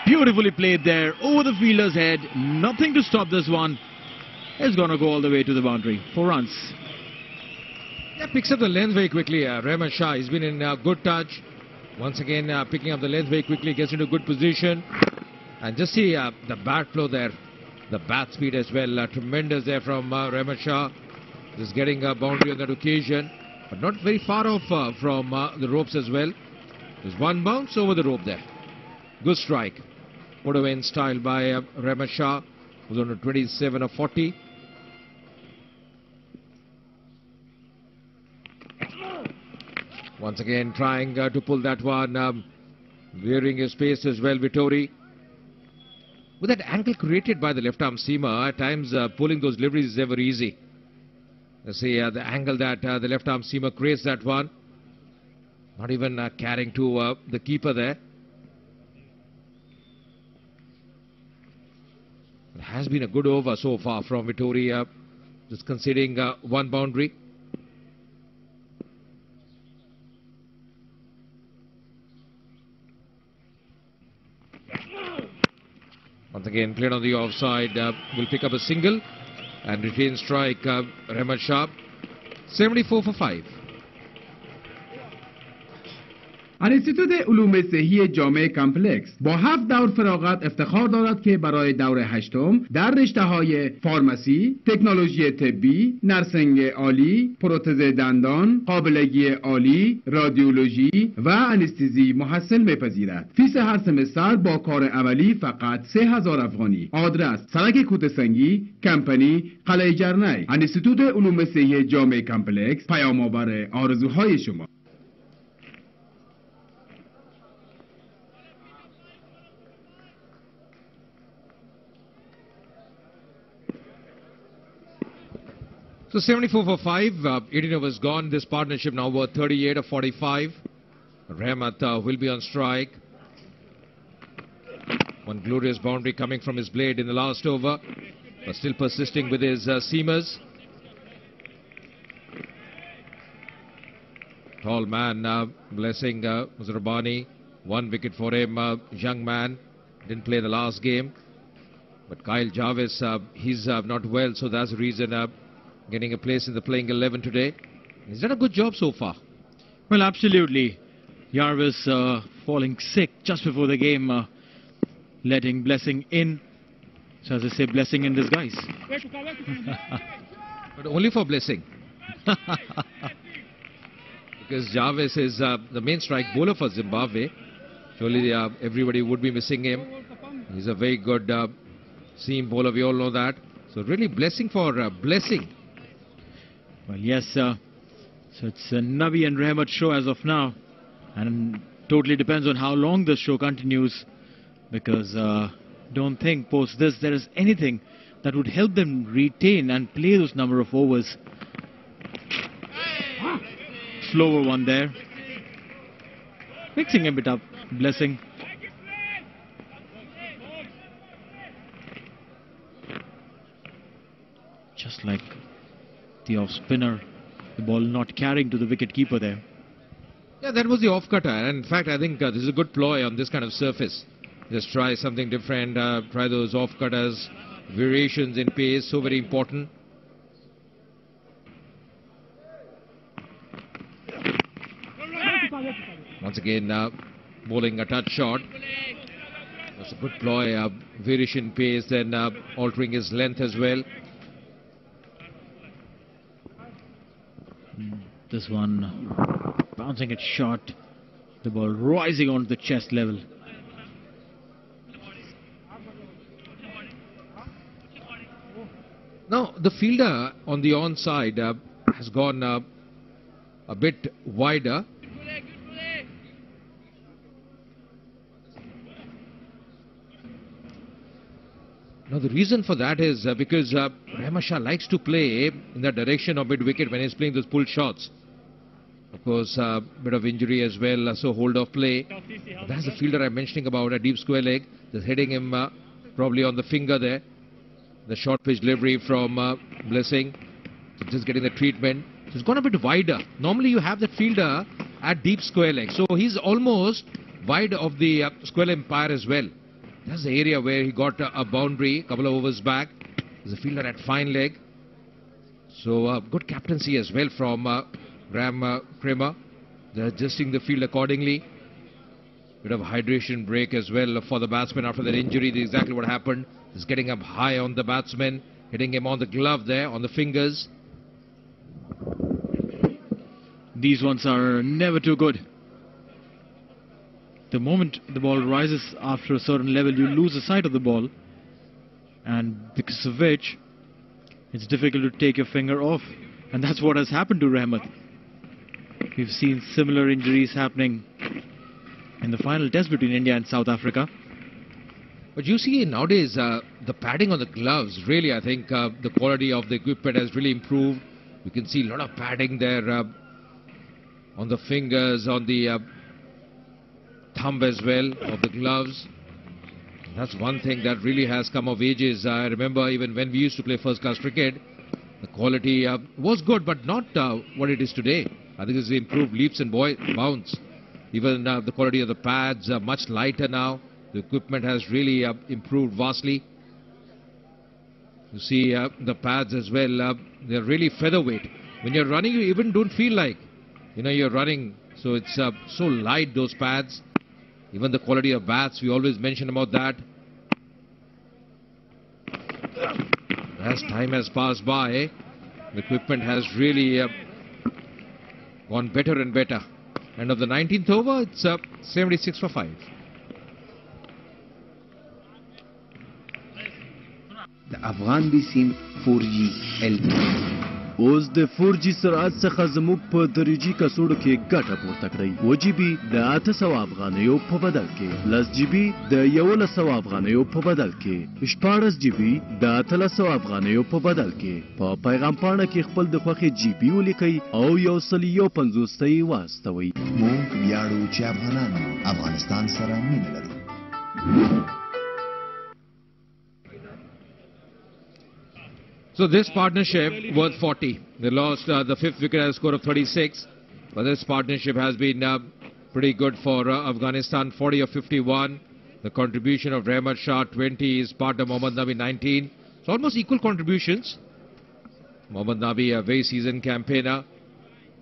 beautifully played there over the fielder's head. Nothing to stop this one. It's going to go all the way to the boundary. 4 runs. Yeah, picks up the length very quickly. Rahman Shah, he's been in good touch. Once again, picking up the length very quickly, gets into good position. And just see the bat flow there, the bat speed as well. Tremendous there from Rahman Shah. Just getting a boundary on that occasion, but not very far off from the ropes as well. There's one bounce over the rope there. Good strike. Put away in style by Rahman Shah, who's on a 27 of 40. Once again trying to pull that one, veering his pace as well, Vittori. With that angle created by the left-arm seamer, at times pulling those deliveries is never easy. Let's see the angle that the left-arm seamer creates that one. Not even carrying to the keeper there. It has been a good over so far from Vittori, just conceding one boundary. Once again, played on the offside, will pick up a single and retain strike. Rahman Shah, 74 for 5. انستیتوت علوم صحی جامعه کامپلکس با 7 دور فراغت افتخار دارد که برای دور 8م در رشته‌های فارماسی، تکنولوژی طبی، نرسنگ عالی، پروتز دندان، قابلگی عالی، رادیولوژی و انستزی محصل می‌پذیرد. فیس هر سمستر با کار عملی فقط 3000 افغانی. آدرس: سرک کوته‌سنگی، کمپانی، قلعه جرنی. انستیتوت علوم صحی جامعه کامپلکس، پیام‌آور آرزوهای شما. So 74 for 5, 18 overs gone. This partnership now worth 38 of 45. Rahmat will be on strike. One glorious boundary coming from his blade in the last over, but still persisting with his seamers. Tall man, blessing Rabbani. 1 wicket for him, young man. Didn't play the last game. But Kyle Jarvis, he's not well, so that's the reason getting a place in the playing 11 today. He's done a good job so far. Well, absolutely. Jarvis falling sick just before the game, letting Blessing in. So as I say, blessing in disguise. But only for Blessing. Because Jarvis is the main strike bowler for Zimbabwe. Surely everybody would be missing him. He's a very good seam bowler, we all know that. So really blessing for Blessing. Well, yes, so it's a Nabi and Rahmat show as of now, and totally depends on how long this show continues, because don't think post this there is anything that would help them retain and play those number of overs. slower one there. Mixing a bit up, Blessing. Just like the off-spinner, the ball not carrying to the wicket-keeper there. Yeah, that was the off-cutter. And in fact, I think this is a good ploy on this kind of surface. Just try something different, try those off-cutters, variations in pace, so very important. Once again, bowling a touch shot. That's a good ploy, variation in pace, then altering his length as well. This one bouncing it short, the ball rising onto the chest level. Now the fielder on the onside has gone a bit wider. Now the reason for that is because Rahmat Shah likes to play in the direction of mid-wicket when he's playing those pull shots. Of course, a bit of injury as well, so hold off play. But that's the fielder I'm mentioning about, a deep square leg. Just hitting him probably on the finger there. The short pitch delivery from Blessing. So just getting the treatment. So it's gone a bit wider. Normally you have the fielder at deep square leg. So he's almost wide of the square umpire as well. That's the area where he got a boundary a couple of overs back. There's a fielder at fine leg. So good captaincy as well from Graham Kramer. They're adjusting the field accordingly. Bit of hydration break as well for the batsman after that injury. That's exactly what happened. He's getting up high on the batsman, hitting him on the glove there, on the fingers. These ones are never too good. The moment the ball rises after a certain level, you lose the sight of the ball, and because of which it's difficult to take your finger off, and that's what has happened to Rahmat. We've seen similar injuries happening in the final test between India and South Africa. But you see nowadays the padding on the gloves, really I think the quality of the equipment has really improved. You can see a lot of padding there on the fingers, on the thumb as well of the gloves. That's one thing that really has come of ages. I remember even when we used to play first class cricket, the quality was good, but not what it is today. I think it's improved leaps and bounds. Even the quality of the pads are much lighter now. The equipment has really improved vastly. You see the pads as well, they're really featherweight. When you're running, you even don't feel like, you're running. So it's so light, those pads. Even the quality of bats, we always mention about that. As time has passed by, the equipment has really gone better and better. And of the 19th over, it's 76 for 5. د افغان بیسیم 4G LTE اوس د 4G سرعت څخه زموږ په دریجی کڅوړو کې ګټه پورته کړئ. 2GB د 800 افغانیو په بدل کې، 10GB د 1100 افغانیو په بدل کې، 14GB د 800 افغانیو په بدل کې. په پیغام پاڼه کې خپل د خوښې GB ولیکئ او 150 واستوئ. موږ ویاړو چې افغانان افغانستان سره مینه لري. So this partnership worth 40. They lost the fifth wicket at a score of 36. But this partnership has been pretty good for Afghanistan, 40 of 51. The contribution of Rahmat Shah, 20. His partner Mohammad Nabi, 19. So almost equal contributions. Mohammad Nabi, a very seasoned campaigner.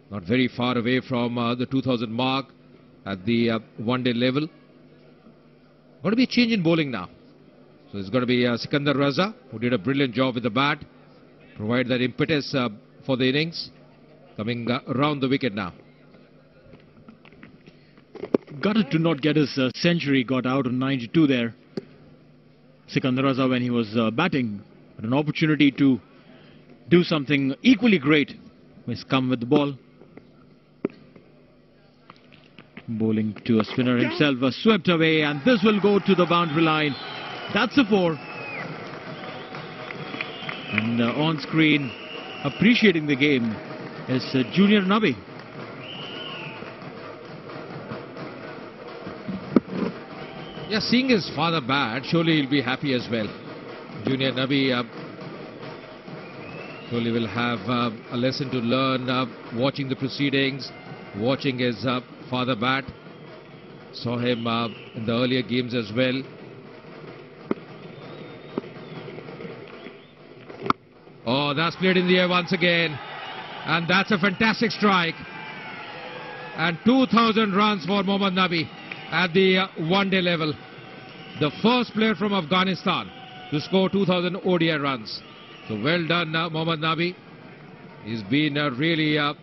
Not very far away from the 2000 mark at the one-day level. Going to be a change in bowling now. So it's going to be Sikandar Raza, who did a brilliant job with the bat. Provide that impetus for the innings. Coming around the wicket now. Gutted to not get his century, got out on 92 there. Sikandar Raza when he was batting. But an opportunity to do something equally great. He's come with the ball. Bowling to a spinner himself, swept away, and this will go to the boundary line. That's a 4. And on screen, appreciating the game, is Junior Nabi. Yeah, seeing his father bat, surely he'll be happy as well. Junior Nabi surely will have a lesson to learn, watching the proceedings, watching his father bat. Saw him in the earlier games as well. Oh, that's played in the air once again. And that's a fantastic strike. And 2,000 runs for Mohammad Nabi at the one-day level. The first player from Afghanistan to score 2,000 ODI runs. So well done, Mohammad Nabi. He's been really a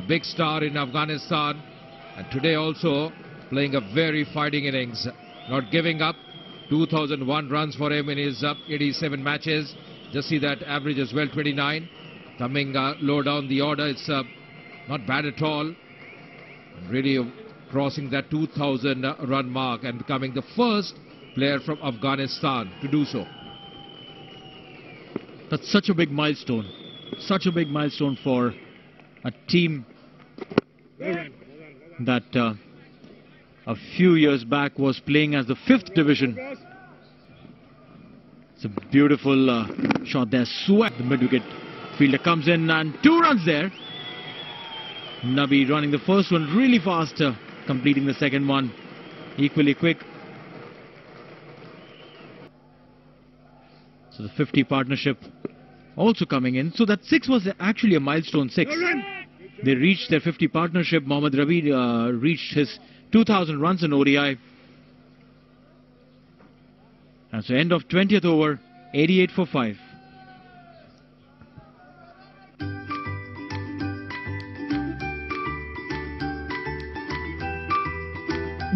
big star in Afghanistan. And today also playing a very fighting innings. Not giving up. 2,001 runs for him in his 87 matches. Just see that average as well, 29. Coming low down the order, it's not bad at all. Really crossing that 2,000 run mark and becoming the first player from Afghanistan to do so. That's such a big milestone. Such a big milestone for a team that a few years back was playing as the 5th division. It's a beautiful shot there. Sweat. The mid-wicket fielder comes in and 2 runs there. Nabi running the first one really fast, completing the second one equally quick. So the 50 partnership also coming in. So that 6 was actually a milestone 6. They reached their 50 partnership. Mohammad Rabi reached his 2,000 runs in ODI. And so end of 20th over, 88 for 5.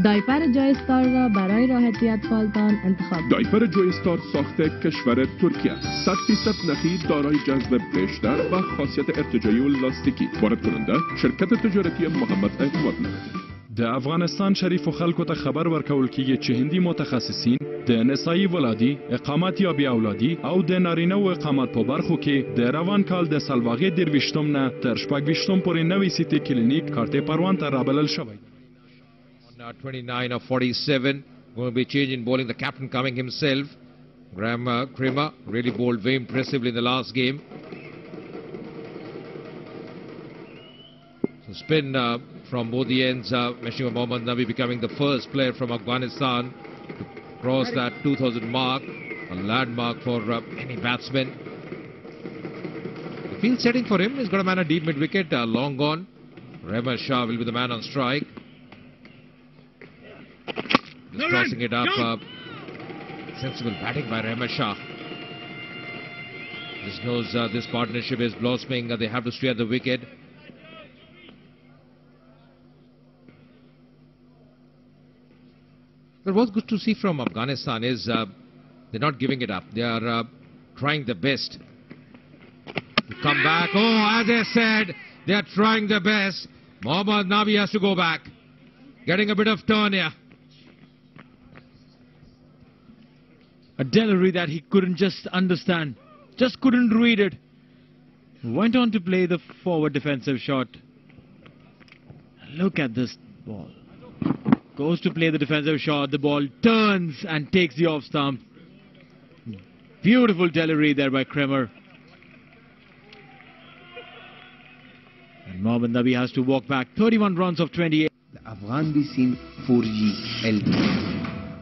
دایپر جوی استار را برای راحتی اطفالتان انتخاب. دایپر جوی استار ساخت کشور ترکیه است. 100% نخی دارای جذب بیشتر و خاصیت ارتجاعی و لاستیکی. وارد کننده شرکت تجارتی محمد اعتماد نمود. د افغانستان شریف خلکو ته خبر ورکول کیږي چې هندي متخصصین د نسایي ولادي اقامت یا بیا اولادي او د نارینه و اقامت په برخو کې د روان کال د سلواغې درویشتم نه تر شپږویشتم پورې نوې سیټي کلینیک کارته پروان ته رابلل شوی. 29 of 47, going to be change in bowling. The captain coming himself, Graham Kramer, really bowled very impressively in the last game. So spin from both the ends, Meshima Mohammad Nabi becoming the first player from Afghanistan to cross that 2,000 mark, a landmark for any batsman. The field setting for him, he's got a man at deep mid-wicket, long gone. Rahman Shah will be the man on strike. Just crossing it up, sensible batting by Rahman Shah. Just knows this partnership is blossoming, they have to stay at the wicket. But what's good to see from Afghanistan is they're not giving it up. They are trying their best to come back. Oh, as I said, they are trying their best. Mohammad Nabi has to go back. Getting a bit of turn here. A delivery that he couldn't just understand, just couldn't read it. Went on to play the forward defensive shot. Look at this ball. Goes to play the defensive shot, the ball turns and takes the off stump. Beautiful delivery there by Kramer. And Mohammad Nabi has to walk back 31 runs of 28. افغان بیسیم 4G LTE.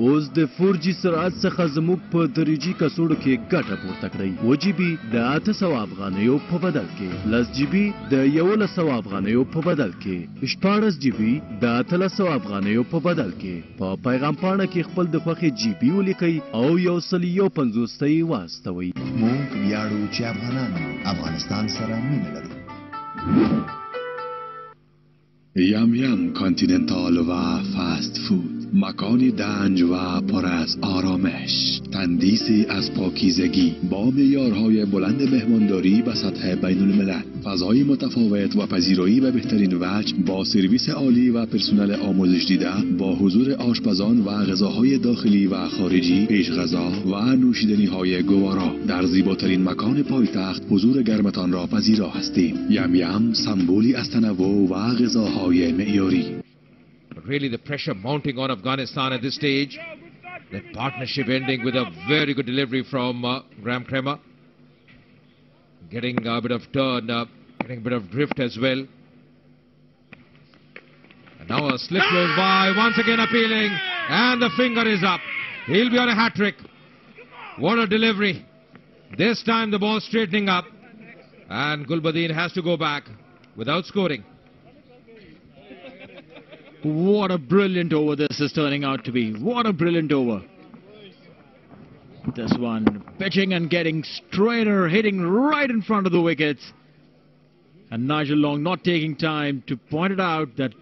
اوس د 4G سرعت څخه زموږ په تدریجي کڅوړو کې ګټه پورته کړئ. 2GB د 800 افغانیو په بدل کې، 10GB د 1100 افغانیو په بدل کې، 14GB د 300 افغانیو په بدل کې. په پیغام پاڼه کې خپل د خوښې GB ولیکئ او 150 ته یې واستوئ. موږ ویاړو چې افغانان افغانستان سره مینه لري. یم یم کانتیننتال و فست فود، مکانی دنج و پر از آرامش، تندیسی از پاکیزگی با معیارهای بلند مهمانداری به سطح بین الملل، فضای متفاوت و پذیرایی به بهترین وجه با سرویس عالی و پرسنل آموزش دیده، با حضور آشپزان و غذاهای داخلی و خارجی، پیش غذا و نوشیدنی‌های گوارا. در زیباترین مکان پایتخت حضور گرمتان را پذیرا هستیم. یم یم سمبولی از تنوع و غذاهای معیاری. But really the pressure mounting on Afghanistan at this stage. The partnership ending with a very good delivery from Graham Kremer. Getting a bit of turn, getting a bit of drift as well. And now a slip goes by, once again appealing, and the finger is up. He'll be on a hat-trick. What a delivery. This time the ball straightening up, and Gulbadin has to go back without scoring. What a brilliant over this is turning out to be. What a brilliant over. This one pitching and getting straighter, hitting right in front of the wickets. And Nigel Long not taking time to point it out that,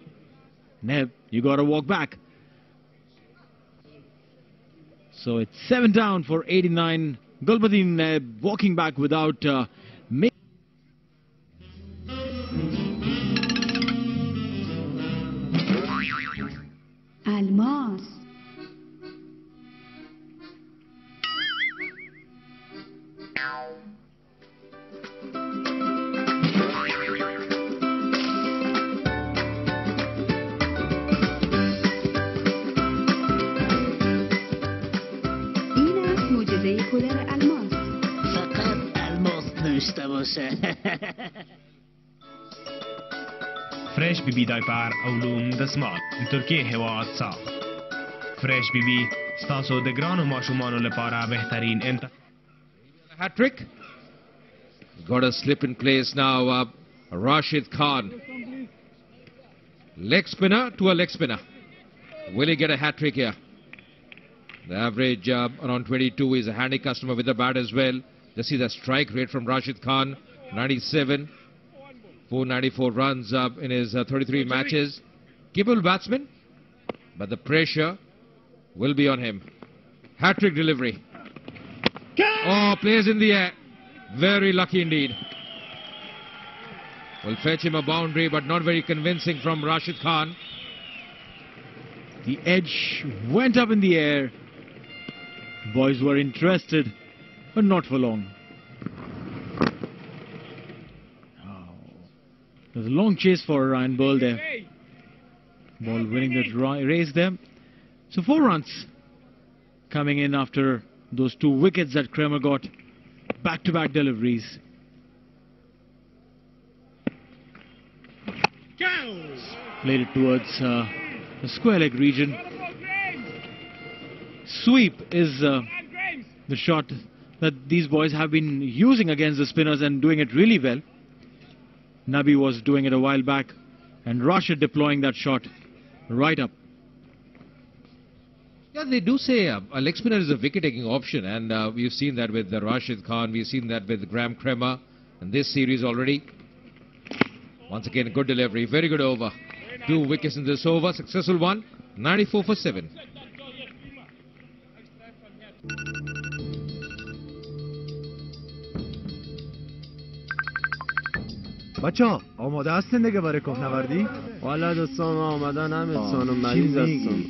Neb, you got to walk back. So it's 7 down for 89. Gulbadin Neb walking back without making. Almas. کولر الماس فقط الماس داشته باشه. فرش بی بی دایپر اولون دسمال ترکیه هوا ساخت. فرش بی بی ستاسو دگران و ماشومانو لپاره بهترین Hat trick. Got a slip in place now. Rashid Khan. Leg spinner to a leg spinner. Will he get a hat trick here? The average around 22 is a handy customer with the bat as well. Just see the strike rate from Rashid Khan, 97, 494 runs in his 33 matches. Capable batsman, but the pressure will be on him. Hat-trick delivery. Oh, plays in the air. Very lucky indeed. Will fetch him a boundary, but not very convincing from Rashid Khan. The edge went up in the air. Boys were interested, but not for long. Oh. There's a long chase for Ryan Burl there. Ball winning the race there. So 4 runs coming in after those 2 wickets that Kremer got. Back-to-back deliveries. Played it towards the square leg region. Sweep is the shot that these boys have been using against the spinners and doing it really well. Nabi was doing it a while back, and Rashid deploying that shot right up. Yeah, they do say a leg spinner is a wicket-taking option, and we've seen that with Rashid Khan, we've seen that with Graham Kremer in this series already. Once again, good delivery, very good over. 2 wickets in this over, successful one, 94 for 7. بچا آماده هستین دیگه برای کوهنوردی؟ والا دوستان آمدن همه سانو مریض هستم.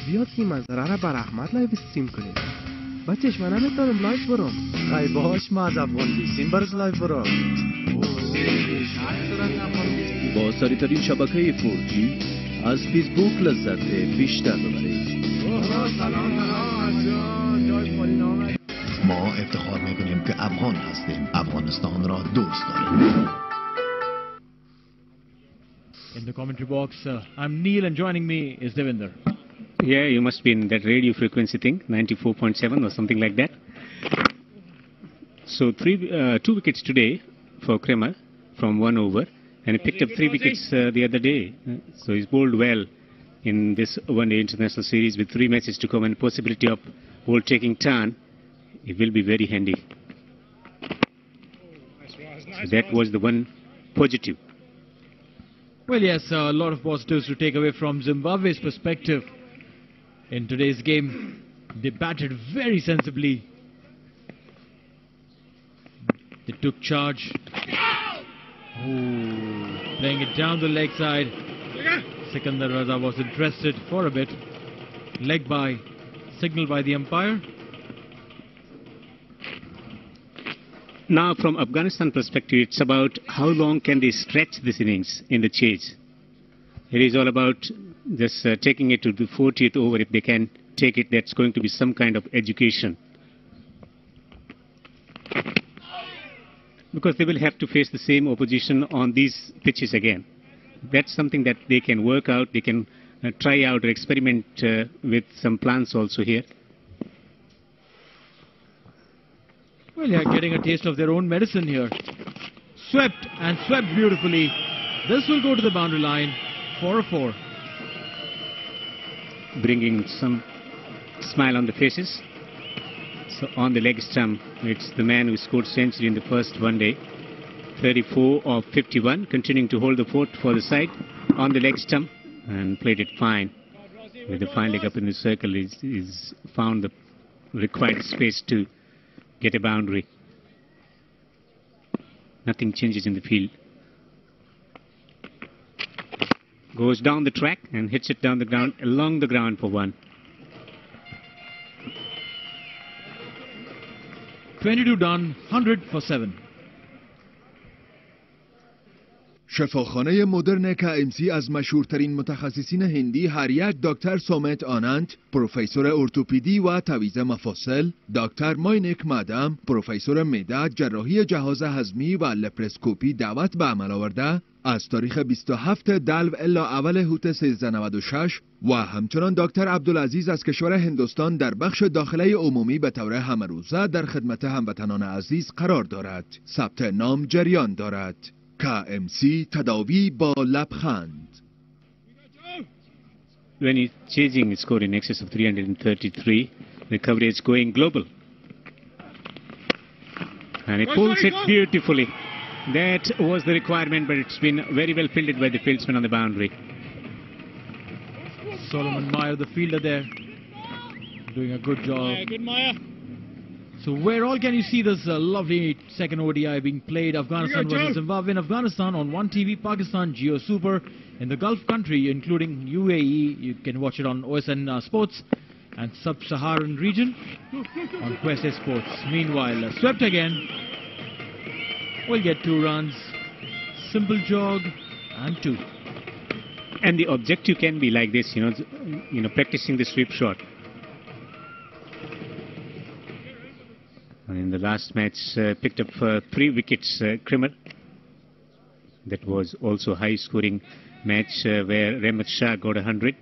بیاد که منظره را بر احمد لایو استریم کنیم. بچهش من نمیتونم لایو برم. خیلی باش ما از افغان بیستیم برز لایو برم. با سریعترین شبکه 4G از فیسبوک لذت بیشتر ببرید. ما افتخار میکنیم که افغان هستیم. افغانستان را دوست داریم. In the commentary box, I'm Neil and joining me is Devinder. Yeah, you must be in that radio frequency thing, 94.7 or something like that. So 2 wickets today for Kremer from 1 over, and he picked up 3 wickets the other day. So he's bowled well in this one-day international series with 3 matches to come and possibility of ball taking turn. It will be very handy. So that was the one positive. Well, yes, a lot of positives to take away from Zimbabwe's perspective. In today's game, they batted very sensibly. They took charge. Oh, playing it down the leg side. Sikandar Raza was interested for a bit. Leg by, signal by the umpire. Now, from Afghanistan perspective, it's about how long can they stretch this innings in the chase. It is all about just taking it to the 40th over. If they can take it, that's going to be some kind of education. Because they will have to face the same opposition on these pitches again. That's something that they can work out. They can try out or experiment with some plans also here. Well, they are getting a taste of their own medicine here. Swept and swept beautifully. This will go to the boundary line for a 4. Bringing some smile on the faces. So on the leg stump, it's the man who scored century in the first one day. 34 of 51, continuing to hold the fort for the side on the leg stump and played it fine. With the fine leg up in the circle, he's found the required space to get a boundary. Nothing changes in the field. Goes down the track and hits it down the ground, along the ground for 1. 22 done, 100 for 7. شفاخانه مدرن KMC از مشهورترین متخصصین هندی هر یک دکتر سومت آنند، پروفسور ارتوپدی و تعویض مفاصل، دکتر ماینک مادام، پروفسور معده، جراحی جهاز هضمی و لپراسکوپی دعوت به عمل آورده، از تاریخ 27 دلو الا اول هوت 1396 و همچنان دکتر عبدالعزیز از کشور هندوستان در بخش داخله عمومی به طور همروزه در خدمت هموطنان عزیز قرار دارد. ثبت نام جریان دارد. KMC تداوی با لبخند. When he's chasing a score in excess of 333, the coverage going global. And he pulls it beautifully. That was the requirement, but it's been very well fielded by the fieldsman on the boundary. Solomon Meyer, the fielder there, doing a good job. Good Meyer. So where all can you see this lovely second ODI being played? Afghanistan versus Zimbabwe in Afghanistan on One TV, Pakistan, Geo Super. In the Gulf country, including UAE, you can watch it on OSN Sports, and Sub-Saharan region on Quest A Sports. Meanwhile, swept again. We'll get 2 runs. Simple jog and 2. And the objective can be like this, you know, practicing the sweep shot. And in the last match, picked up 3 wickets, Krimmer. That was also a high-scoring match where Rehmat Shah got 100.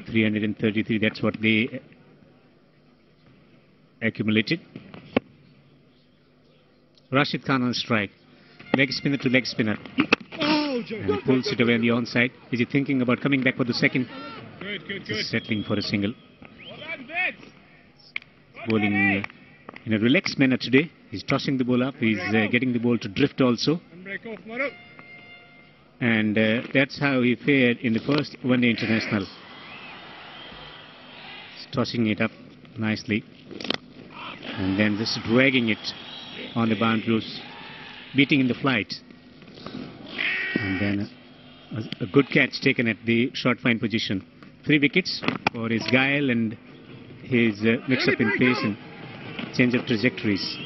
333, that's what they accumulated. Rashid Khan on strike. Leg spinner to leg spinner. And he pulls it away on the onside. Is he thinking about coming back for the second? Just settling for a single. Bowling in a relaxed manner today. He's tossing the ball up. He's getting the ball to drift also. And that's how he fared in the first one-day international. He's tossing it up nicely. And then just dragging it on the boundaries, beating in the flight. And then a good catch taken at the short fine position. 3 wickets for his guile and his mix-up in pace and change of trajectories.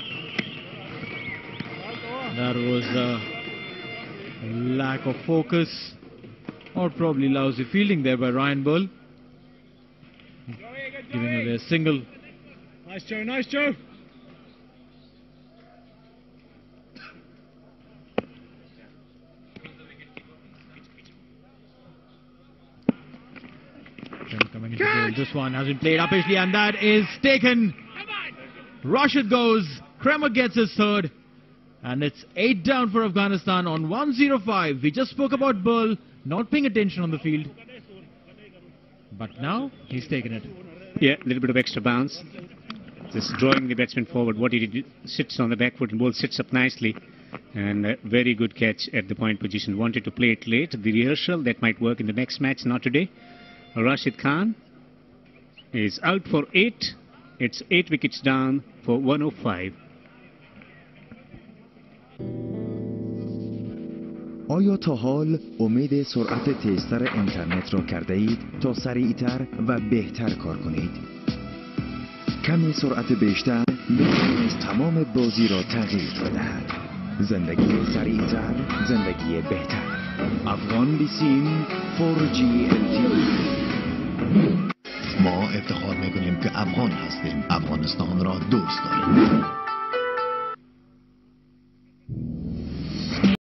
That was a lack of focus or probably lousy fielding there by Ryan Bull. Giving away a single. Nice Joe, nice Joe. Coming into goal. This one has been played uppishly and that is taken. Rashid goes. Kramer gets his 3rd. And it's 8 down for Afghanistan on 105. We just spoke about Bull not paying attention on the field. But now he's taken it. Yeah, a little bit of extra bounce. Just drawing the batsman forward. What he did, sits on the back foot and ball sits up nicely. And a very good catch at the point position. Wanted to play it late. The rehearsal, that might work in the next match, not today. Rashid Khan is out for 8. It's 8 wickets down for 105. آیا تا حال امید سرعت تیزتر اینترنت را کرده اید تا سریعتر و بهتر کار کنید؟ کمی سرعت بیشتر میتواند تمام بازی را تغییر بدهد. زندگی سریعتر، زندگی بهتر. افغان بیسیم 4G LTE. ما افتخار میکنیم که افغان هستیم. افغانستان را دوست داریم.